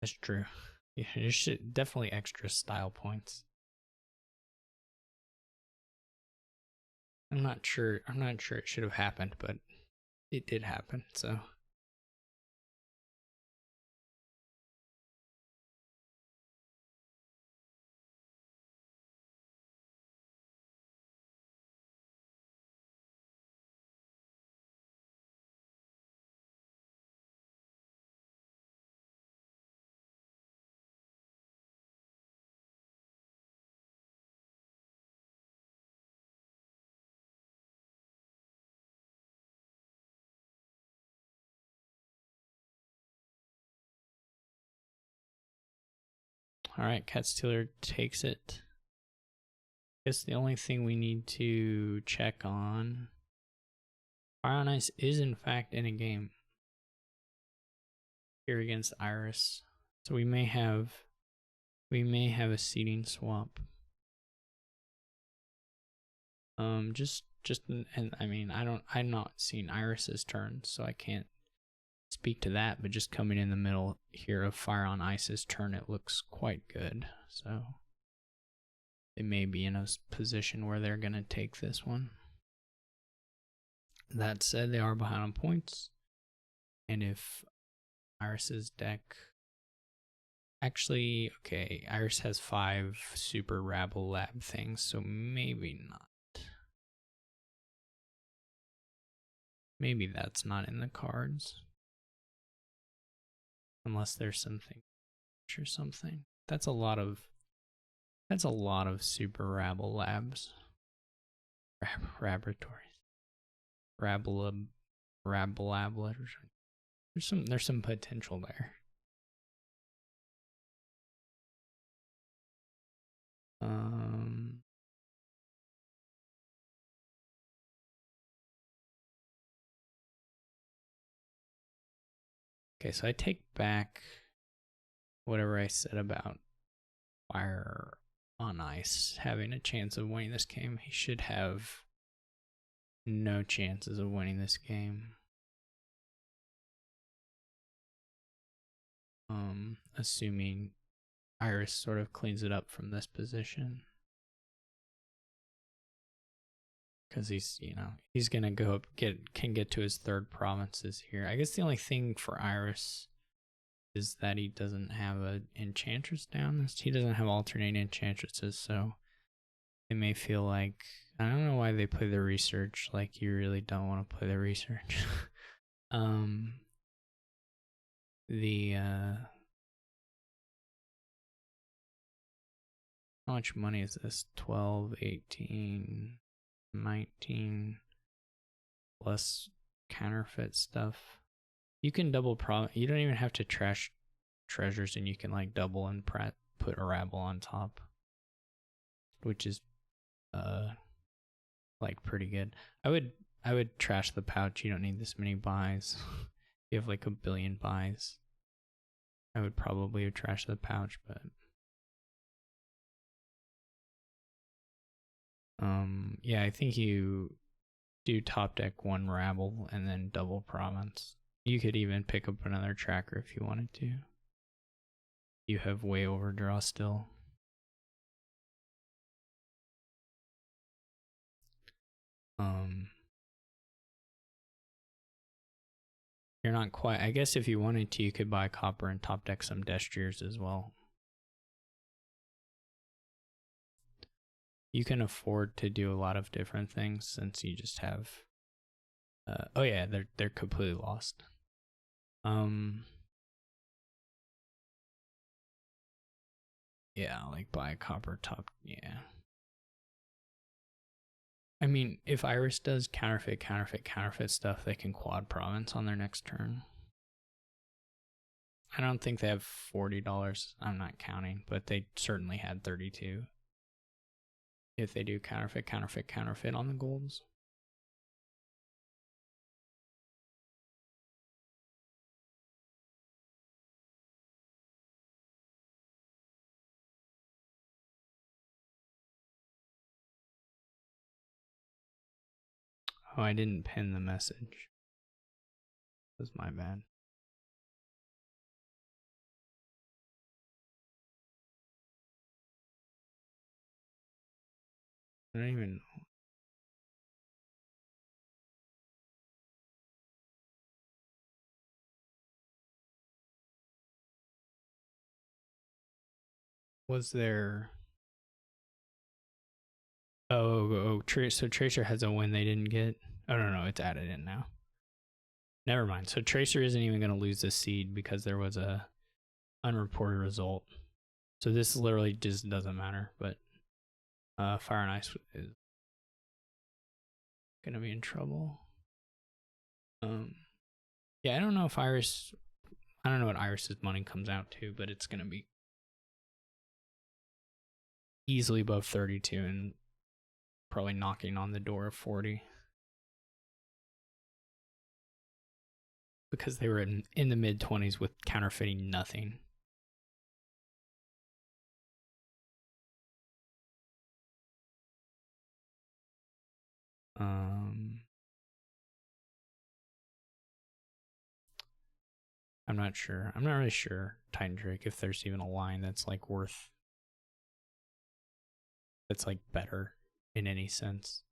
That's true. Yeah, you should definitely extra style points. I'm not sure it should have happened, but it did happen, so. All right, Cat Stealer takes it. Guess the only thing we need to check on. Fire on Ice is in fact in a game here against Iris, so we may have a seeding swap. And I mean, I'm not seeing Iris's turn, so I can't speak to that, but just coming in the middle here of Fire on Ice's turn, it looks quite good. So they may be in a position where they're gonna take this one. That said, they are behind on points, and if Iris's deck, actually, okay, Iris has 5 super Rabble Lab things, so maybe not. Maybe that's not in the cards. Unless there's something or something. That's a lot of super rabble labs. Laboratories. Rabble there's some potential there. Okay, so I take back whatever I said about Fire on Ice having a chance of winning this game. He should have no chances of winning this game. Assuming Iris sort of cleans it up from this position. Because he's, you know, he's gonna go up, can get to his third provinces here. I guess the only thing for Iris is that he doesn't have an Enchantress down. He doesn't have alternating Enchantresses, so they may feel like, I don't know why they play the research, like you really don't want to play the research. How much money is this? 12, 18, 19 plus counterfeit stuff. You can double you don't even have to trash treasures, and you can like double and put a rabble on top, which is like pretty good. I would trash the pouch. You don't need this many buys. You have like a billion buys. I would probably trash the pouch, but yeah, I think you do top deck one rabble and then double province. You could even pick up another tracker if you wanted to. You have way overdraw still. You're not quite, I guess if you wanted to, you could buy copper and top deck some Destriers as well. You can afford to do a lot of different things since you just have oh yeah, they're completely lost. Yeah, like buy a copper top, yeah. I mean, if Iris does counterfeit stuff, they can quad province on their next turn. I don't think they have $40. I'm not counting, but they certainly had 32. If they do counterfeit on the golds. Oh, I didn't pin the message. That was my bad. I don't even know. Was there... Oh, so Tracer has a win they didn't get? Oh, no, it's added in now. Never mind. So Tracer isn't even going to lose the seed because there was a unreported result. So this literally just doesn't matter, but Fire and Ice is going to be in trouble. Yeah, I don't know if Iris... I don't know what Iris's money comes out to, but it's going to be easily above 32 and probably knocking on the door of 40. Because they were in the mid-20s with counterfeiting nothing. I'm not sure. I'm not really sure, Titan Drake, if there's even a line that's like worth... that's like better in any sense.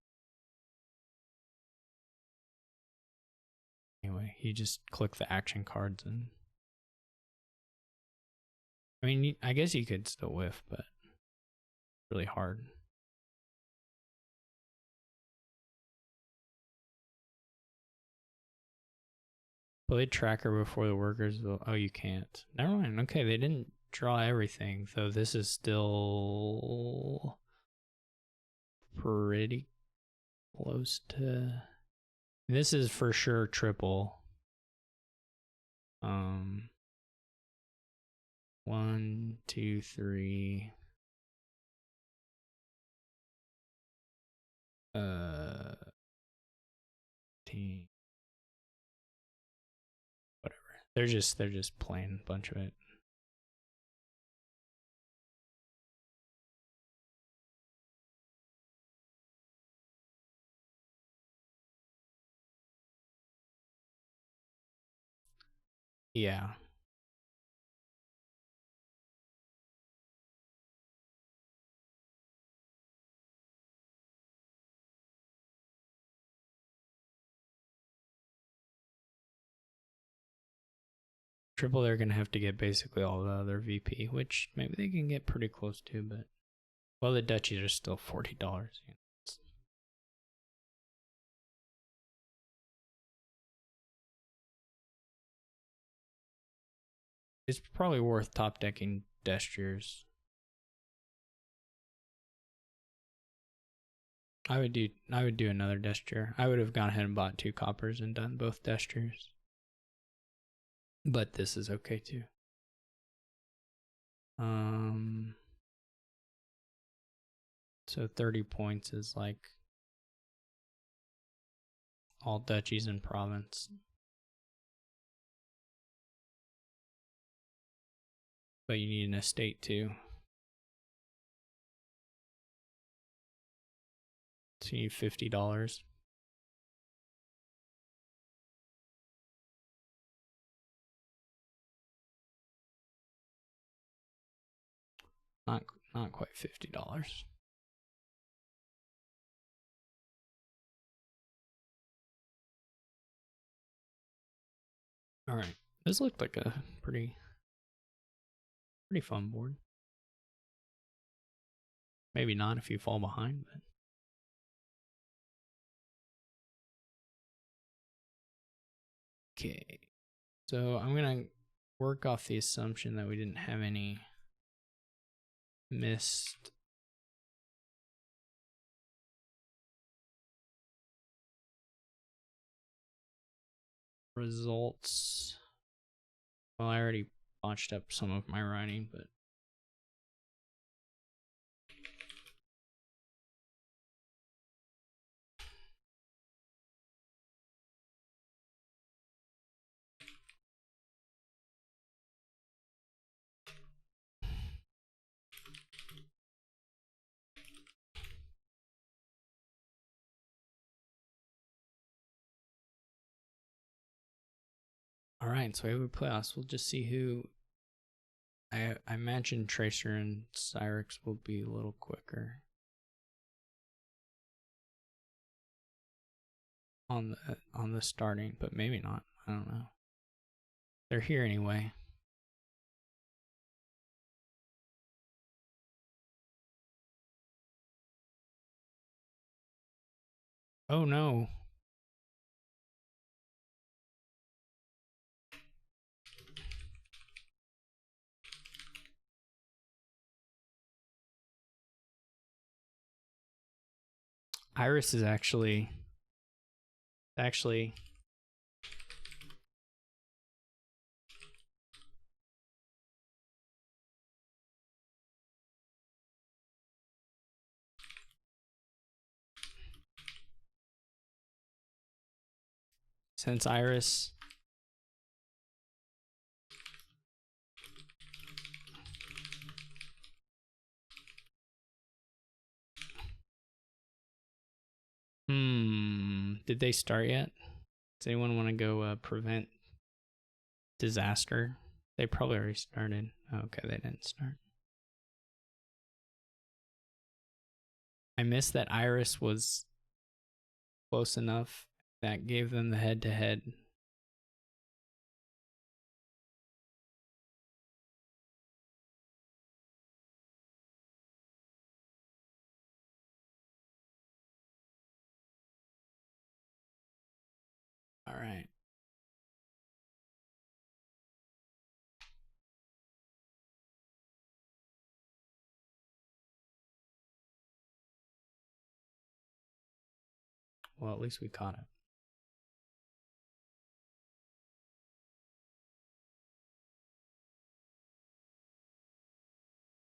Anyway, you just click the action cards and... I mean, I guess you could still whiff, but really hard. Blade tracker before the workers will... Oh, you can't. Never mind. Okay, they didn't draw everything, though this is still pretty close to... This is for sure triple. 1, 2, 3. Team. Whatever. They're just playing a bunch of it. Yeah. Triple, they're gonna have to get basically all the other VP, which maybe they can get pretty close to, but well, the duchies are still $40. It's probably worth top decking Destures. I would do another Desture. I would have gone ahead and bought 2 coppers and done both Destures. But this is okay too. So 30 points is like all duchies and province. But you need an estate too. So you need $50. Not quite $50. All right, this looked like a pretty fun board. Maybe not if you fall behind, but okay. So I'm gonna work off the assumption that we didn't have any missed results. Well, I already botched up some of my writing, but all right. So we have a playoffs. We'll just see who. I imagine Tracer and Cyrix will be a little quicker on the starting, but maybe not. I don't know. They're here anyway. Oh no. Iris is actually since Iris did they start yet? Does anyone want to go prevent disaster? They probably already started. Okay, they didn't start. I missed that Iris was close enough that gave them the head-to-head. All right. Well, at least we caught it.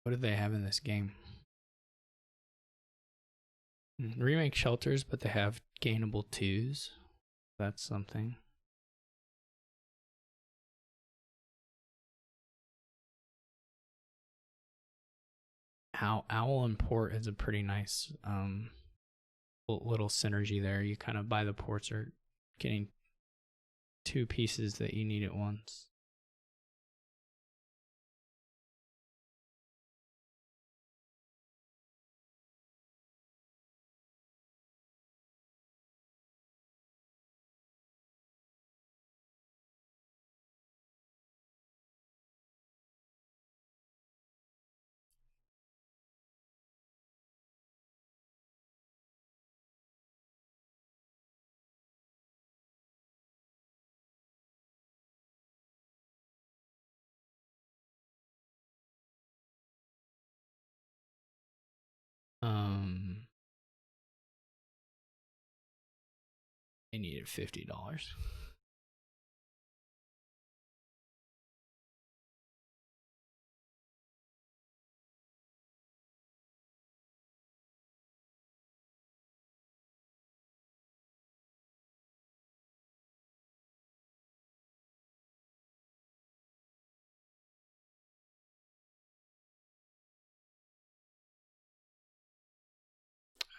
What do they have in this game? Remake shelters, but they have gainable 2s. That's something. Owl and port is a pretty nice little synergy there. You kind of buy the ports or getting 2 pieces that you need at once. They needed $50.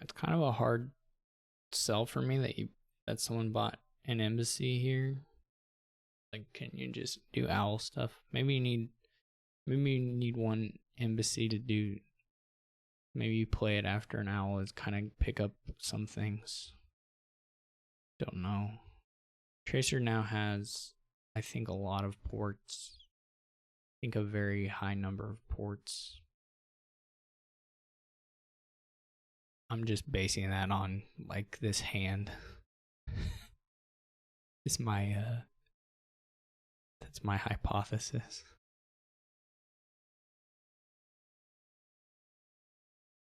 It's kind of a hard sell for me that someone bought an embassy here. Like, can you just do owl stuff? Maybe you need one embassy to do. Maybe you play it after an owl is kind of pick up some things. Don't know. Tracer now has, I think, a lot of ports. I think a very high number of ports. I'm just basing that on like this hand. It's my that's my hypothesis.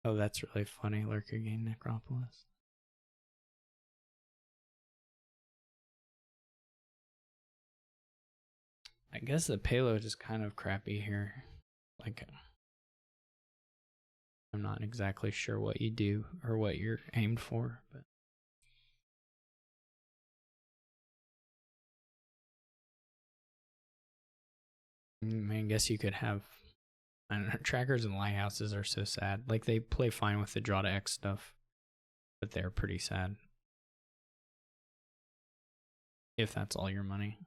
Oh, that's really funny. Lurker gained Necropolis. I guess the payload is kind of crappy here. Like, I'm not exactly sure what you do or what you're aimed for, but I guess you could have. I don't know, trackers and lighthouses are so sad. Like, they play fine with the draw to X stuff, but they're pretty sad. If that's all your money.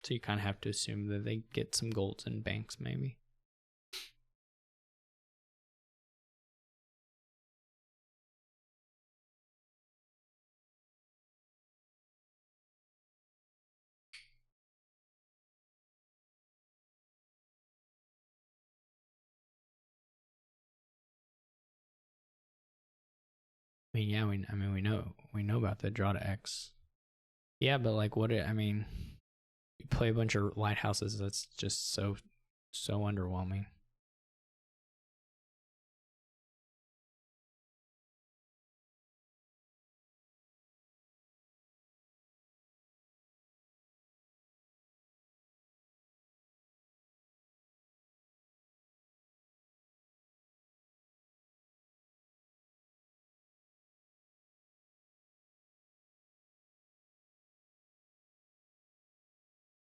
So you kind of have to assume that they get some golds and banks, maybe. I mean, yeah, we know about the draw to X. Yeah, but like, you play a bunch of lighthouses. That's just so underwhelming.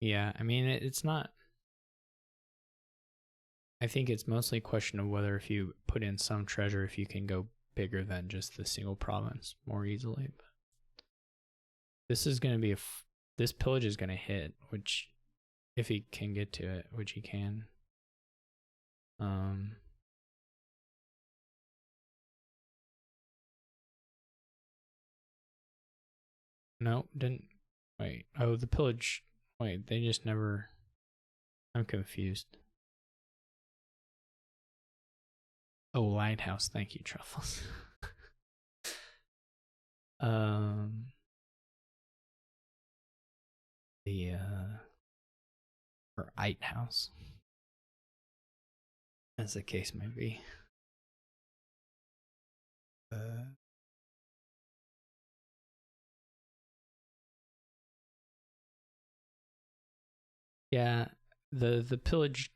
Yeah, I mean, it's not. I think it's mostly a question of whether if you put in some treasure, if you can go bigger than just the single province more easily. But this is going to be this pillage is going to hit, which if he can get to it, which he can. No, didn't. Wait. Oh, the pillage. Wait, they just never. I'm confused. Oh, lighthouse. Thank you, Truffles. The or Ite House, as the case may be. Yeah, the pillage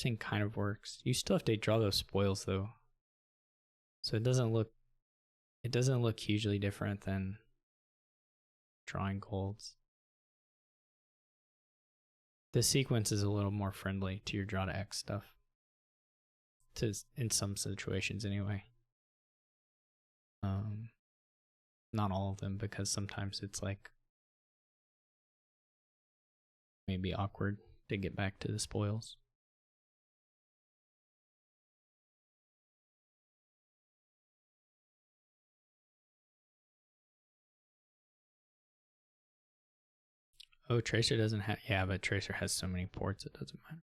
thing kind of works. You still have to draw those spoils though, so it doesn't look hugely different than drawing golds. The sequence is a little more friendly to your draw to X stuff, in some situations anyway. Not all of them, because sometimes it's like maybe awkward to get back to the spoils. Oh, Tracer doesn't have, yeah, but Tracer has so many ports it doesn't matter.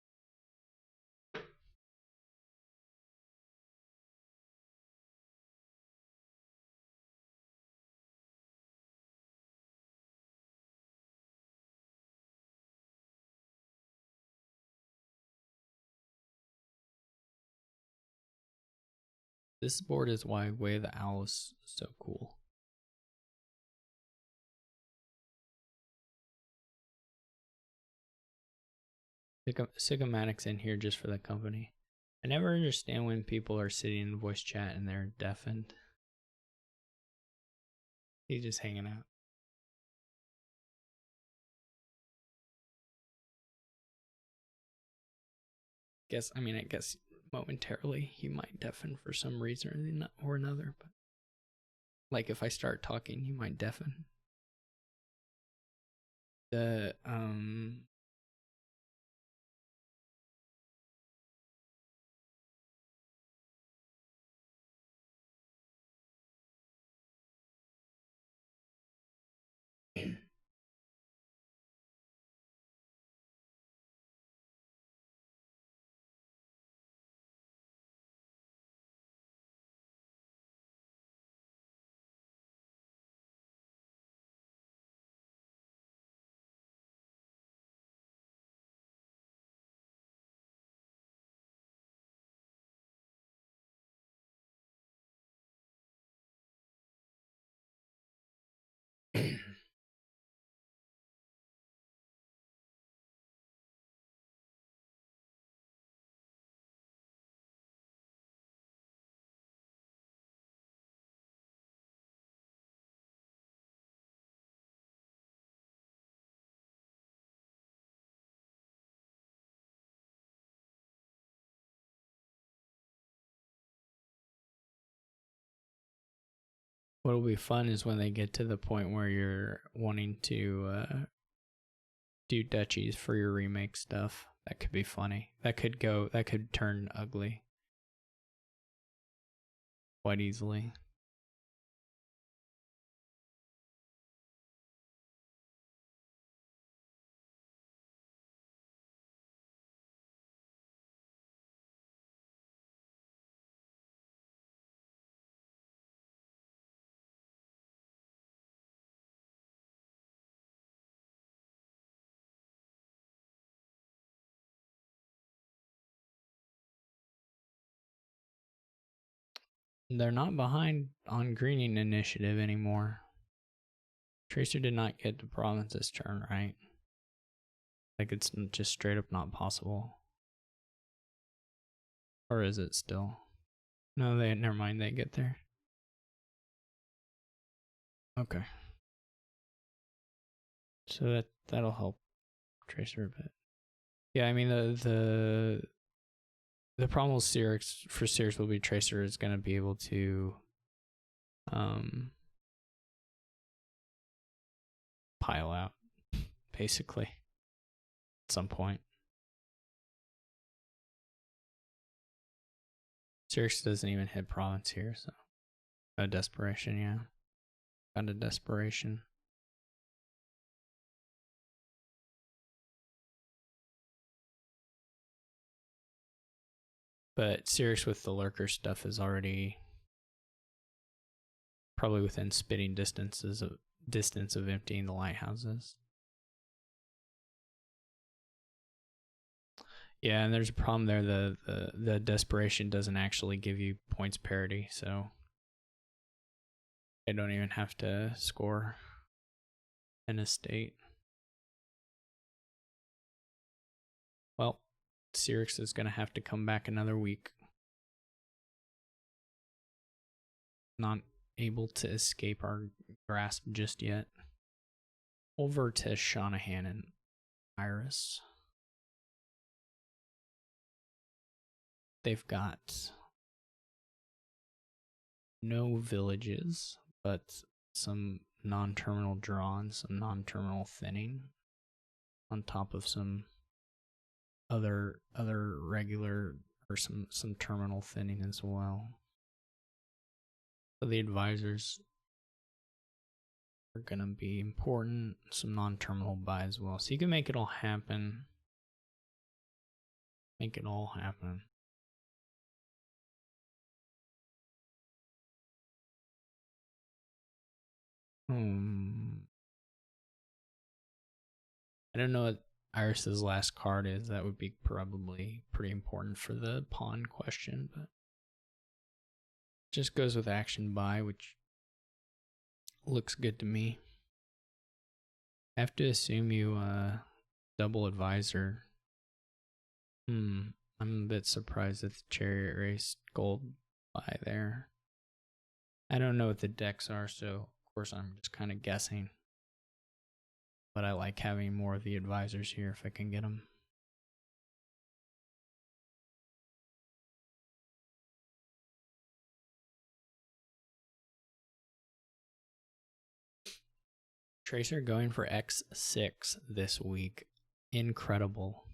This board is why Way of the Owl is so cool. Sigmatic's in here just for the company. I never understand when people are sitting in voice chat and they're deafened. He's just hanging out. I guess momentarily he might deafen for some reason or another, but like if I start talking, he might deafen. The what'll be fun is when they get to the point where you're wanting to do duchies for your remake stuff. That could be funny. That could turn ugly quite easily. They're not behind on greening initiative anymore. Tracer did not get the province this turn, right? Like it's just straight up not possible. Or is it still? No, never mind, they get there. Okay. So that'll help Tracer a bit. Yeah, I mean the problem with Searx will be Tracer is gonna be able to pile out, basically, at some point. Searx doesn't even hit province here, so a desperation, yeah. Got a desperation. But Searx with the lurker stuff is already probably within spitting distance of emptying the lighthouses. Yeah, and there's a problem there. The desperation doesn't actually give you points parity, so I don't even have to score an estate. Cyrix is going to have to come back another week. Not able to escape our grasp just yet. Over to Shanahan and Iris. They've got no villages, but some non-terminal draw and some non-terminal thinning on top of some other regular or some terminal thinning as well. So the advisors are gonna be important. Some non-terminal buy as well. So you can make it all happen. Make it all happen. I don't know what Iris's last card is. That would be probably pretty important for the pawn question, but just goes with action buy, which looks good to me. I have to assume you double advisor. I'm a bit surprised at the Chariot Race gold buy there. I don't know what the decks are, so of course I'm just kind of guessing. But I like having more of the advisors here if I can get them. Tracer going for X6 this week. Incredible.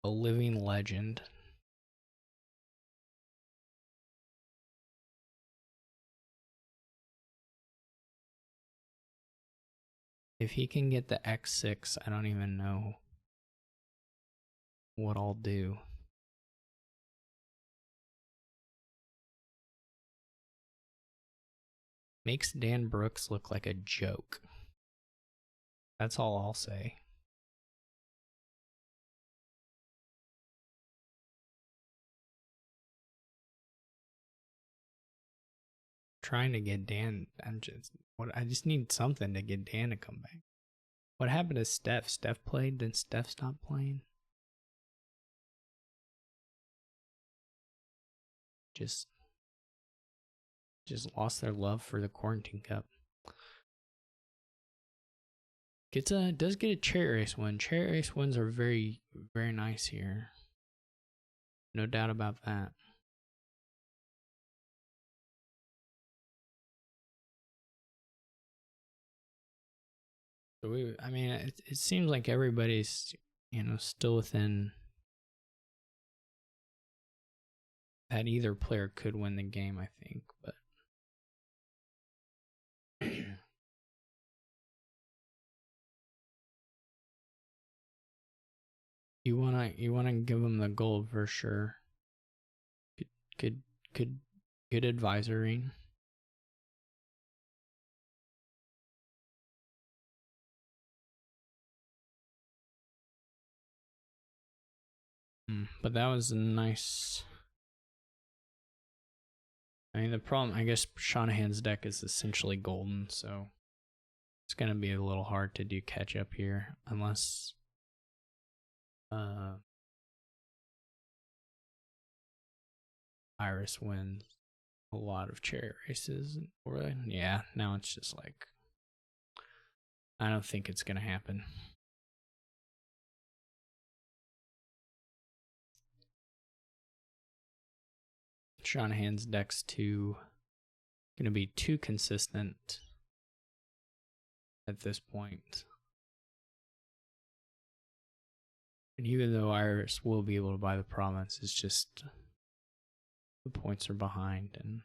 A living legend. If he can get the X6, I don't even know what I'll do. Makes Dan Brooks look like a joke. That's all I'll say. Trying to get Dan. I just need something to get Dan to come back. What happened to Steph? Steph played, then Steph stopped playing. Just lost their love for the Quarantine Cup. Does get a Chariot Race win. Chariot Race wins are very, very nice here. No doubt about that. So I mean, it seems like everybody's, still within that either player could win the game, I think, but you wanna give them the gold for sure. Good advisoring. But that was a nice. I mean, the problem, I guess, Shanahan's deck is essentially golden, so it's gonna be a little hard to do catch up here unless Iris wins a lot of Chariot Races, or yeah, now it's just like I don't think it's gonna happen. Shanahan's deck's gonna be too consistent at this point. And even though Iris will be able to buy the province, it's just the points are behind and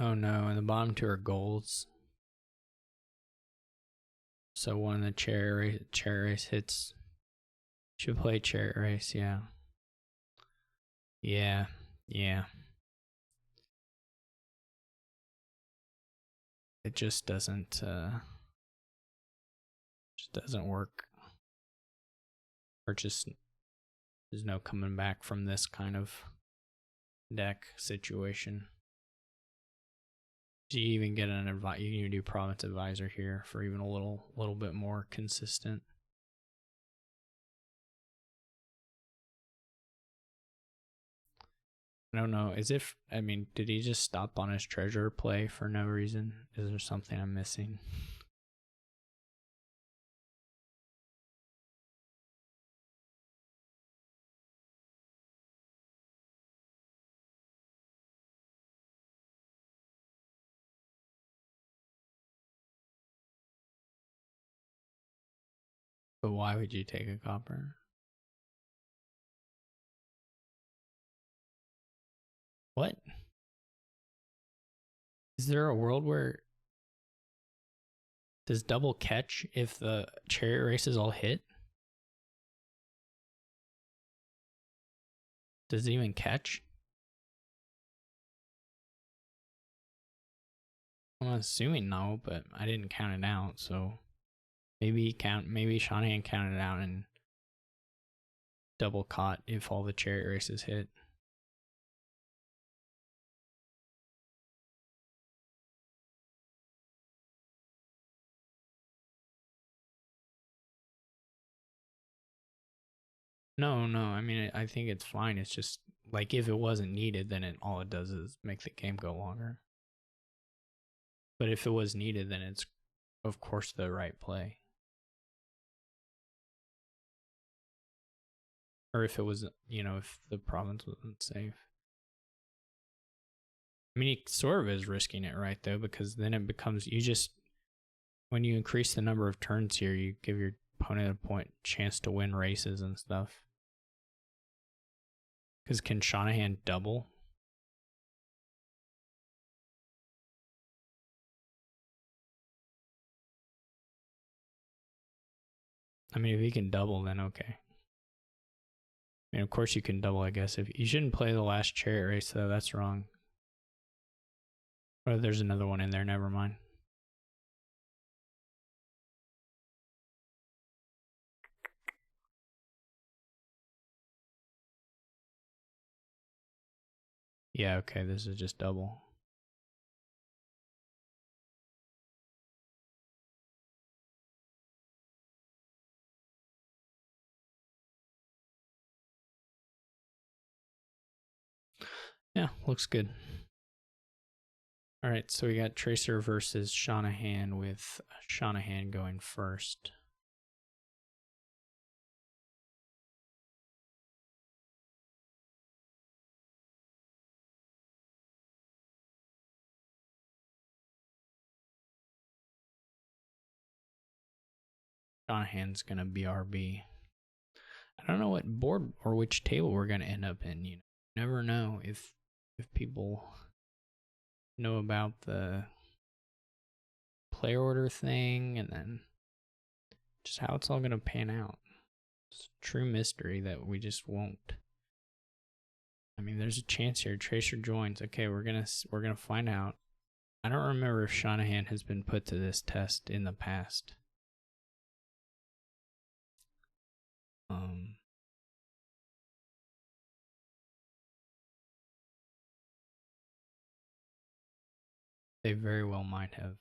oh no, and the bottom two are golds. So one of the Chariot Race hits Should play Chariot Race, yeah. Yeah. It just doesn't work. Or just there's no coming back from this kind of deck situation. Do you even get an advice? You can even do Province Advisor here for even a little bit more consistent. I don't know. Did he just stop on his treasure play for no reason? Is there something I'm missing? But why would you take a copper? What? Is there a world where does double catch if the Chariot Races all hit? Does it even catch? I'm assuming no, but I didn't count it out, so maybe Shanahan counted it out and double caught if all the Chariot Races hit. No, I think it's fine. It's just like if it wasn't needed, then all it does is make the game go longer. But if it was needed, then it's of course the right play. Or if it was, if the province wasn't safe. He sort of is risking it, right, though, because then it becomes, when you increase the number of turns here, you give your opponent a chance to win races and stuff. Because can Shanahan double? If he can double, then okay. Of course you can double, I guess. If you shouldn't play the last Chariot Race, though, that's wrong. Oh, there's another one in there, never mind. Yeah, okay, this is just double. Yeah, looks good. Alright, so we got Tracer versus Shanahan with Shanahan going first. Shanahan's gonna BRB. I don't know what board or which table we're gonna end up in. You never know if people know about the player order thing and then just how it's all gonna pan out. It's a true mystery that we just won't. There's a chance here. Tracer joins. Okay, we're gonna find out. I don't remember if Shanahan has been put to this test in the past. They very well might have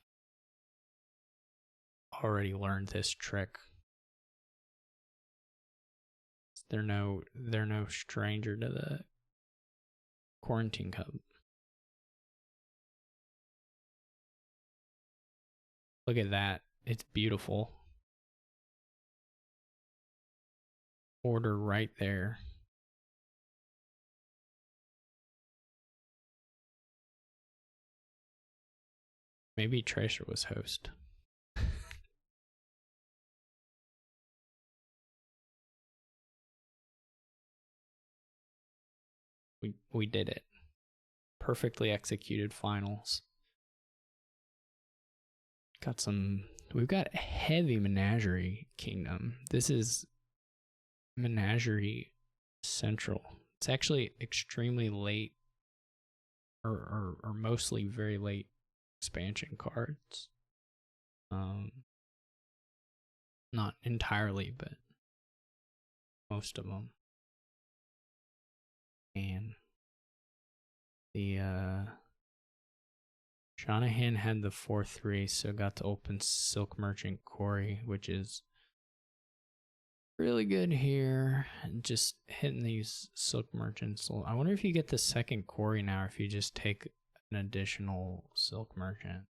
already learned this trick. They're no stranger to the Quarantine Cup. Look at that. It's beautiful. Order right there. Maybe Tracer was host. We did it. Perfectly executed finals. We've got heavy Menagerie Kingdom. This is Menagerie Central. It's actually extremely late, or mostly very late expansion cards. Not entirely, but most of them. And the Shanahan had the 4/3, so got to open Silk Merchant Quarry, which is really good here. Just hitting these Silk Merchants. I wonder if you get the second Quarry now, or if you just take an additional Silk Merchant.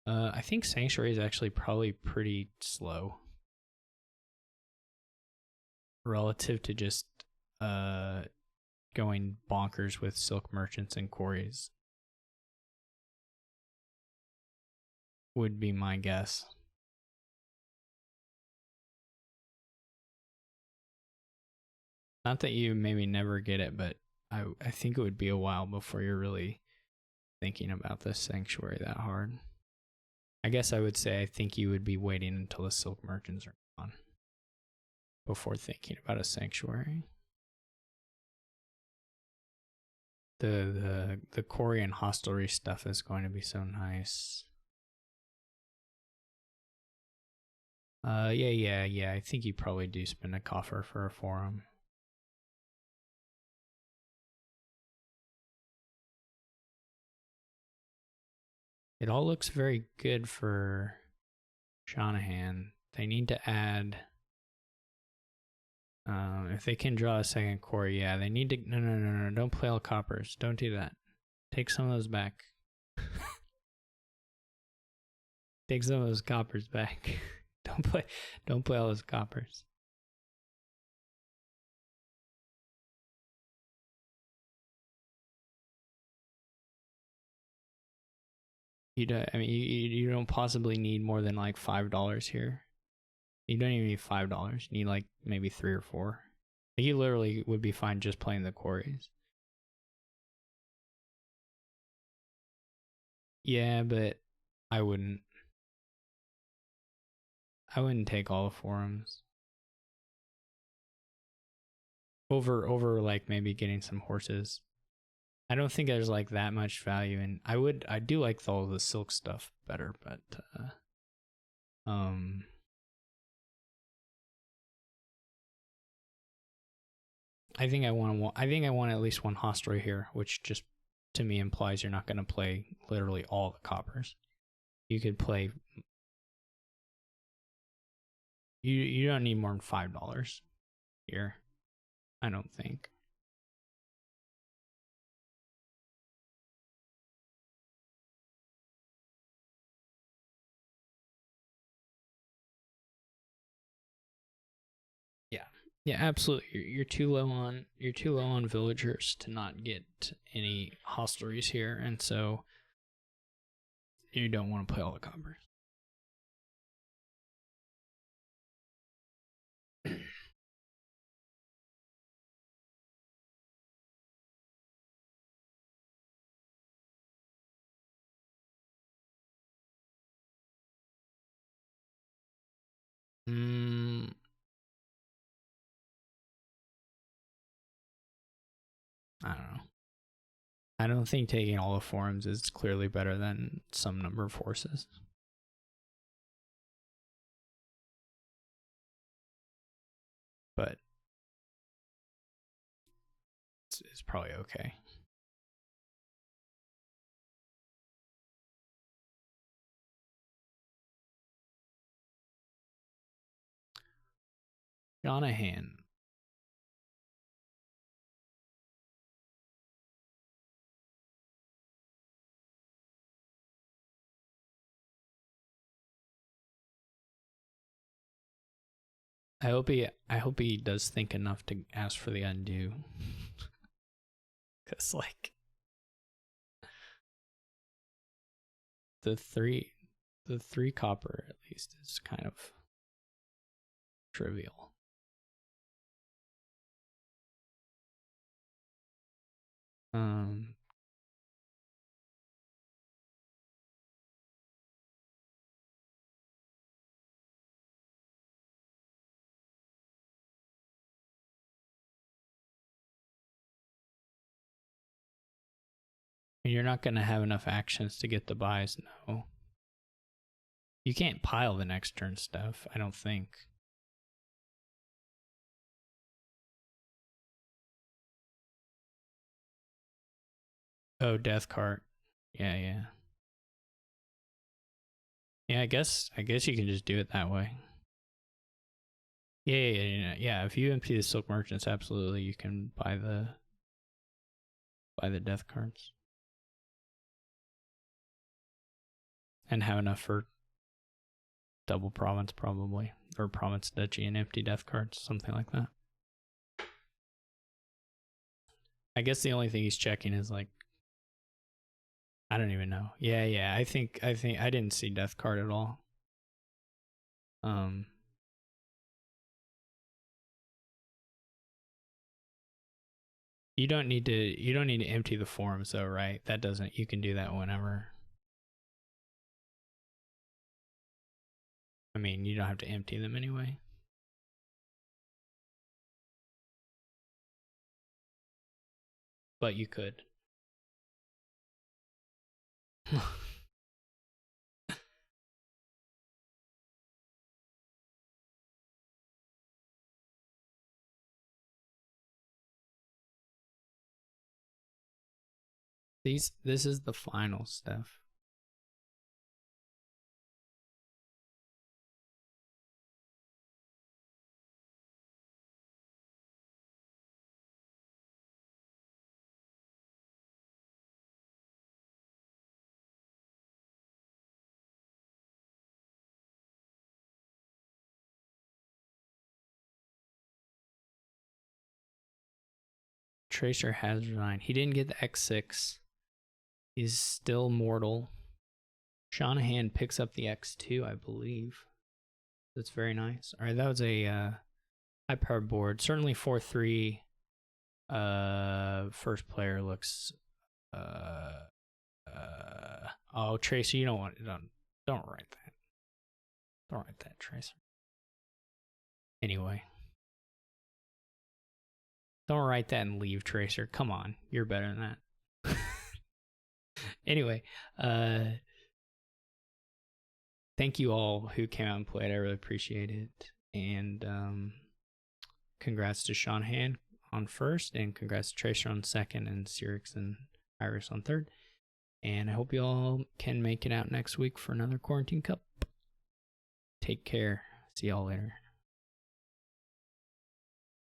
I think Sanctuary is actually probably pretty slow relative to just going bonkers with Silk Merchants and Quarries. Would be my guess. Not that you maybe never get it, but I think it would be a while before you're really thinking about the Sanctuary that hard. I guess I would say I think you would be waiting until the Silk Merchants are gone before thinking about a Sanctuary. The Quarry and Hostelry stuff is going to be so nice. Yeah. I think you probably do spend a coffer for a forum. It all looks very good for Shanahan. They need to add. If they can draw a second core, yeah, they need to. No. Don't play all coppers. Don't do that. Take some of those back. Take some of those coppers back. Don't play all those coppers. You don't possibly need more than like $5 here. You don't even need $5. You need like maybe 3 or 4. Like you literally would be fine just playing the quarries. Yeah, but I wouldn't. I wouldn't take all the forums. Over like maybe getting some horses. I don't think there's like that much value in. I do like all the silk stuff better, but I think I want at least one hostelry here, which just to me implies you're not going to play literally all the coppers. You could play. You don't need more than $5 here. I don't think. Yeah, absolutely. You're too low on villagers to not get any hostelries here, and so you don't want to play all the coppers. I don't know. I don't think taking all the forums is clearly better than some number of horses. But it's probably okay. Shanahan. I hope he does think enough to ask for the undo. Cause like the three copper at least is kind of trivial. mean, you're not going to have enough actions to get the buys, no. You can't pile the next turn stuff, I don't think. Oh, Death Cart. Yeah, yeah. Yeah, I guess you can just do it that way. Yeah. If you empty the Silk Merchants, absolutely you can buy the Death Cards. And have enough for double Province, probably. Or Province Duchy and empty Death Cards, something like that. I guess the only thing he's checking is like, I don't even know. Yeah. I think I didn't see Death Card at all. You don't need to empty the forums though, right? You can do that whenever. I mean, you don't have to empty them anyway. But you could. This is the final stuff. Tracer has resigned. He didn't get the X6. He's still mortal. Shanahan picks up the X2, I believe. That's very nice. All right, that was a high powered board. Certainly 4-3. First player looks. Oh, Tracer, you don't write that. Don't write that, Tracer. Anyway. Don't write that and leave, Tracer. Come on, you're better than that. Anyway, thank you all who came out and played. I really appreciate it. And congrats to Shanahan on first, and congrats to Tracer on second, and Cyrix and Iris on third. And I hope you all can make it out next week for another Quarantine Cup. Take care. See y'all later.